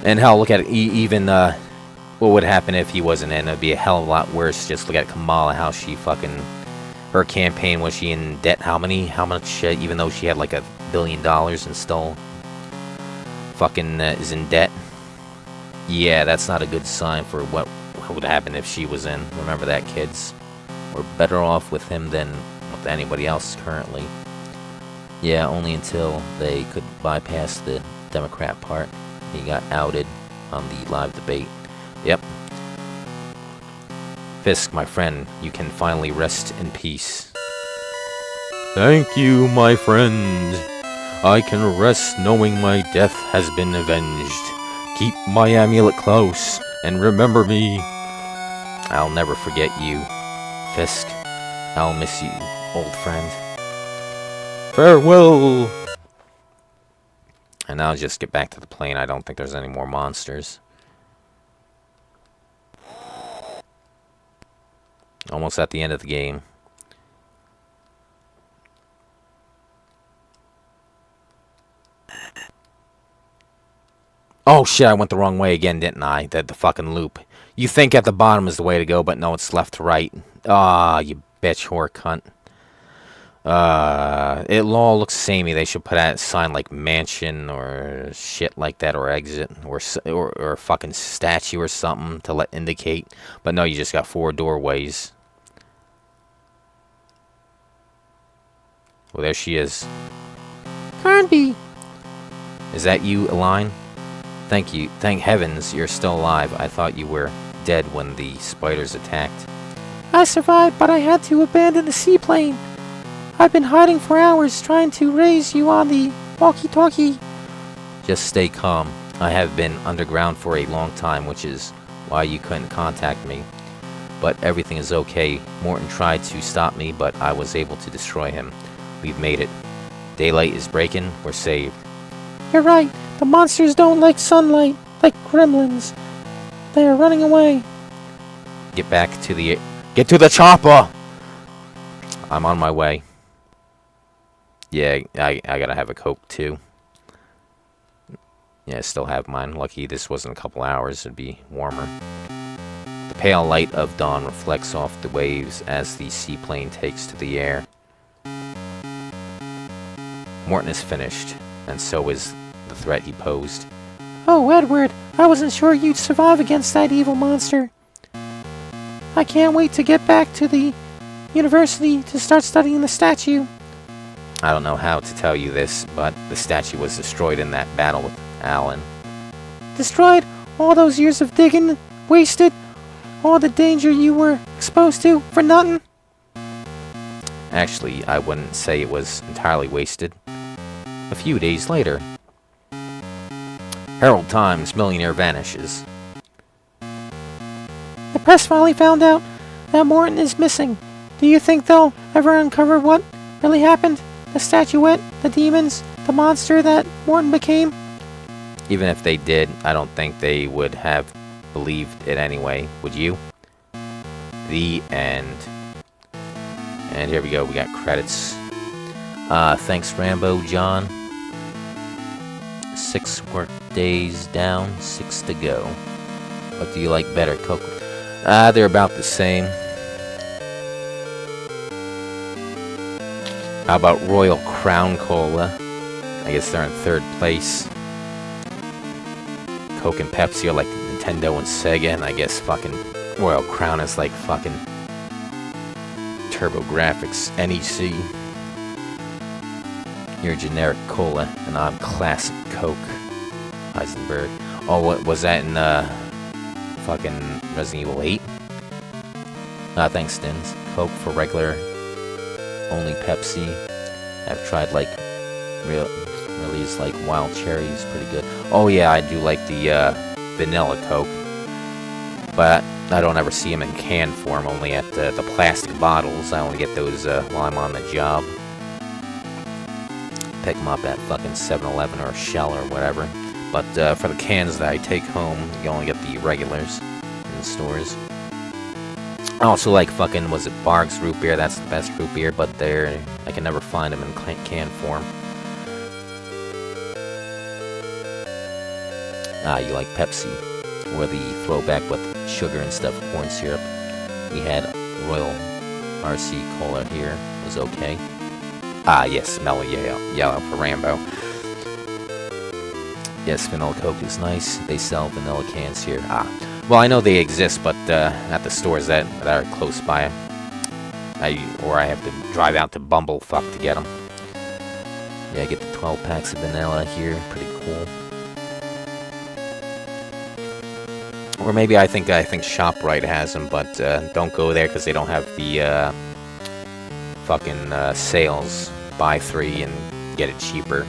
And hell, look at it. Even, what would happen if he wasn't in? It'd be a hell of a lot worse. Just look at Kamala, how she fucking... Her campaign, was she in debt? How much, even though she had like $1 billion and still fucking is in debt? Yeah, that's not a good sign for what would happen if she was in. Remember that, kids. We're better off with him than with anybody else currently. Yeah, only until they could bypass the Democrat part. He got outed on the live debate. Yep. Fisk, my friend, you can finally rest in peace. Thank you, my friend. I can rest knowing my death has been avenged. Keep my amulet close, and remember me. I'll never forget you, Fisk. I'll miss you, old friend. Farewell! And now just get back to the plane. I don't think there's any more monsters. Almost at the end of the game. Oh shit, I went the wrong way again, didn't I? The fucking loop. You think at the bottom is the way to go, but no, it's left to right. Ah, you bitch whore cunt. It all looks samey. They should put a sign like mansion or shit like that, or exit, or a fucking statue or something to indicate. But no, you just got 4 doorways. Well, there she is. Carnby! Is that you, Aline? Thank you. Thank heavens you're still alive. I thought you were dead when the spiders attacked. I survived, but I had to abandon the seaplane. I've been hiding for hours, trying to raise you on the walkie-talkie. Just stay calm. I have been underground for a long time, which is why you couldn't contact me. But everything is okay. Morton tried to stop me, but I was able to destroy him. We've made it. Daylight is breaking. We're saved. You're right. The monsters don't like sunlight, like gremlins. They are running away. Get to the chopper! I'm on my way. Yeah, I gotta have a Coke too. Yeah, I still have mine. Lucky this wasn't a couple hours. It'd be warmer. The pale light of dawn reflects off the waves as the seaplane takes to the air. Morton is finished, and so is the threat he posed. Oh, Edward, I wasn't sure you'd survive against that evil monster. I can't wait to get back to the university to start studying the statue. I don't know how to tell you this, but the statue was destroyed in that battle with Alan. Destroyed? All those years of digging? Wasted? All the danger you were exposed to for nothing? Actually, I wouldn't say it was entirely wasted. A few days later. Herald Times, millionaire vanishes. The press finally found out that Morton is missing. Do you think they'll ever uncover what really happened? The statuette, the demons, the monster that Morton became? Even if they did, I don't think they would have believed it anyway. Would you? The end. And here we go. We got credits. Thanks, Rambo John. 6 work days down, 6 to go. What do you like better, Coke? They're about the same. How about Royal Crown Cola? I guess they're in 3rd place. Coke and Pepsi are like Nintendo and Sega, and I guess fucking Royal Crown is like fucking TurboGrafx NEC. You're generic cola, and I'm classic Coke. Heisenberg. Oh, what was that in fucking Resident Evil 8? Thanks, Stins. Coke for regular, only Pepsi. I've tried like really is like wild cherry is pretty good. Oh yeah, I do like the vanilla Coke, but I don't ever see them in can form. Only at the plastic bottles. I only get those while I'm on the job. Pick them up at fucking 7-Eleven or Shell or whatever. But for the cans that I take home, you only get the regulars in the stores. I also like fucking, was it Barg's root beer? That's the best root beer, but I can never find them in can form. You like Pepsi, or the throwback with sugar and stuff, corn syrup. We had Royal RC Cola here, was okay. Yes, mellow yellow for Rambo. Yes, vanilla Coke is nice. They sell vanilla cans here. Well, I know they exist, but at the stores that are close by, I have to drive out to Bumblefuck to get them. Yeah, I get the 12 packs of vanilla here. Pretty cool. Or maybe I think ShopRite has them, but don't go there because they don't have the fucking sales. Buy 3 and get it cheaper,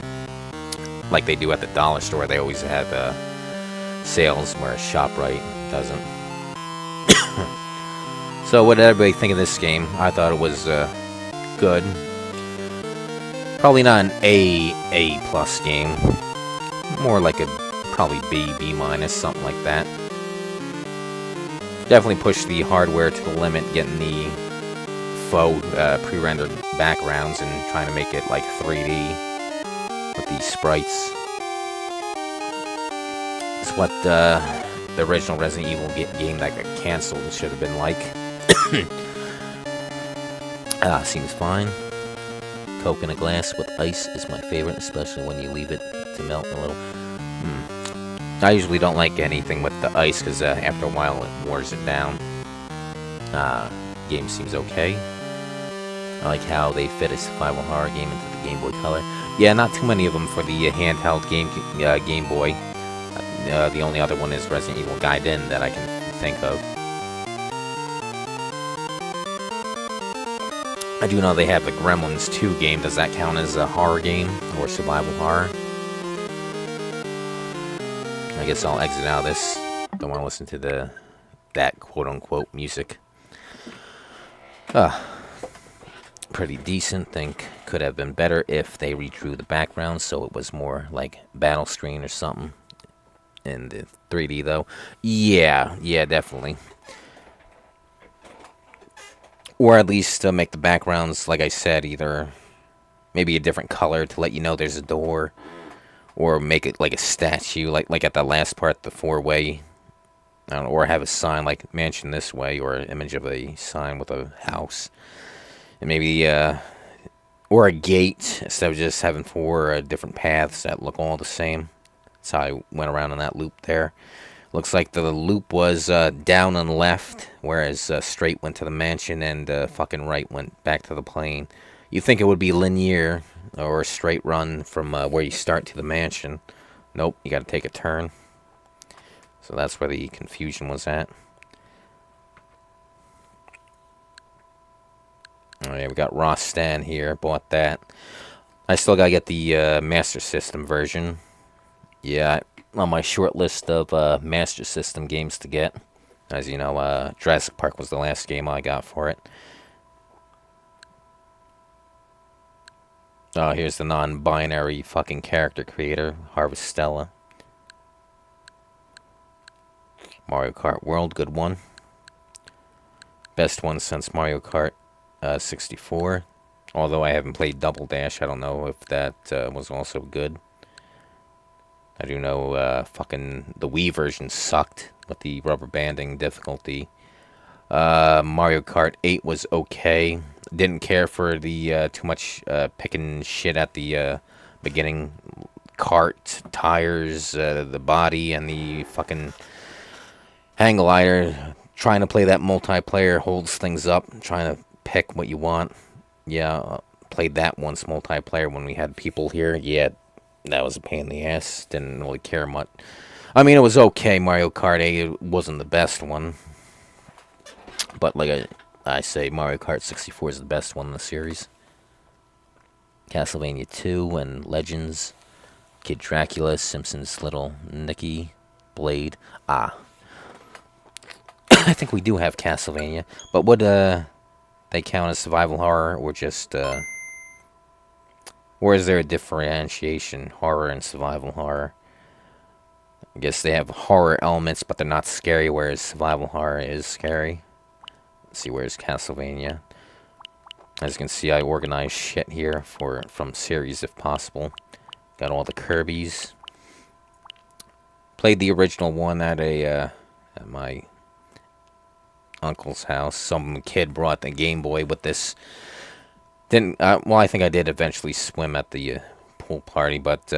like they do at the dollar store. They always have sales, whereas ShopRite doesn't. So what did everybody think of this game? I thought it was good. Probably not an A+ game. More like a probably B- something like that. Definitely push the hardware to the limit, getting the faux pre-rendered backgrounds and trying to make it like 3D with these sprites. It's what the original Resident Evil game that got cancelled should have been like. Seems fine. Coke in a glass with ice is my favorite, especially when you leave it to melt a little. I usually don't like anything with the ice because after a while it wears it down. Game seems okay. I like how they fit a survival horror game into the Game Boy Color. Yeah, not too many of them for the handheld Game Boy. The only other one is Resident Evil Gaiden that I can think of. I do know they have the Gremlins 2 game. Does that count as a horror game or survival horror? I guess I'll exit out of this. Don't want to listen to that quote-unquote music. Pretty decent. Think could have been better if they redrew the background so it was more like battle screen or something. In the 3D though. Yeah, definitely. Or at least make the backgrounds, like I said, either maybe a different color to let you know there's a door. Or make it like a statue, like at the last part, the 4-way. I don't know, or have a sign like mansion this way, or an image of a sign with a house. And maybe, or a gate, instead of just having 4 different paths that look all the same. That's how I went around in that loop there. Looks like the loop was down and left, whereas straight went to the mansion, and fucking right went back to the plane. You'd think it would be linear, or a straight run from where you start to the mansion. Nope, you gotta take a turn. So that's where the confusion was at. Oh yeah, we got Ross Stan here. Bought that. I still gotta get the Master System version. Yeah, on my short list of Master System games to get. As you know, Jurassic Park was the last game I got for it. Oh, here's the non-binary fucking character creator, Harvestella. Mario Kart World, good one. Best one since Mario Kart 64. Although I haven't played Double Dash, I don't know if that was also good. I do know fucking the Wii version sucked with the rubber banding difficulty. Mario Kart 8 was okay. Didn't care for the too much picking shit at the beginning. Cart, tires, the body, and the fucking hang glider. Trying to play that multiplayer holds things up. Trying to pick what you want. Yeah, played that once multiplayer when we had people here. Yeah, that was a pain in the ass. Didn't really care much. I mean, it was okay. Mario Kart 8 wasn't the best one. But like I say, Mario Kart 64 is the best one in the series. Castlevania 2 and Legends. Kid Dracula, Simpsons Little Nicky, Blade. I think we do have Castlevania. But would they count as survival horror or just... or is there a differentiation? Horror and survival horror. I guess they have horror elements, but they're not scary, whereas survival horror is scary. Let's see, where's Castlevania? As you can see, I organize shit here from series if possible. Got all the Kirby's. Played the original one at at my uncle's house. Some kid brought the Game Boy with this. Didn't well, I think I did eventually swim at the pool party, but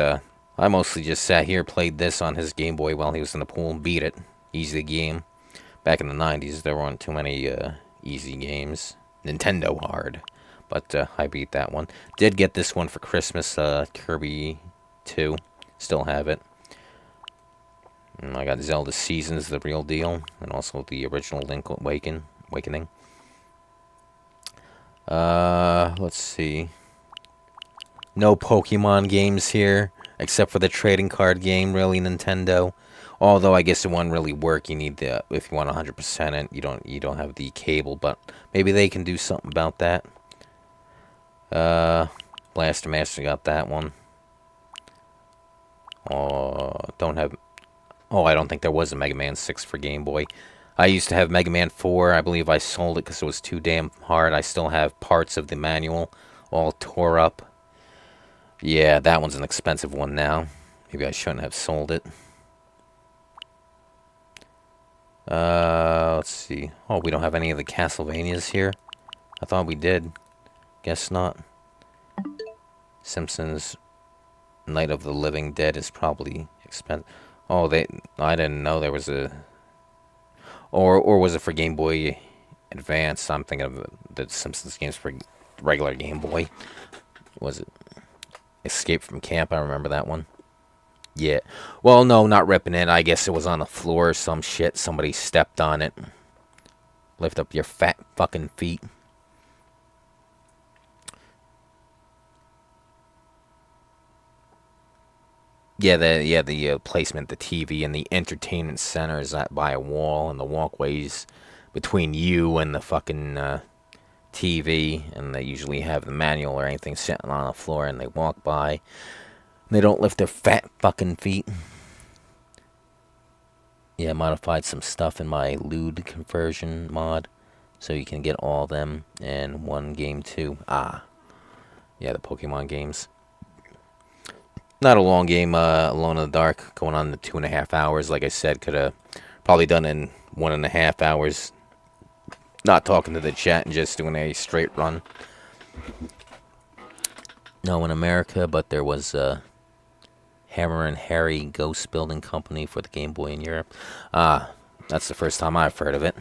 I mostly just sat here, played this on his Game Boy while he was in the pool and beat it. Easy game. Back in the 90s, there weren't too many easy games. Nintendo hard. But I beat that one. Did get this one for Christmas, Kirby 2. Still have it. And I got Zelda Seasons, the real deal. And also the original Link Awakening. Let's see. No Pokemon games here. Except for the trading card game, really, Nintendo. Although I guess it won't really work. You need the, if you want 100% it, you don't have the cable, but maybe they can do something about that. Blaster Master got that one. Don't have. Oh, I don't think there was a Mega Man 6 for Game Boy. I used to have Mega Man 4. I believe I sold it because it was too damn hard. I still have parts of the manual all tore up. Yeah, that one's an expensive one now. Maybe I shouldn't have sold it. Let's see. Oh, we don't have any of the Castlevanias here. I thought we did. Guess not. Simpsons Night of the Living Dead is probably expensive. Oh, I didn't know there was a... Or was it for Game Boy Advance? I'm thinking of the Simpsons games for regular Game Boy. Was it Escape from Camp? I remember that one. Yeah. Well, no, not ripping it. I guess it was on the floor or some shit. Somebody stepped on it. Lift up your fat fucking feet. Yeah, the placement, the TV, and the entertainment center is by a wall, and the walkways between you and the fucking TV, and they usually have the manual or anything sitting on the floor, and they walk by. They don't lift their fat fucking feet. Yeah, I modified some stuff in my lewd conversion mod, so you can get all of them in one game too. Yeah, the Pokemon games. Not a long game, Alone in the Dark, going on to 2.5 hours. Like I said, could have probably done in 1.5 hours. Not talking to the chat and just doing a straight run. No, in America, but there was Hammer and Harry Ghost Building Company for the Game Boy in Europe. That's the first time I've heard of it.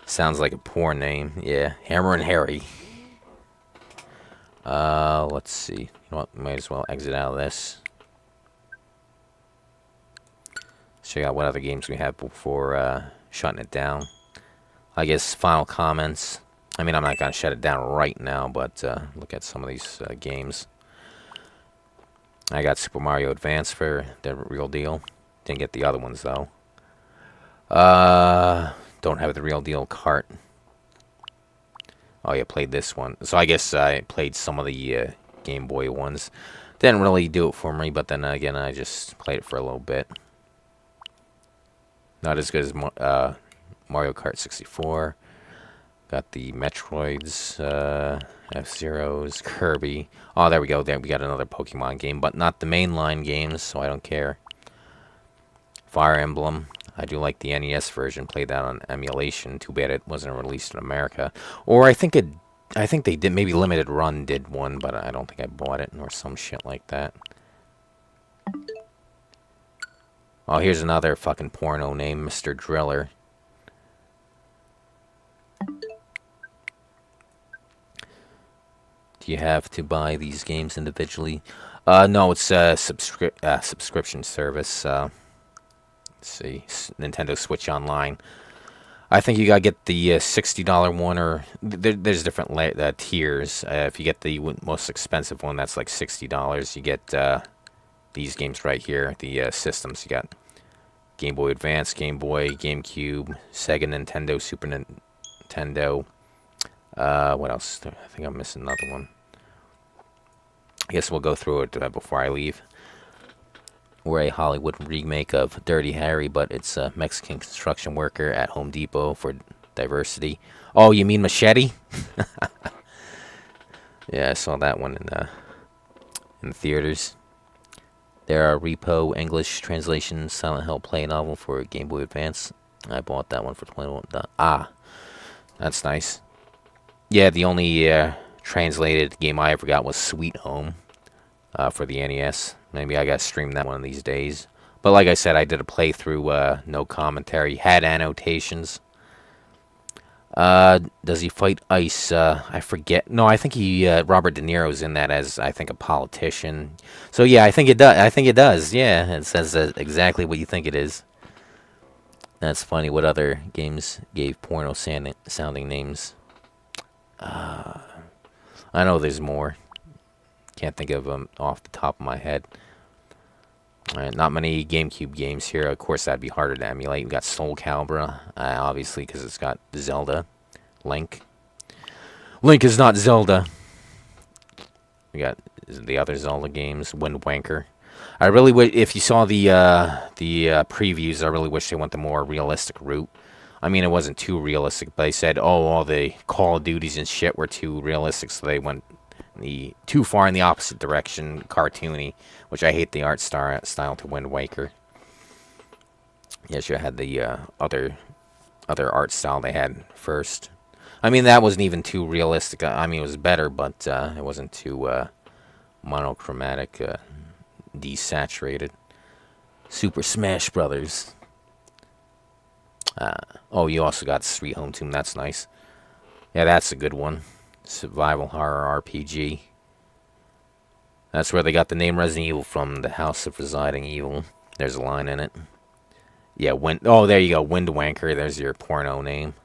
Sounds like a porn name. Yeah, Hammer and Harry. Let's see. You know what? Might as well exit out of this. Check out what other games we have before shutting it down. I guess final comments. I mean, I'm not going to shut it down right now, but look at some of these games. I got Super Mario Advance for the real deal. Didn't get the other ones though. Don't have the real deal cart. Oh yeah, played this one. So I guess I played some of the Game Boy ones. Didn't really do it for me, but then again, I just played it for a little bit. Not as good as Mario Kart 64. Got the Metroids, F-Zeros, Kirby. Oh, there we go. There we got another Pokemon game, but not the mainline games, so I don't care. Fire Emblem. I do like the NES version. Played that on emulation. Too bad it wasn't released in America. Or I think they did. Maybe Limited Run did one, but I don't think I bought it or some shit like that. Oh, here's another fucking porno name, Mr. Driller. Do you have to buy these games individually? No, it's a subscription service. Let's see, Nintendo Switch Online. I think you gotta get the $60 one, or there's different tiers. If you get the most expensive one, that's like $60. You get these games right here, the systems. You got Game Boy Advance, Game Boy, GameCube, Sega, Nintendo, Super Nintendo. What else? I think I'm missing another one. I guess we'll go through it before I leave. We're a Hollywood remake of Dirty Harry, but it's a Mexican construction worker at Home Depot for diversity. Oh, you mean Machete? Yeah, I saw that one in the theaters. There are Repo English translation Silent Hill play novel for Game Boy Advance. I bought that one for $21. Ah, that's nice. Yeah, the only translated game I ever got was Sweet Home for the NES. Maybe I got to stream that one of these days. But like I said, I did a playthrough, no commentary, had annotations. Does he fight ice? I forget. No, I think Robert De Niro's in that as, I think, a politician. So yeah, I think it does. I think it does. Yeah, it says exactly what you think it is. That's funny. What other games gave porno sounding names? I know there's more. Can't think of them off the top of my head. Alright, not many GameCube games here. Of course, that'd be harder to emulate. We got Soul Calibur, obviously, because it's got Zelda. Link. Link is not Zelda. We got the other Zelda games. Wind Waker. I really wish, if you saw the previews, I really wish they went the more realistic route. I mean, it wasn't too realistic, but they said, oh, all the Call of Duties and shit were too realistic, so they went too far in the opposite direction, cartoony, which I hate the art style to Wind Waker. Yes, you had the other art style they had first. I mean, that wasn't even too realistic. I mean, it was better, but it wasn't too monochromatic, desaturated. Super Smash Brothers. Oh, you also got Sweet Home Tomb. That's nice. Yeah, that's a good one. Survival horror RPG. That's where they got the name Resident Evil from, the House of Residing Evil. There's a line in it. Yeah, oh, there you go, Wind Wanker. There's your porno name.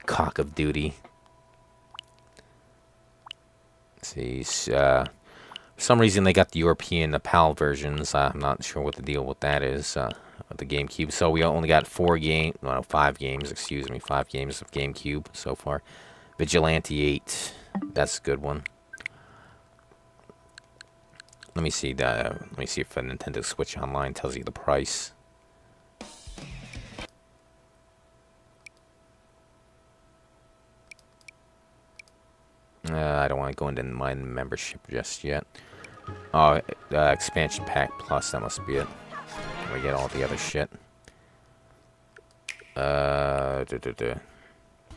Cock of Duty. Let's see, for some reason they got the European, the PAL versions. I'm not sure what the deal with that is. Of the GameCube. So we only got 5 games, excuse me, 5 games of GameCube so far. Vigilante 8, that's a good one. Let me see if the Nintendo Switch Online tells you the price. I don't want to go into my membership just yet. Oh, expansion pack plus, that must be it. We get all the other shit.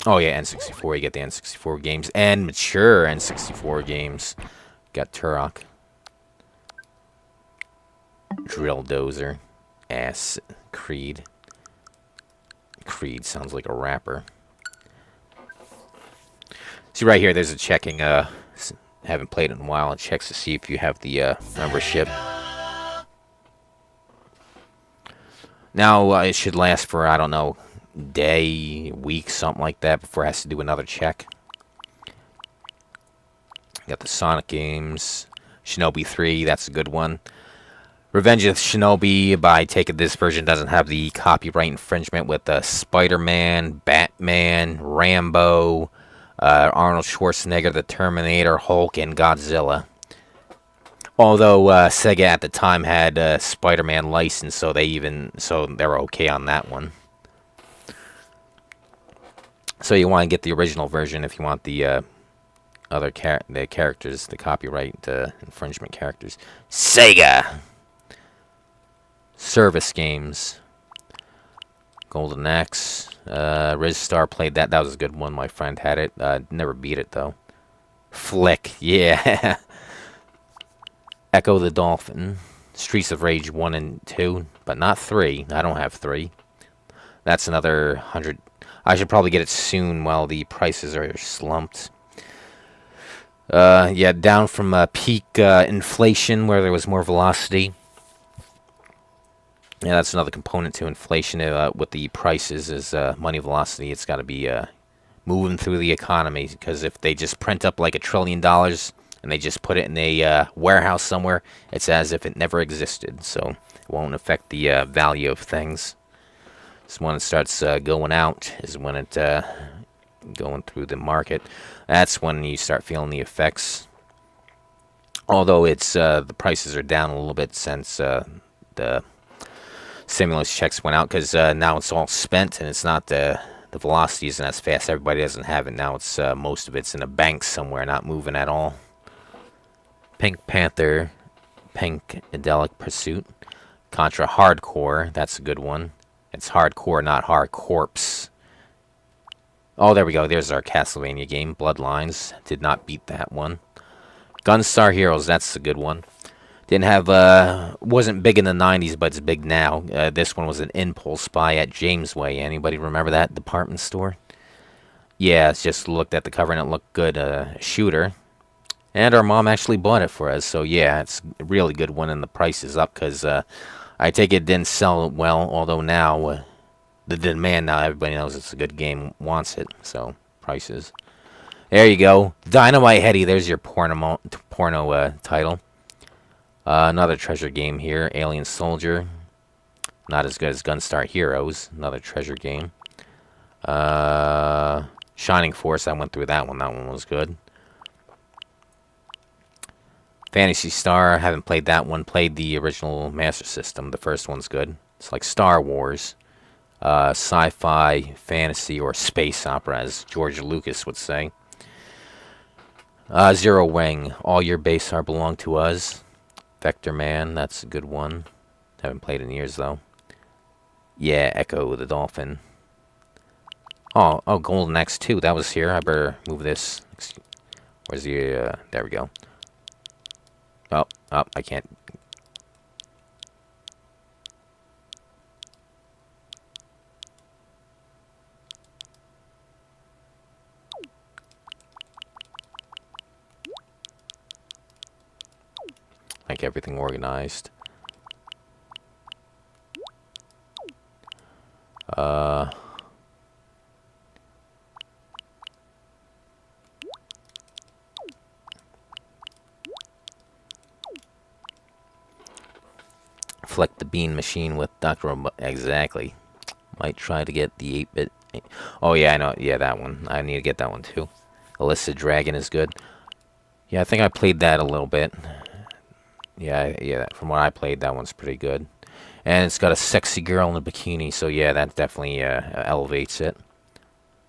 Oh yeah, N64. You get the N64 games and mature N64 games. Got Turok, Drill Dozer, Ass Creed. Creed sounds like a rapper. See right here, there's a checking. Haven't played it in a while. It checks to see if you have the membership. Now, it should last for, I don't know, day, week, something like that, before it has to do another check. Got the Sonic games, Shinobi 3, that's a good one. Revenge of Shinobi, by taking this version, doesn't have the copyright infringement with Spider-Man, Batman, Rambo, Arnold Schwarzenegger, the Terminator, Hulk, and Godzilla. Although Sega at the time had a Spider-Man license, so they were okay on that one. So you want to get the original version if you want the other characters, the copyright infringement characters. Sega! Service games. Golden Axe. Riz Star played that. That was a good one. My friend had it. Never beat it, though. Flick. Yeah. Echo the Dolphin. Streets of Rage 1 and 2. But not 3. I don't have 3. That's another 100. I should probably get it soon while the prices are slumped. Yeah, down from peak inflation where there was more velocity. Yeah, that's another component to inflation with the prices is money velocity. It's got to be moving through the economy, because if they just print up like $1 trillion and they just put it in a warehouse somewhere, it's as if it never existed. So it won't affect the value of things. So when it starts going out is when it going through the market. That's when you start feeling the effects. Although it's the prices are down a little bit since the stimulus checks went out, because now it's all spent and it's not the velocity isn't as fast. Everybody doesn't have it now. It's most of it's in a bank somewhere, not moving at all. Pink Panther, Punkadelic Pursuit, Contra Hardcore. That's a good one. It's hardcore, not hard corpse. Oh, there we go. There's our Castlevania game. Bloodlines. Did not beat that one. Gunstar Heroes. That's a good one. Didn't have, wasn't big in the 90s, but it's big now. This one was an impulse buy at Jamesway. Anybody remember that department store? Yeah, it's just looked at the cover and it looked good. Shooter. And our mom actually bought it for us. So, yeah, it's a really good one, and the price is up because I take it didn't sell well, although now the demand, now everybody knows it's a good game, wants it. So, prices. There you go. Dynamite Heady. There's your porno title. Another treasure game here. Alien Soldier. Not as good as Gunstar Heroes. Another treasure game. Shining Force. I went through that one. That one was good. Phantasy Star. I haven't played that one. Played the original Master System. The first one's good. It's like Star Wars. Sci-fi, fantasy, or space opera, as George Lucas would say. Zero Wing. All your base are belong to us. Vector Man. That's a good one. Haven't played in years, though. Yeah, Echo the Dolphin. Oh, Golden Axe 2. That was here. I better move this. Where's the... there we go. Oh, I can't. Like everything organized. Fleck the Bean Machine with Dr. Exactly. Might try to get the 8-bit. Oh, yeah, I know. Yeah, that one. I need to get that one, too. Alyssa Dragon is good. Yeah, I think I played that a little bit. Yeah, from what I played, that one's pretty good. And it's got a sexy girl in a bikini, so yeah, that definitely elevates it.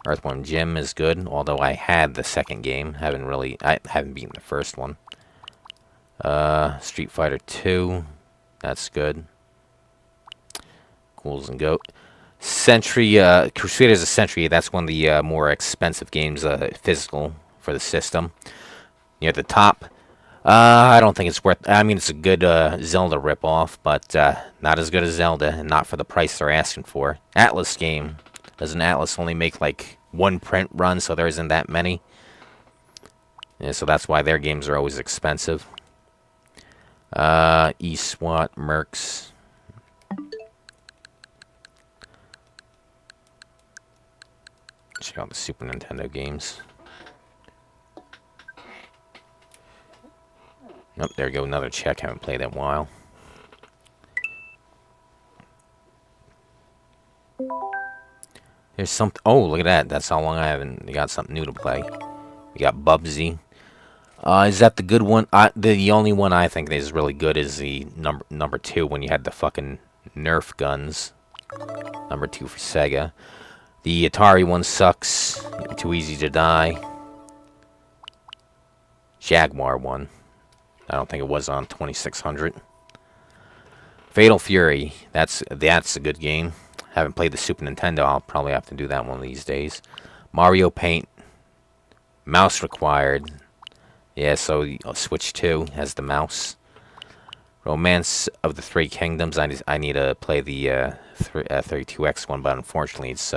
Earthworm Jim is good, although I had the second game. I haven't beaten the first one. Street Fighter 2. That's good. Ghouls and Goat. Century, Crusaders of Century, that's one of the more expensive games, physical, for the system. Near the top. I don't think it's worth... I mean, it's a good Zelda ripoff, but not as good as Zelda, and not for the price they're asking for. Atlas game. Doesn't Atlas only make, like, one print run, so there isn't that many? Yeah, so that's why their games are always expensive. eSWAT, Mercs. Check out the Super Nintendo games. Oh, there we go, another check. Haven't played that in a while. There's something. Oh, look at that. That's how long I haven't got something new to play. We got Bubsy. Is that the good one? The only one I think is really good is the number 2 when you had the fucking Nerf guns. Number 2 for Sega. The Atari one sucks. Too easy to die. Jaguar one. I don't think it was on 2600. Fatal Fury. That's a good game. Haven't played the Super Nintendo. I'll probably have to do that one of these days. Mario Paint. Mouse required. Yeah, so Switch 2 has the mouse. Romance of the Three Kingdoms. I need to play the 32X one, but unfortunately it's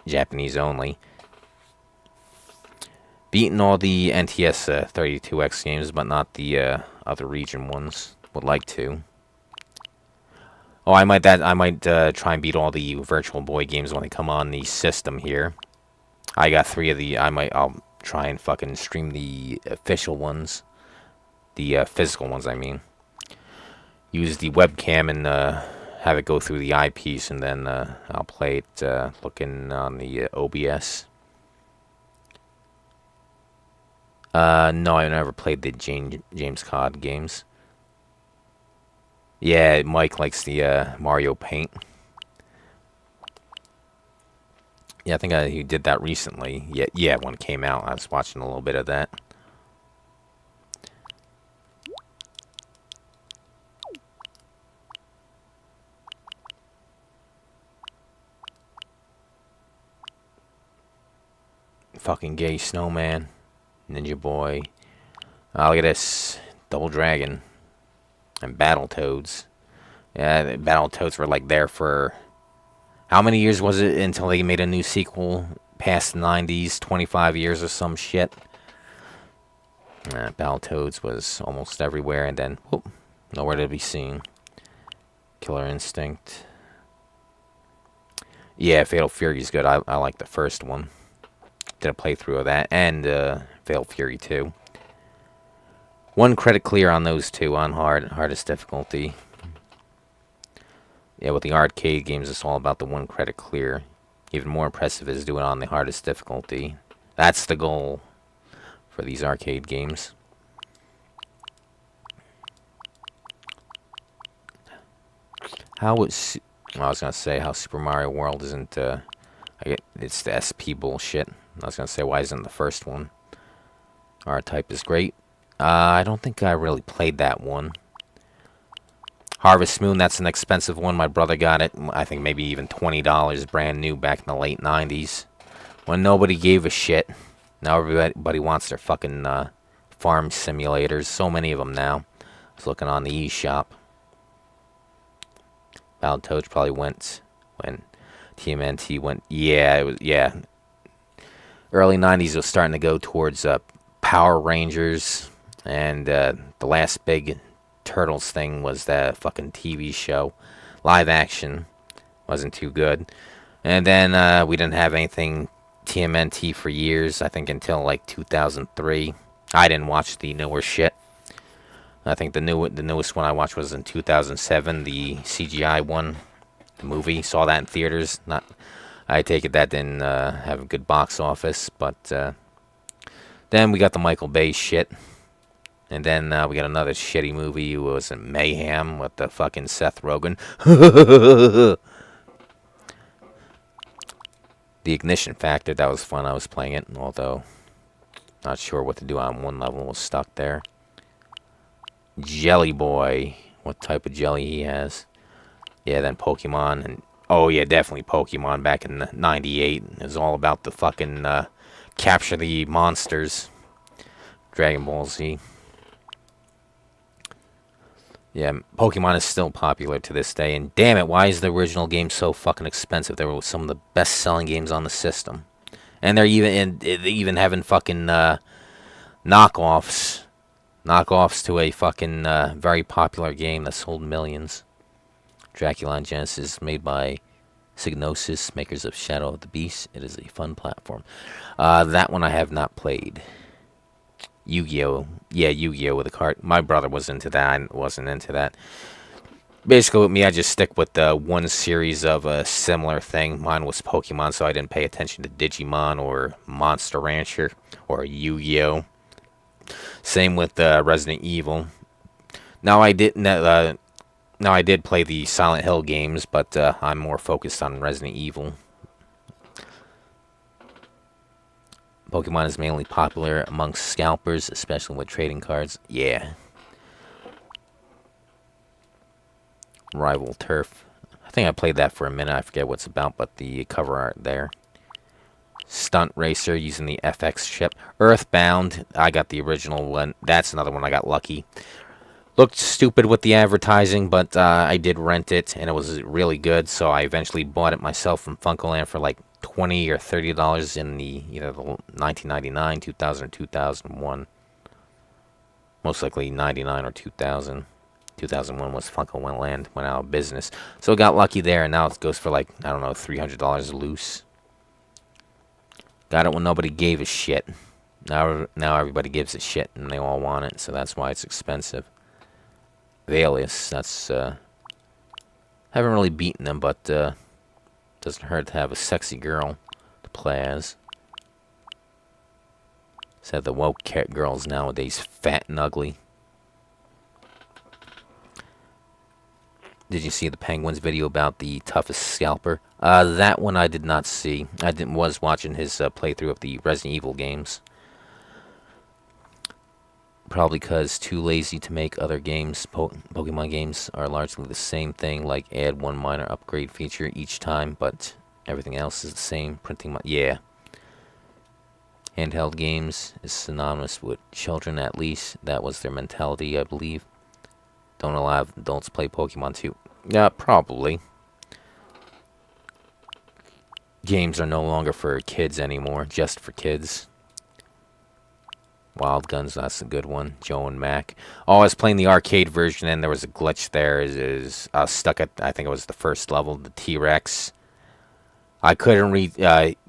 Japanese only. Beaten all the NTS 32X games, but not the other region ones. Would like to. Oh, I might try and beat all the Virtual Boy games when they come on the system here. I got 3 of the. I'll try and fucking stream the official ones, the physical ones. I mean, use the webcam and have it go through the eyepiece, and then I'll play it looking on the OBS. No, I never played the James Cod games. Yeah, Mike likes the Mario Paint. Yeah, I think he did that recently. Yeah, when it came out, I was watching a little bit of that. Fucking gay snowman, Ninja Boy. Oh, look at this, Double Dragon, and Battletoads. Yeah, the Battletoads were like there for. How many years was it until they made a new sequel? Past the 90s, 25 years or some shit. Battletoads was almost everywhere, and then whoop, nowhere to be seen. Killer Instinct. Yeah, Fatal Fury is good. I like the first one. Did a playthrough of that, and Fatal Fury 2. 1 credit clear on those 2 on hardest difficulty. Yeah, with the arcade games, it's all about the 1 credit clear. Even more impressive is doing it on the hardest difficulty. That's the goal for these arcade games. I was gonna say how Super Mario World isn't. It's the SP bullshit. I was gonna say why isn't the first one? R-Type is great. I don't think I really played that one. Harvest Moon, that's an expensive one. My brother got it, I think maybe even $20 brand new back in the late 90s. When nobody gave a shit. Now everybody wants their fucking farm simulators. So many of them now. I was looking on the eShop. Battletoads probably went when TMNT went. Yeah, it was, yeah. Early 90s was starting to go towards Power Rangers. And the last big Turtles thing was the fucking TV show. Live action wasn't too good. And then we didn't have anything TMNT for years, I think until like 2003. I didn't watch the newer shit. I think the newest one I watched was in 2007, the CGI one, the movie. Saw that in theaters. I take it that didn't have a good box office, but then we got the Michael Bay shit. And then we got another shitty movie. It was Mayhem with the fucking Seth Rogen. The Ignition Factor, that was fun. I was playing it, although not sure what to do on one level. Was stuck there. Jelly Boy. What type of jelly he has. Yeah, then Pokemon. And oh, yeah, definitely Pokemon back in '98. It was all about the fucking capture the monsters. Dragon Ball Z. Yeah, Pokemon is still popular to this day, and damn it, why is the original game so fucking expensive? They were some of the best-selling games on the system, and they're even having fucking knockoffs to a fucking very popular game that sold millions. Dracula on Genesis, made by Psygnosis, makers of Shadow of the Beast. It is a fun platform. That one I have not played. Yu-Gi-Oh. Yeah, Yu-Gi-Oh with a card. My brother was into that. I wasn't into that. Basically, with me, I just stick with the one series of a similar thing. Mine was Pokemon, so I didn't pay attention to Digimon or Monster Rancher or Yu-Gi-Oh. Same with Resident Evil. Now I didn't. Now I did play the Silent Hill games, but I'm more focused on Resident Evil. Pokemon is mainly popular amongst scalpers, especially with trading cards. Yeah. Rival Turf. I think I played that for a minute. I forget what's about, but the cover art there. Stunt Racer using the FX chip. Earthbound. I got the original one. That's another one I got lucky. Looked stupid with the advertising, but I did rent it, and it was really good, so I eventually bought it myself from Funkoland for like $20 or $30 in the either the 1999, 2000, or 2001. Most likely 99 or 2000. 2001 was Funkoland went out of business, so I got lucky there, and now it goes for like, I don't know, $300 loose. Got it when nobody gave a shit. Now everybody gives a shit, and they all want it, so that's why it's expensive. Valius, that's haven't really beaten them, but doesn't hurt to have a sexy girl to play as. Said the woke cat girls nowadays fat and ugly. Did you see the Penguins video about the toughest scalper? That one I did not see. Was watching his playthrough of the Resident Evil games. Probably because too lazy to make other games. Pokemon games are largely the same thing, like add one minor upgrade feature each time, but everything else is the same. Yeah. Handheld games is synonymous with children, at least. That was their mentality, I believe. Don't allow adults play Pokemon too. Yeah, probably. Games are no longer for kids anymore, just for kids. Wild Guns, that's a good one. Joe and Mac. Oh, I was playing the arcade version, and there was a glitch there. I was stuck at, I think it was the first level, the T-Rex. I couldn't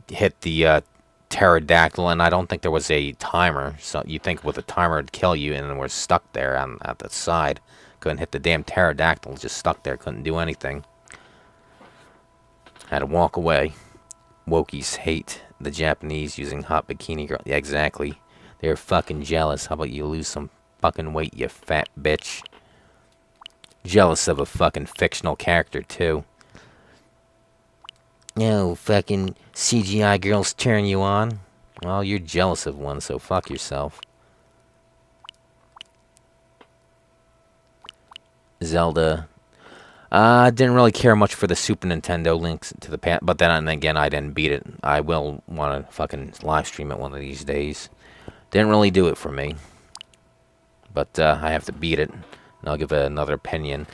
hit the pterodactyl, and I don't think there was a timer. So you think with a timer it'd kill you, and then we're stuck there at the side. Couldn't hit the damn pterodactyl, just stuck there, couldn't do anything. Had to walk away. Wokies hate the Japanese using hot bikini girl. Yeah, exactly. They're fucking jealous. How about you lose some fucking weight, you fat bitch? Jealous of a fucking fictional character, too. No, fucking CGI girls turn you on? Well, you're jealous of one, so fuck yourself. Zelda. I didn't really care much for the Super Nintendo Links to the Past, but then again, I didn't beat it. I will want to fucking live stream it one of these days. Didn't really do it for me. But I have to beat it, and I'll give it another opinion.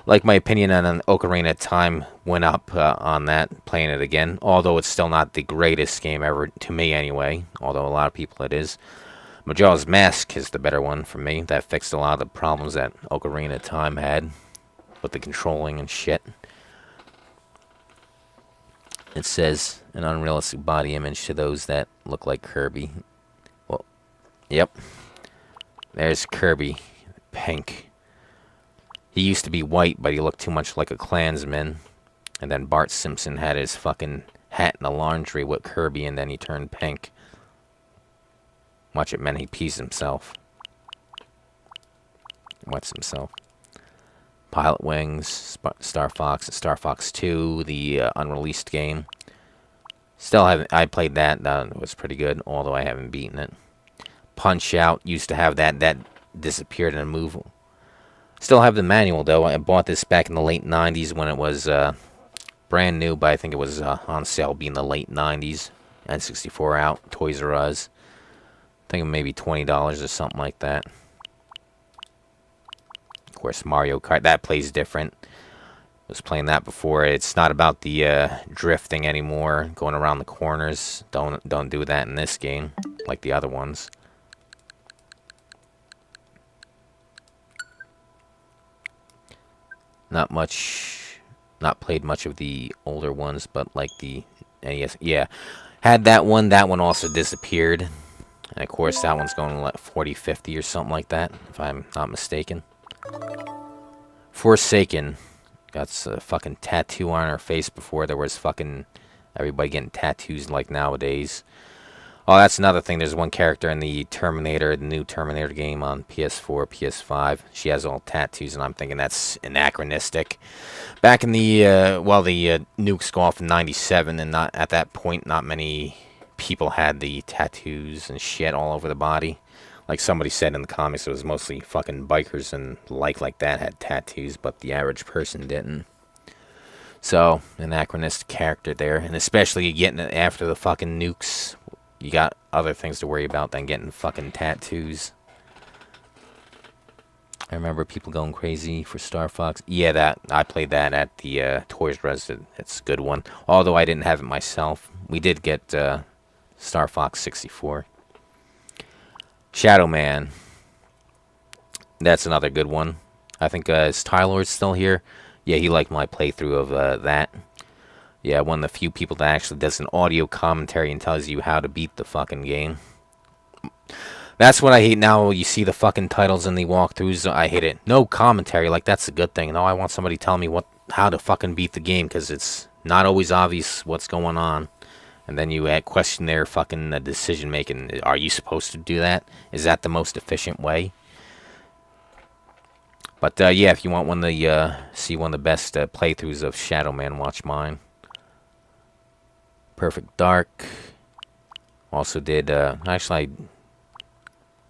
Like my opinion on an Ocarina of Time went up on that, playing it again. Although it's still not the greatest game ever, to me anyway. Although a lot of people it is. Majora's Mask is the better one for me. That fixed a lot of the problems that Ocarina of Time had. With the controlling and shit. It says, an unrealistic body image to those that look like Kirby. Well, yep. There's Kirby. Pink. He used to be white, but he looked too much like a Klansman. And then Bart Simpson had his fucking hat in the laundry with Kirby, and then he turned pink. Watch it, man. He pees himself. Wets himself. Pilot Wings, Star Fox, and Star Fox 2, the unreleased game. Still haven't. I played that. That was pretty good, although I haven't beaten it. Punch Out used to have that. That disappeared in a move. Still have the manual though. I bought this back in the late 90s when it was brand new, but I think it was on sale being the late 90s. N64 out, Toys R Us. I think maybe $20 or something like that. Of course, Mario Kart, that plays different. I was playing that before. It's not about the drifting anymore, going around the corners. Don't do that in this game, like the other ones. Not played much of the older ones, but like the NES, yeah. Had that one also disappeared. And of course, that one's going to like 40, 50 or something like that, if I'm not mistaken. Forsaken. Got a fucking tattoo on her face before there was fucking everybody getting tattoos like nowadays. Oh, that's another thing. There's one character in the Terminator, the new Terminator game on PS4, PS5. She has all tattoos, and I'm thinking that's anachronistic. Back in the, the nukes go off in 97, and not at that point, not many people had the tattoos and shit all over the body. Like somebody said in the comics, it was mostly fucking bikers and like that had tattoos, but the average person didn't. So, anachronistic character there, and especially getting it after the fucking nukes. You got other things to worry about than getting fucking tattoos. I remember people going crazy for Star Fox. Yeah, I played that at the Toys R Us. It's a good one. Although I didn't have it myself. We did get Star Fox 64. Shadow Man. That's another good one. I think is Tylor still here? Yeah, he liked my playthrough of that. Yeah, one of the few people that actually does an audio commentary and tells you how to beat the fucking game. That's what I hate now. You see the fucking titles in the walkthroughs. I hate it. No commentary. Like, that's a good thing. No, I want somebody telling me how to fucking beat the game, because it's not always obvious what's going on. And then you question their fucking decision making. Are you supposed to do that? Is that the most efficient way? But yeah, if you want see one of the best playthroughs of Shadow Man, watch mine. Perfect Dark. Also did actually I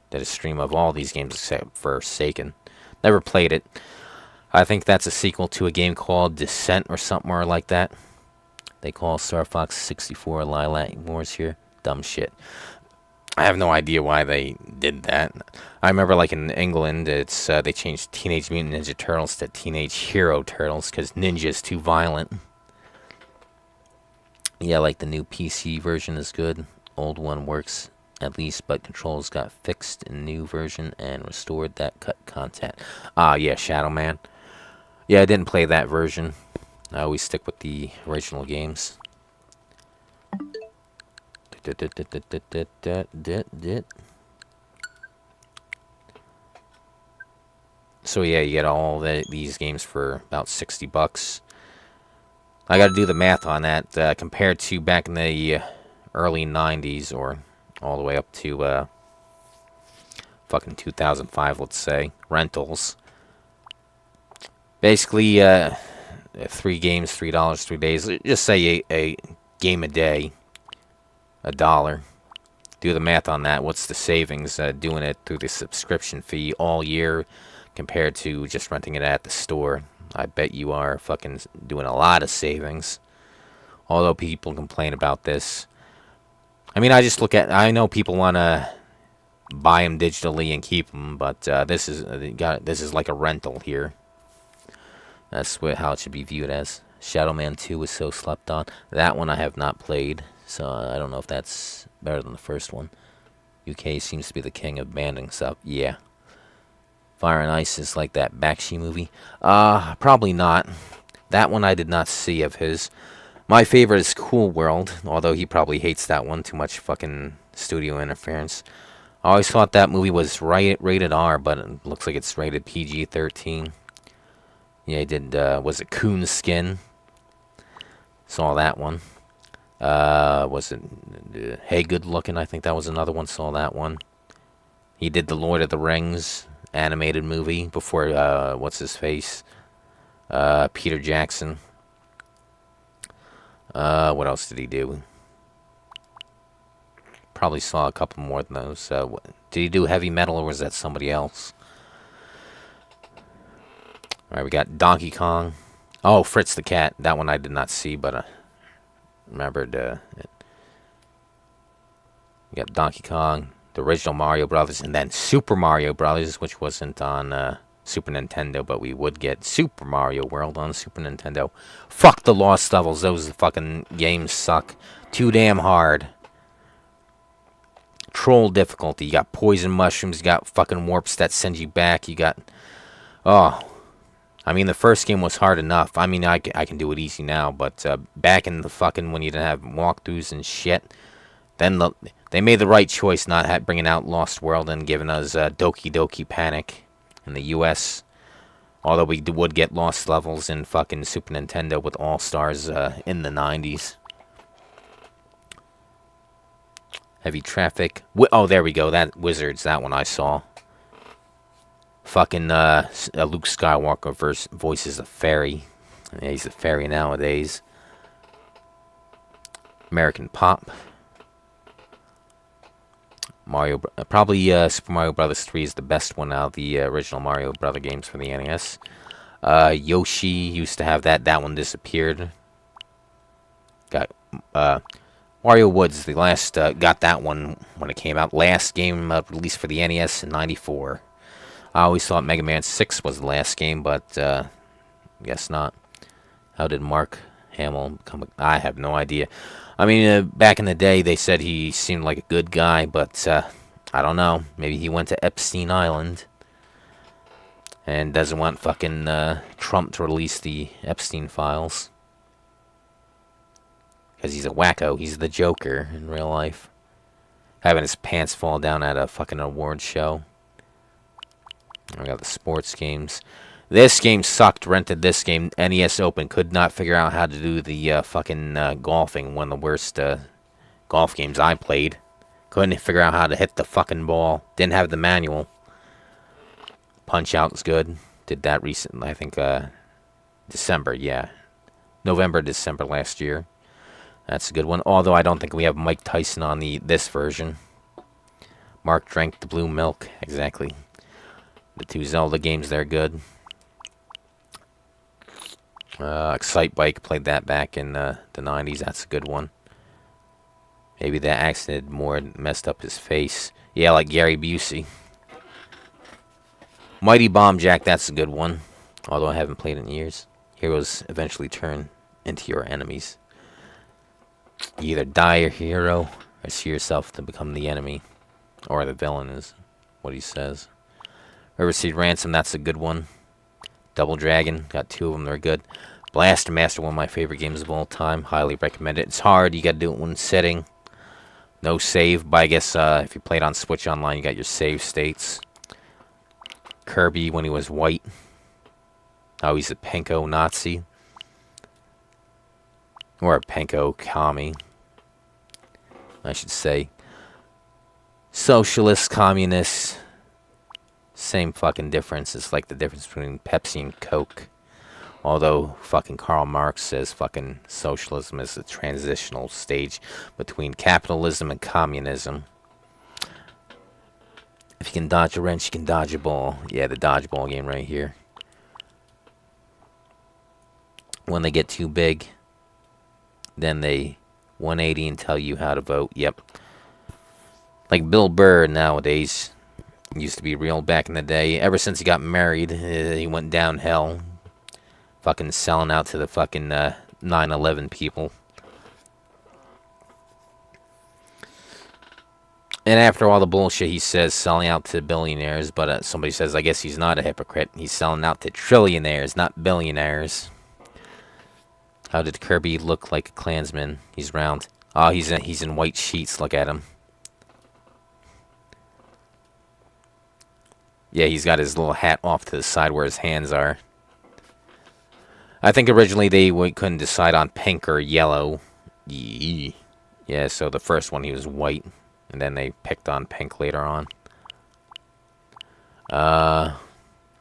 did a stream of all these games except for Forsaken. Never played it. I think that's a sequel to a game called Descent or something or like that. They call Star Fox 64 Lilac Wars here. Dumb shit. I have no idea why they did that. I remember, like, in England, it's they changed Teenage Mutant Ninja Turtles to Teenage Hero Turtles because Ninja is too violent. Yeah, like the new PC version is good. Old one works at least, but controls got fixed in new version and restored that cut content. Yeah, Shadow Man. Yeah, I didn't play that version. I always stick with the original games. So yeah, you get all these games for about $60. I got to do the math on that compared to back in the early 90s or all the way up to fucking 2005, let's say, rentals. Basically, 3 games, $3, 3 days. Just say a game a day, $1. Do the math on that. What's the savings doing it through the subscription fee all year compared to just renting it at the store? I bet you are fucking doing a lot of savings. Although people complain about this. I mean, I know people want to buy them digitally and keep them, but this is like a rental here. That's how it should be viewed as. Shadow Man 2 was so slept on. That one I have not played, so I don't know if that's better than the first one. UK seems to be the king of banning stuff. Yeah. Fire and Ice is like that Bakshi movie. Probably not. That one I did not see of his. My favorite is Cool World, although he probably hates that one. Too much fucking studio interference. I always thought that movie was rated R, but it looks like it's rated PG-13. Yeah, he did, was it Coonskin? Saw that one. Was it Hey Good Looking? I think that was another one. Saw that one. He did the Lord of the Rings animated movie before, what's his face? Peter Jackson. What else did he do? Probably saw a couple more than those. Did he do Heavy Metal, or was that somebody else? Alright, we got Donkey Kong. Oh, Fritz the Cat. That one I did not see, but I remembered it. We got Donkey Kong, the original Mario Brothers, and then Super Mario Brothers, which wasn't on Super Nintendo, but we would get Super Mario World on Super Nintendo. Fuck the Lost Levels. Those fucking games suck. Too damn hard. Troll difficulty. You got poison mushrooms. You got fucking warps that send you back. You got... Oh... I mean, the first game was hard enough. I mean, I can do it easy now, but back in the fucking when you didn't have walkthroughs and shit, Then they made the right choice not bringing out Lost World and giving us Doki Doki Panic in the U.S. Although we would get Lost Levels in fucking Super Nintendo with All Stars in the 90s. Heavy Traffic. Oh, there we go. That Wizards. That one I saw. Fucking Luke Skywalker voices a fairy. Yeah, he's a fairy nowadays. American Pop. Mario, probably Super Mario Brothers 3 is the best one out of the original Mario Brother games for the NES. Yoshi used to have that. That one disappeared. Got Mario Woods. The last got that one when it came out. Last game released for the NES in '94. I always thought Mega Man 6 was the last game, but guess not. How did Mark Hamill become? I have no idea. I mean, back in the day, they said he seemed like a good guy, but I don't know. Maybe he went to Epstein Island and doesn't want fucking Trump to release the Epstein files. Because he's a wacko. He's the Joker in real life. Having his pants fall down at a fucking award show. I got the sports games. This game sucked. Rented this game. NES Open. Could not figure out how to do the fucking golfing. One of the worst golf games I played. Couldn't figure out how to hit the fucking ball. Didn't have the manual. Punch Out was good. Did that recently. I think December. Yeah. November, December last year. That's a good one. Although I don't think we have Mike Tyson on this version. Mark drank the blue milk. Exactly. The two Zelda games, they're good. Excite Bike, played that back in the 90s. That's a good one. Maybe that accident more messed up his face. Yeah, like Gary Busey. Mighty Bomb Jack, that's a good one. Although I haven't played in years. Heroes eventually turn into your enemies. You either die a hero or see yourself to become the enemy. Or the villain is what he says. River City Ransom, that's a good one. Double Dragon, got two of them, they're good. Blaster Master, one of my favorite games of all time. Highly recommend it. It's hard, you gotta do it one sitting. No save, but I guess if you played on Switch Online, you got your save states. Kirby, when he was white. Now he's a Penko Nazi. Or a Penko Kami, I should say. Socialist, communist. Same fucking difference. It's like the difference between Pepsi and Coke. Although fucking Karl Marx says fucking socialism is a transitional stage between capitalism and communism. If you can dodge a wrench, you can dodge a ball. Yeah, the dodgeball game right here. When they get too big, then they 180 and tell you how to vote. Yep. Like Bill Burr nowadays. Used to be real back in the day. Ever since he got married, he went downhill. Fucking selling out to the fucking 9/11 people. And after all the bullshit he says, selling out to billionaires, but somebody says, I guess he's not a hypocrite. He's selling out to trillionaires, not billionaires. How did Kirby look like a Klansman? He's round. Oh, he's in white sheets. Look at him. Yeah, he's got his little hat off to the side where his hands are. I think originally they couldn't decide on pink or yellow. Yeah, so the first one he was white. And then they picked on pink later on.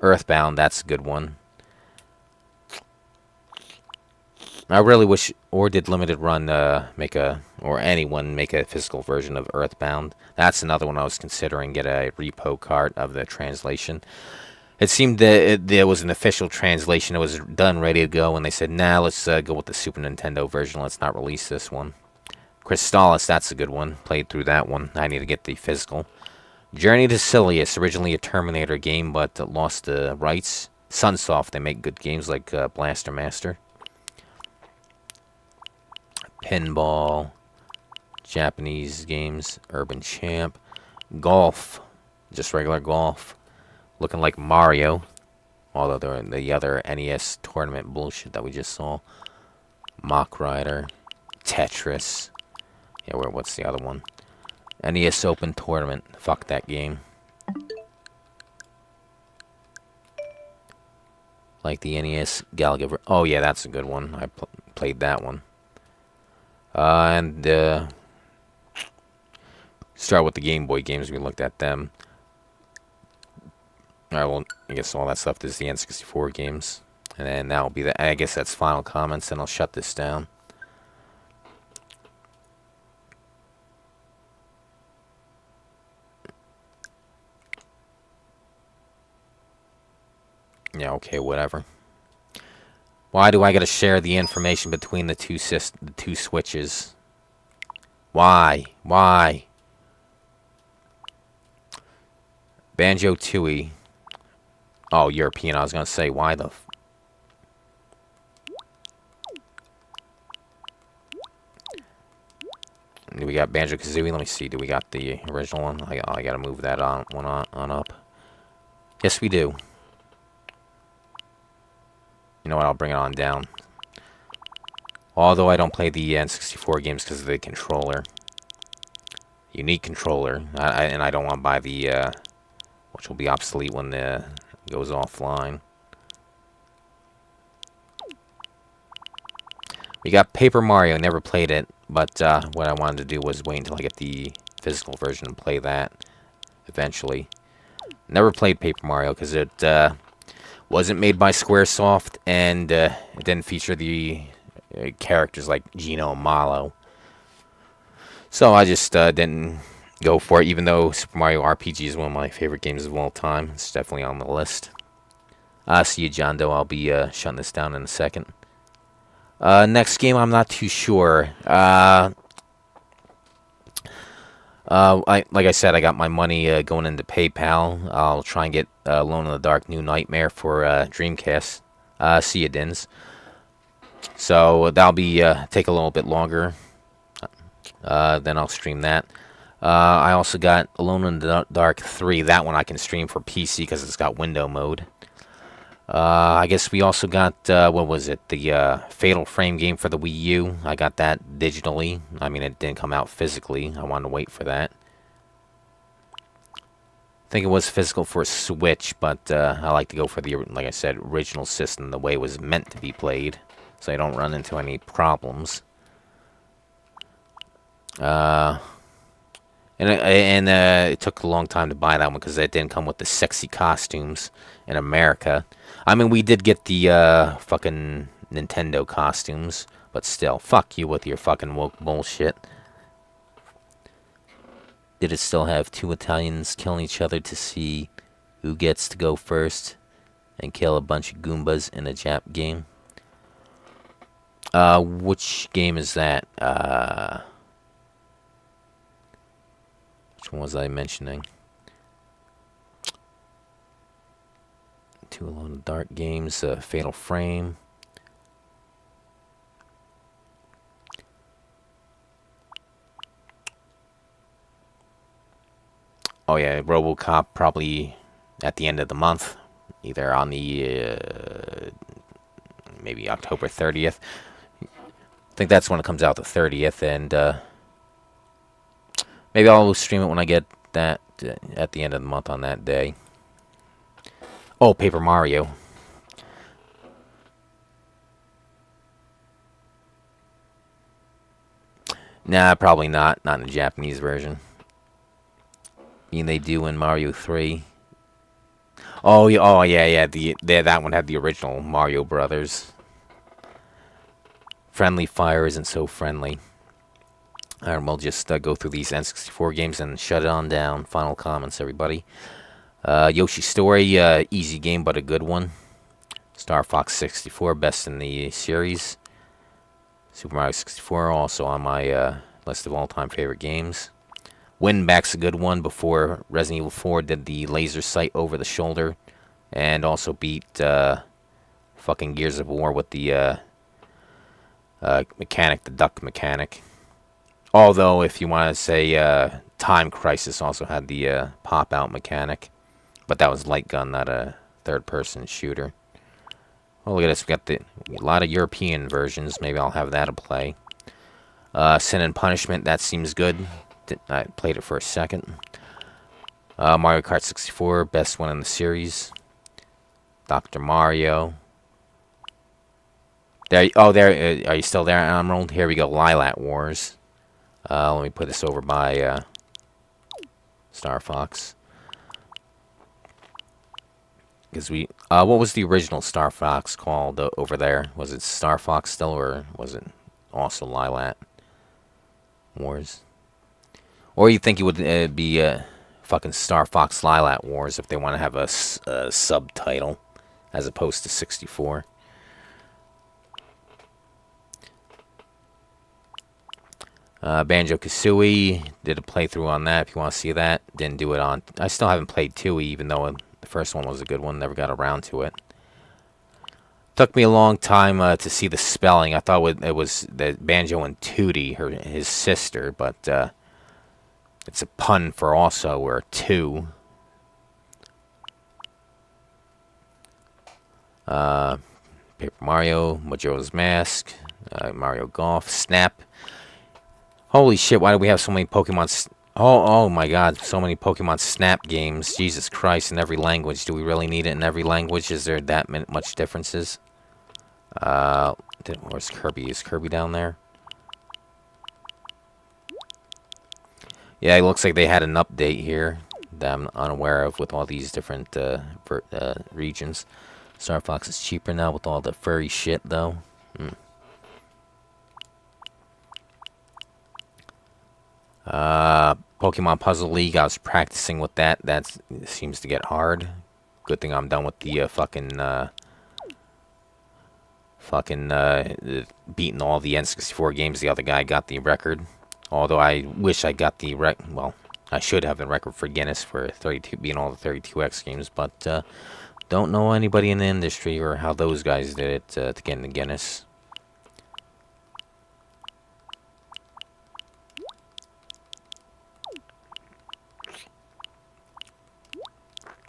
Earthbound, that's a good one. I really wish, or did Limited Run or anyone make a physical version of Earthbound. That's another one I was considering, get a repo cart of the translation. It seemed that there was an official translation. It was done, ready to go, and they said, nah, let's go with the Super Nintendo version. Let's not release this one. Crystallis, that's a good one. Played through that one. I need to get the physical. Journey to Silius, originally a Terminator game, but lost the rights. Sunsoft, they make good games like Blaster Master. Pinball, Japanese games, Urban Champ, golf, just regular golf, looking like Mario, although they're in the other NES tournament bullshit that we just saw. Mach Rider, Tetris, Yeah, what's the other one? NES Open Tournament. Fuck that game. Like the NES Galaga. Oh yeah, that's a good one. I played that one. And start with the Game Boy games. We looked at them. Alright, well, I guess all that's left is the N64 games. And then that'll be the... I guess that's final comments, and I'll shut this down. Yeah, okay, whatever. Why do I gotta share the information between the two switches? Why? Why? Banjo-Tooie. Oh, European. I was gonna say, why the... Do we got Banjo-Kazooie? Let me see. Do we got the original one? I gotta move that on up. Yes, we do. You know what? I'll bring it on down. Although I don't play the N64 games because of the controller. Unique controller. And I don't want to buy the... which will be obsolete when it goes offline. We got Paper Mario. Never played it. But what I wanted to do was wait until I get the physical version and play that eventually. Never played Paper Mario because it wasn't made by Squaresoft, and it didn't feature the characters like Gino and Malo. So I just didn't go for it, even though Super Mario RPG is one of my favorite games of all time. It's definitely on the list. See you, John Doe. I'll be shutting this down in a second. Next game, I'm not too sure. Like I said, I got my money going into PayPal. I'll try and get Alone in the Dark New Nightmare for Dreamcast. See you, Dins. So that'll be take a little bit longer. Then I'll stream that. I also got Alone in the Dark 3. That one I can stream for PC because it's got window mode. I guess we also got, what was it? The Fatal Frame game for the Wii U. I got that digitally. I mean, it didn't come out physically. I wanted to wait for that. I think it was physical for Switch, but I like to go for the, like I said, original system, the way it was meant to be played, so I don't run into any problems. And it took a long time to buy that one because it didn't come with the sexy costumes in America. I mean, we did get the fucking Nintendo costumes, but still, fuck you with your fucking woke bullshit. Did it still have two Italians killing each other to see who gets to go first and kill a bunch of Goombas in a Jap game? Which game is that? Which one was I mentioning? Two Alone in the Dark games, Fatal Frame. Oh yeah, RoboCop probably at the end of the month, either on the maybe October 30th. I think that's when it comes out, the 30th, and maybe I'll stream it when I get that at the end of the month on that day. Oh, Paper Mario. Nah, probably not. Not in the Japanese version. I mean, they do in Mario 3. Oh, yeah. That one had the original Mario Brothers. Friendly Fire isn't so friendly. Alright, we'll just go through these N64 games and shut it on down. Final comments, everybody. Yoshi's Story, easy game, but a good one. Star Fox 64, best in the series. Super Mario 64, also on my list of all-time favorite games. Winback's a good one before Resident Evil 4 did the laser sight over the shoulder. And also beat fucking Gears of War with the mechanic, the duck mechanic. Although, if you want to say Time Crisis also had the pop-out mechanic. But that was light gun, not a third-person shooter. Oh, look at this. We got a lot of European versions. Maybe I'll have that to play. Sin and Punishment, that seems good. I played it for a second. Mario Kart 64, best one in the series. Dr. Mario. There. Oh, there. Are you still there, Emerald? Here we go. Lilac Wars. Let me put this over by Star Fox. Because we. What was the original Star Fox called over there? Was it Star Fox still, or was it also Lilac Wars? Or you think it would be fucking Star Fox Lilac Wars if they want to have a subtitle as opposed to 64? Banjo-Kazooie, did a playthrough on that if you want to see that. Didn't do it on... I still haven't played 2 even though the first one was a good one. Never got around to it. Took me a long time to see the spelling. I thought it was the Banjo and Tootie, his sister, but it's a pun for also, or two. Paper Mario, Majora's Mask, Mario Golf, Snap. Holy shit, why do we have so many Pokemon... Oh my god, so many Pokemon Snap games. Jesus Christ, in every language. Do we really need it in every language? Is there that much differences? Where's Kirby? Is Kirby down there? Yeah, it looks like they had an update here that I'm unaware of with all these different regions. Star Fox is cheaper now with all the furry shit, though. Pokemon Puzzle League, I was practicing with that. That seems to get hard. Good thing I'm done with the beating all the N64 games. The other guy got the record. Although I wish I got the well, I should have the record for Guinness for 32, beating all the 32X games, but don't know anybody in the industry or how those guys did it to get into Guinness.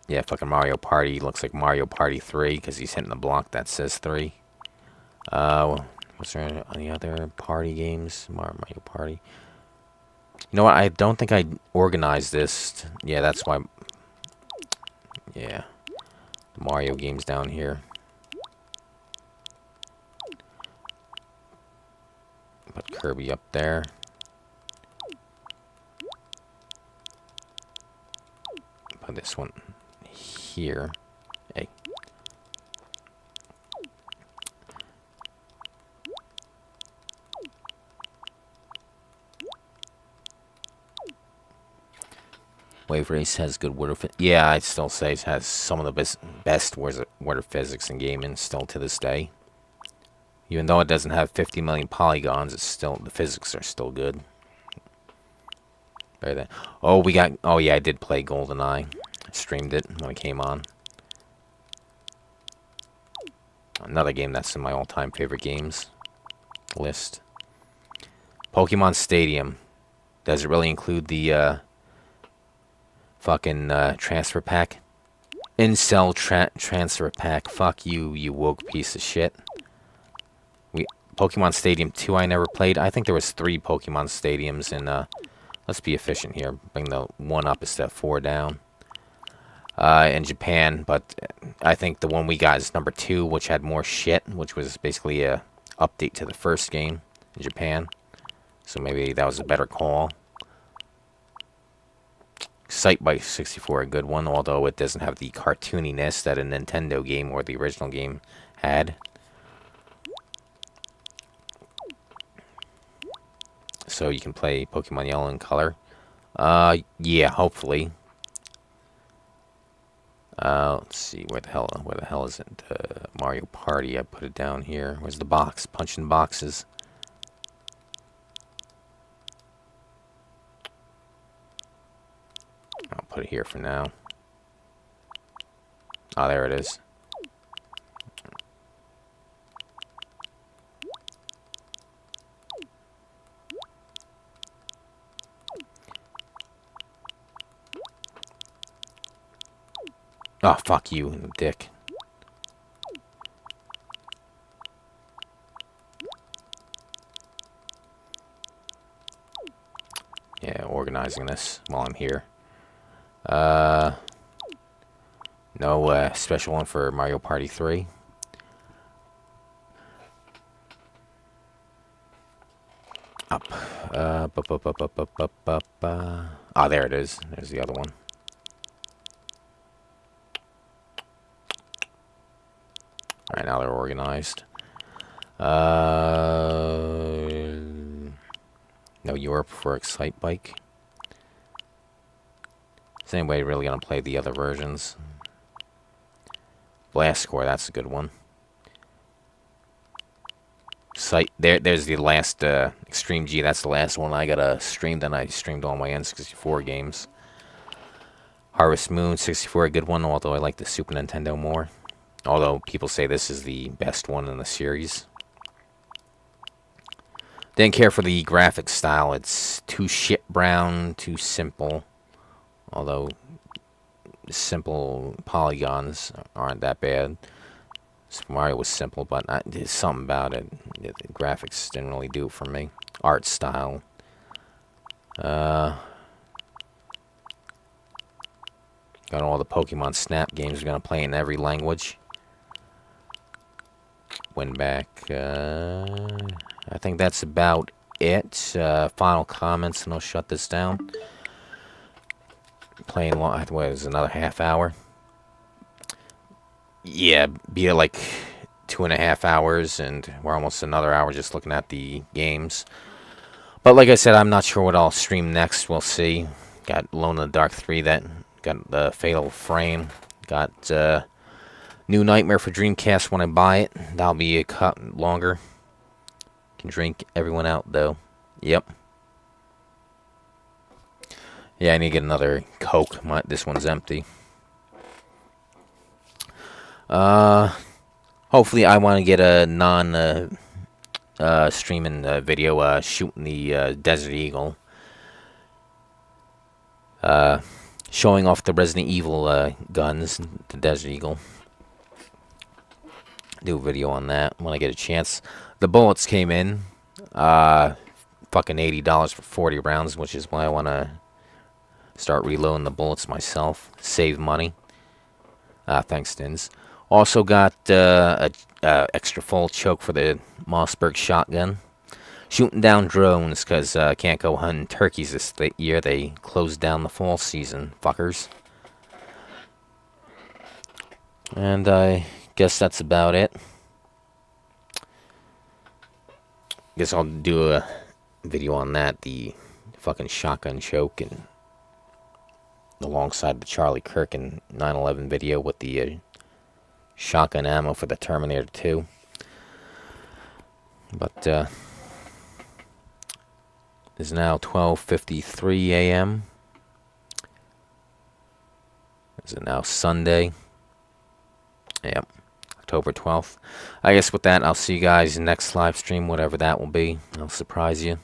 Yeah, fucking Mario Party looks like Mario Party 3 because he's hitting the block that says 3. Was there any other party games? Mario Party. You know what? I don't think I organized this. Yeah, that's why. Yeah. The Mario games down here. Put Kirby up there. Put this one here. Hey. Wave Race has good water physics. Yeah, I'd still say it has some of the best water physics in gaming still to this day. Even though it doesn't have 50 million polygons, it's still, the physics are still good. Better than, oh, we got, oh yeah, I did play GoldenEye. I streamed it when it came on. Another game that's in my all-time favorite games list. Pokemon Stadium. Does it really include the fucking transfer pack? Incel transfer pack. Fuck you, you woke piece of shit. Pokemon Stadium 2 I never played. I think there was 3 Pokemon Stadiums, and let's be efficient here. Bring the 1 up instead of 4 down. In Japan, but I think the one we got is number 2, which had more shit, which was basically a update to the first game in Japan. So maybe that was a better call. Excitebike 64, a good one, although it doesn't have the cartooniness that a Nintendo game or the original game had. So you can play Pokemon Yellow and Color. Yeah, hopefully. Let's see, where the hell is it? Mario Party, I put it down here. Where's the box? Punching boxes. I'll put it here for now. Oh, there it is. Oh, fuck you, dick. organizing this while I'm here. No special one for Mario Party 3. Up. Ah, there it is. There's the other one. Alright, now they're organized. No Europe for Excite Bike. Is anybody really gonna play the other versions? Blast Score, that's a good one. There's the last Extreme G. That's the last one I gotta stream. Then I streamed all my N64 games. Harvest Moon 64, a good one. Although I like the Super Nintendo more. Although people say this is the best one in the series. Didn't care for the graphic style. It's too shit brown, too simple. Although simple polygons aren't that bad. Super Mario was simple, but there's something about it. The graphics didn't really do it for me. Art style. Got all the Pokemon Snap games. We're gonna play in every language. Win back. I think that's about it. Final comments, and I'll shut this down. Playing long. What is another half hour? Yeah, be like 2.5 hours, and we're almost another hour just looking at the games. But like I said, I'm not sure what I'll stream next. We'll see. Got Alone in the Dark 3 that got the Fatal Frame. Got New Nightmare for Dreamcast when I buy it. That'll be a cut longer. Can drink everyone out though. Yep. Yeah, I need to get another Coke. This one's empty. Hopefully I want to get a streaming video shooting the Desert Eagle. Showing off the Resident Evil guns, the Desert Eagle. Do a video on that when I get a chance. The bullets came in. Fucking $80 for 40 rounds, which is why I want to start reloading the bullets myself. Save money. Thanks, Stins. Also got a extra full choke for the Mossberg shotgun. Shooting down drones, because can't go hunting turkeys this year. They closed down the fall season, fuckers. And I guess that's about it. Guess I'll do a video on that, the fucking shotgun choke, and alongside the Charlie Kirk and 9/11 video with the shotgun ammo for the Terminator 2. But it's now 12:53 a.m. Is it now Sunday? Yep, October 12th. I guess with that, I'll see you guys next live stream, whatever that will be. I'll surprise you.